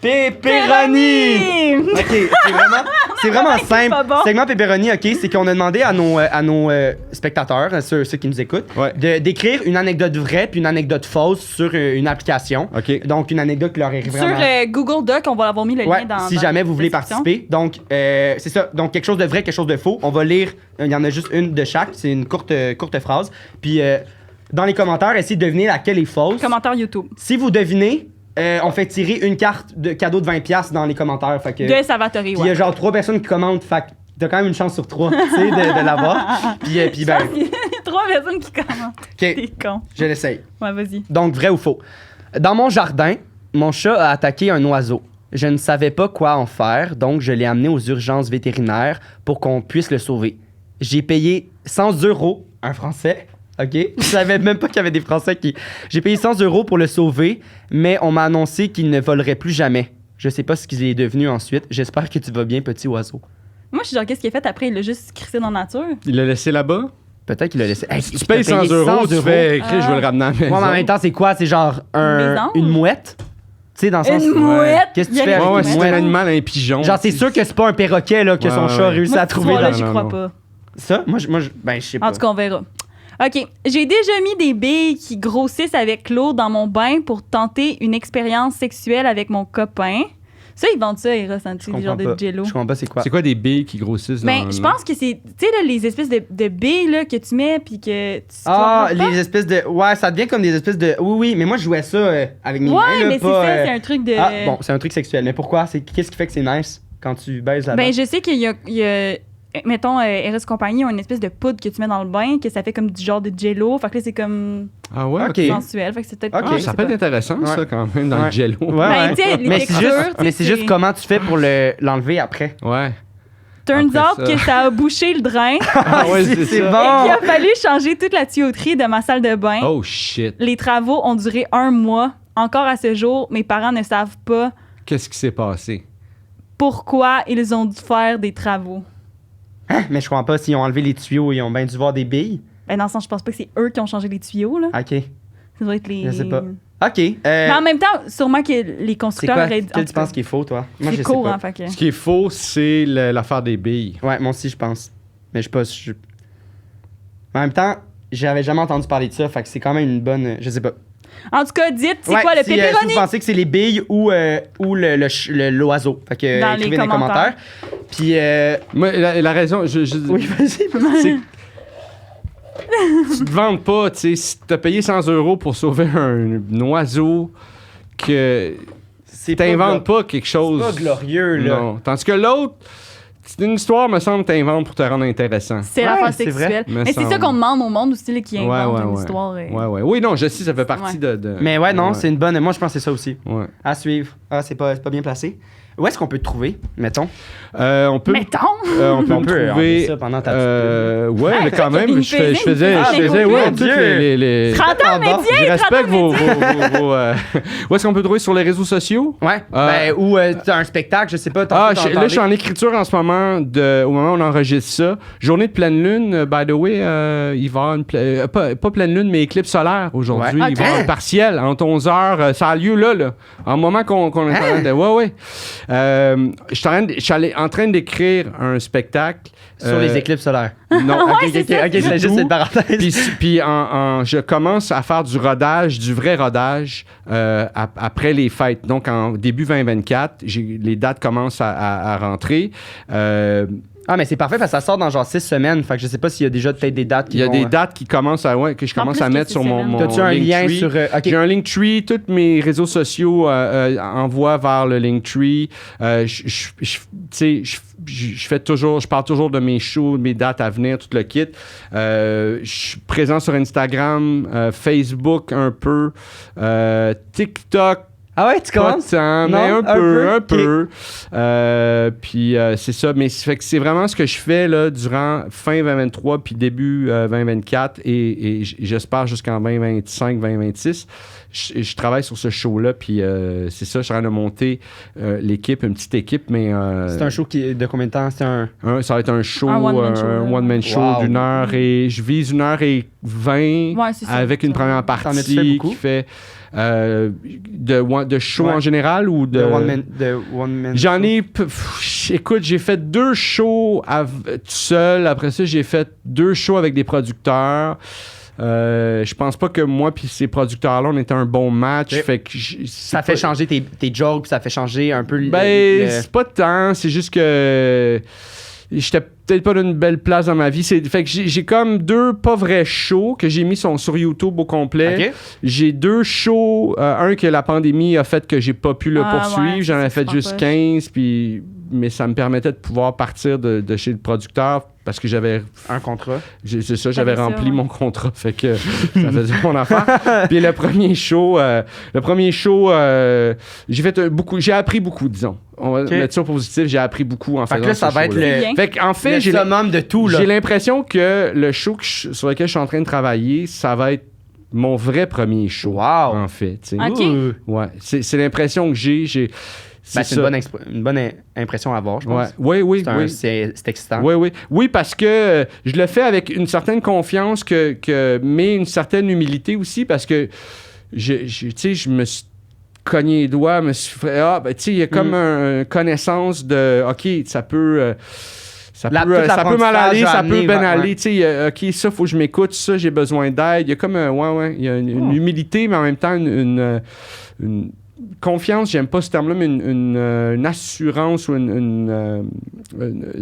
Pepperoni! Pepperoni! OK, c'est vraiment simple. pas bon. Segment Pepperoni, OK, c'est qu'on a demandé à nos spectateurs, ceux qui nous écoutent, Ouais. d'écrire une anecdote vraie puis une anecdote fausse sur une application. OK. Donc, une anecdote qui leur est Sur vraiment... Google Doc, on va avoir mis le Ouais, lien dans si dans jamais la vous voulez description. participer. Donc, c'est ça. Donc, quelque chose de vrai, quelque chose de faux. On va lire, il y en a juste une de chaque. C'est une courte phrase. Puis, dans les commentaires, essayez de deviner laquelle est fausse. Commentaire YouTube. Si vous devinez, on fait tirer une carte de cadeau de 20$ dans les commentaires. Fait que, De Salvatore, puis il y a ouais. genre 3 personnes qui commentent. Fait que t'as quand même une chance sur 3, tu sais, de l'avoir. Puis ben, Il y a 3 personnes qui commentent. OK, T'es con. je l'essaye. Ouais, vas-y. Donc, vrai ou faux? Dans mon jardin, mon chat a attaqué un oiseau. Je ne savais pas quoi en faire, donc je l'ai amené aux urgences vétérinaires pour qu'on puisse le sauver. J'ai payé 100 €, un Français, OK? Je savais même pas qu'il y avait des Français qui... J'ai payé 100 € pour le sauver, mais on m'a annoncé qu'il ne volerait plus jamais. Je sais pas ce qu'il est devenu ensuite. J'espère que tu vas bien, petit oiseau. Moi, je suis genre, qu'est-ce qu'il a fait après? Il l'a juste crissé dans la nature. Il l'a laissé là-bas? Peut-être qu'il l'a laissé... Hey, Si tu il payes t'a 100 payé €, tu fais écrire, je vais le ramener à la maison. Ouais, mais en même temps, c'est quoi? C'est genre Maison? une mouette? Tu sais, dans le sens... Une mouette! Qu'est-ce que tu Il y a fais une avec Ouais, ouais, une c'est mouette? un animal, un pigeon. Genre, c'est sûr que c'est pas un perroquet là, que son Ouais, chat a ouais. réussi Moi, à cette trouver. histoire-là, Là. j'y Non, crois non. pas. Ça, moi, ben, je sais pas. En tout cas, on verra. OK. J'ai déjà mis des billes qui grossissent avec l'eau dans mon bain pour tenter une expérience sexuelle avec mon copain. Ça, ils vendent ça, Eros, hein, tu sais, des genres de jello. Je comprends pas c'est quoi. C'est quoi des billes qui grossissent Ben, dans je pense que c'est, tu sais, là, les espèces de billes là, que tu mets puis que tu. Ah, tu comprends les espèces de... Ouais, ça devient comme des espèces de... Oui, oui, mais moi, je jouais ça avec mes pas? mains, Ouais, là, mais c'est pas, ça, c'est un truc de. Ah, bon, c'est un truc sexuel. Mais pourquoi? Qu'est-ce qui fait que c'est nice quand tu baises là-dedans? Ben, je sais qu'il y a mettons, Eros Compagnie ont une espèce de poudre que tu mets dans le bain, que ça fait comme du genre de jello. Fait que là, c'est comme Ah ouais, Ok. ok. sensuel. Fait que c'est peut-être. Ok. Ah, je ça sais peut être pas. intéressant, ça, Ouais. quand même, dans Ouais. le jello. Ouais, Ben, ouais. tu sais, les Mais c'est textures, juste, tu sais, mais c'est juste comment tu fais pour l'enlever après. Ouais. Turns Après out ça. que ça a bouché le drain Ah ouais, c'est c'est ça. et bon. qu'il a fallu changer toute la tuyauterie de ma salle de bain. Oh shit. Les travaux ont duré 1 mois. Encore à ce jour, mes parents ne savent pas Qu'est-ce qui s'est passé? pourquoi ils ont dû faire des travaux. Hein? Mais je comprends pas s'ils ont enlevé les tuyaux, ils ont bien dû voir des billes. Ben, dans le sens, je pense pas que c'est eux qui ont changé les tuyaux, là. OK. Ça doit être les. Je sais pas. OK. Mais en même temps, sûrement que les C'est constructeurs quoi? auraient dit. Quel tu penses qui est faux, toi? Moi, je C'est sais court, pas. hein, fait que. Ce qui est faux, c'est l'affaire des billes. Ouais, moi aussi, je pense. Mais je sais pas. En même temps, j'avais jamais entendu parler de ça, fait que c'est quand même une bonne. Je sais pas. En tout cas, dites, c'est Ouais, quoi le si, si pepperoni? vous pensez que c'est les billes ou l'oiseau. Fait que Dans les écrivez dans les commentaires. commentaires. Puis. Moi, la raison, Oui, vas-y. c'est que tu te vends pas, tu sais, si t'as payé 100 € pour sauver un oiseau, que C'est t'inventes pas quelque chose. C'est pas glorieux, là. Non. Tandis que l'autre, c'est une histoire, me semble, t'inventes pour te rendre intéressant. C'est Ouais, l'affaire c'est vrai. sexuelle. Me Mais c'est semble. ça qu'on demande au monde aussi, là, qui Ouais, invente ouais, une ouais. histoire. Ouais, ouais. Oui, non, je sais, ça fait partie Ouais. de... Mais ouais, non, Ouais. c'est une bonne. Moi, je pense que c'est ça aussi. Ouais. À suivre. Ah, c'est pas bien placé. Où est-ce qu'on peut te trouver, mettons? On peut... Mettons! on peut On me peut trouver... enlever ça pendant ta ouais, Hey, mais quand il y a même, des je faisais, féminines, ouais, mon toutes Dieu. les... 30 ans Ah, bon. métier! Je 30 ans respecte vos... métier! Où est-ce qu'on peut trouver sur les réseaux sociaux? Ouais. Ben, ou t'as un spectacle, je sais pas. Ah, tantôt, t'en là, je suis parlais. en écriture en ce moment, au moment où on enregistre ça. Journée de pleine lune, by the way, il va y avoir pas pleine lune, mais éclipse solaire aujourd'hui. Ouais. Il va y avoir Hein? un partiel entre 11h. Ça a lieu là. En moment qu'on est en train de... Ouais, ouais. Je suis en train d'écrire un spectacle. Sur les éclipses solaires. Non, Ok, c'est juste une parenthèse. puis je commence à faire du rodage, du vrai rodage, après les fêtes. Donc, en début 2024, les dates commencent à rentrer. Ah, mais c'est parfait parce que ça sort dans genre 6 semaines. Fait que je sais pas s'il y a déjà peut-être des dates qui Il y a vont, des dates qui commencent que je commence à mettre sur mon T'as-tu un lien Linktree. sur... OK. J'ai un Linktree. Tous mes réseaux sociaux envoient vers le Linktree. Je parle toujours de mes shows, de mes dates à venir, tout le kit. Je suis présent sur Instagram, Facebook un peu, TikTok. Ah ouais, tu Pas commences? tant, mais un peu. Puis c'est ça. Mais fait que c'est vraiment ce que je fais là, durant fin 2023 puis début 2024 et j'espère jusqu'en 2025, 2026. Je travaille sur ce show-là, puis c'est ça, je suis en train de monter l'équipe, une petite équipe, mais... C'est un show de combien de temps? Ça va être un show, Un one-man show, one-man show Wow. d'une heure, et je vise 1h20 Ouais, c'est ça, avec une ça. première T'en as-tu fait partie beaucoup? qui fait de show Ouais. en général ou de... De one man J'en show. ai... Écoute, j'ai fait 2 shows tout seul. Après ça, j'ai fait 2 shows avec des producteurs. Je pense pas que moi puis ces producteurs-là, on était un bon match. Ok. Fait que Ça fait changer tes jokes, puis ça fait changer un peu Ben, c'est pas tant. C'est juste que j'étais peut-être pas d'une belle place dans ma vie. Fait que j'ai comme 2 pas vrais shows que j'ai mis sur YouTube au complet. OK. J'ai 2 shows. Un que la pandémie a fait que j'ai pas pu le Ah, poursuivre. ouais, J'en ai c'est fait super juste poche. 15. Mais ça me permettait de pouvoir partir de chez le producteur parce que j'avais... Un contrat. C'est ça, j'avais T'avais ça, rempli ouais. mon contrat. Fait que ça faisait mon affaire. Puis le premier show, j'ai appris beaucoup, disons. On va mettre ça au positif. J'ai appris beaucoup en Fait faisant que là, ça ce va être show-là. Bien. Fait qu'en fait, le j'ai summum de tout, là. l'impression que le show sur lequel je suis en train de travailler, ça va être mon vrai premier show. Wow. En fait, tu sais. Ok. Ouh. Ouais, c'est l'impression que j'ai. Ben, c'est une bonne impression à avoir, je pense. Oui. C'est excitant. Oui, parce que je le fais avec une certaine confiance mais une certaine humilité aussi, parce que tu sais, je me suis cogné les doigts, me suis fait, tu sais, il y a comme une connaissance de, OK, ça peut... Ça Tout peut mal l'apprentissage aller, a ça amené peut bien vers- aller. Tu sais, OK, ça, faut que je m'écoute, ça, j'ai besoin d'aide. Il y a comme, il y a une humilité, mais en même temps, une confiance, j'aime pas ce terme-là, mais une assurance ou une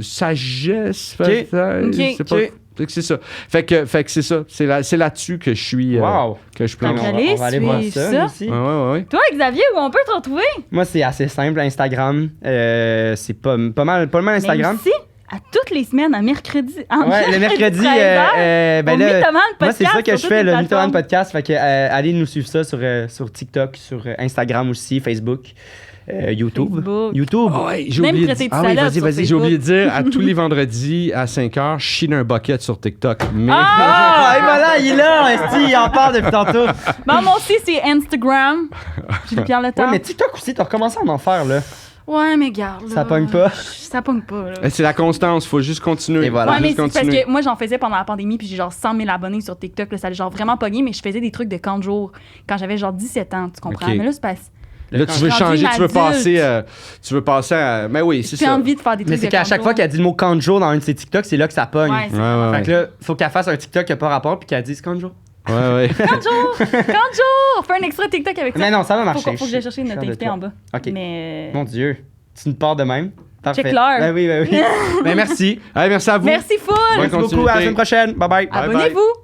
sagesse. Ok. C'est pas... Ok. Fait que c'est ça. Fait que c'est ça. C'est là-dessus que je suis. Wow. Que je On plonge. Donc, va, allez on va aller voir suivre ça, ça. nous aussi. Ouais. Toi, Xavier, où on peut te retrouver? Moi, c'est assez simple, Instagram. C'est pas mal Instagram. Mais aussi, à toutes les semaines, à mercredi. Ouais, le mercredi, 13 heures, ben au là, Mythoman moi, Podcast c'est ça que sur je toutes fais, les le Mythoman plateformes. Podcast. Fait que allez nous suivre ça sur TikTok, sur Instagram aussi, Facebook, YouTube. Facebook. YouTube. Ah ouais, j'ai Même oublié de traiter de dire- Ah oui, salade vas-y, sur vas-y. j'ai Facebook. oublié de dire à tous les vendredis à 5h, je chine un bucket sur TikTok. Mais Ah, et voilà, il est là, esti, il en parle depuis tantôt. Bon, moi aussi, c'est Instagram. J'ai Pierre Le Ouais, Temps. mais TikTok aussi, t'as recommencé à en faire, là. Ouais, mais garde. Ça pogne pas? Ça pogne pas, là. c'est la constance, faut juste continuer. Et voilà. Ouais, mais Juste c'est parce continuer. que moi, j'en faisais pendant la pandémie, puis j'ai genre 100 000 abonnés sur TikTok. Là, ça a genre vraiment pogné, mais je faisais des trucs de camp de jour quand j'avais genre 17 ans, tu comprends? Ok. Mais là, c'est pas. Là, tu veux Rendu changer, tu veux adulte. passer à... Mais oui, c'est J'ai ça. envie de faire des trucs Mais c'est de qu'à camp de chaque jour. fois qu'elle dit le mot kanjo dans un de ses TikTok, c'est là que ça pogne. Ouais, c'est Ouais. Fait que là, faut qu'elle fasse un TikTok qui a pas rapport puis qu'elle dise kanjo. Ouais. camp de jour! Camp de jour! Fais un extrait TikTok avec ça. Mais non, ça va marcher. Faut que j'aille chercher Je notre suis invité fier en de bas. Ok. Mais. Mon Dieu. Tu nous pars de même. Parfait. Check l'heure. Ben oui. Ben merci. Allez, merci à vous. Merci full! Bonne Merci beaucoup. À la semaine prochaine. Bye bye. Bye bye. Abonnez-vous!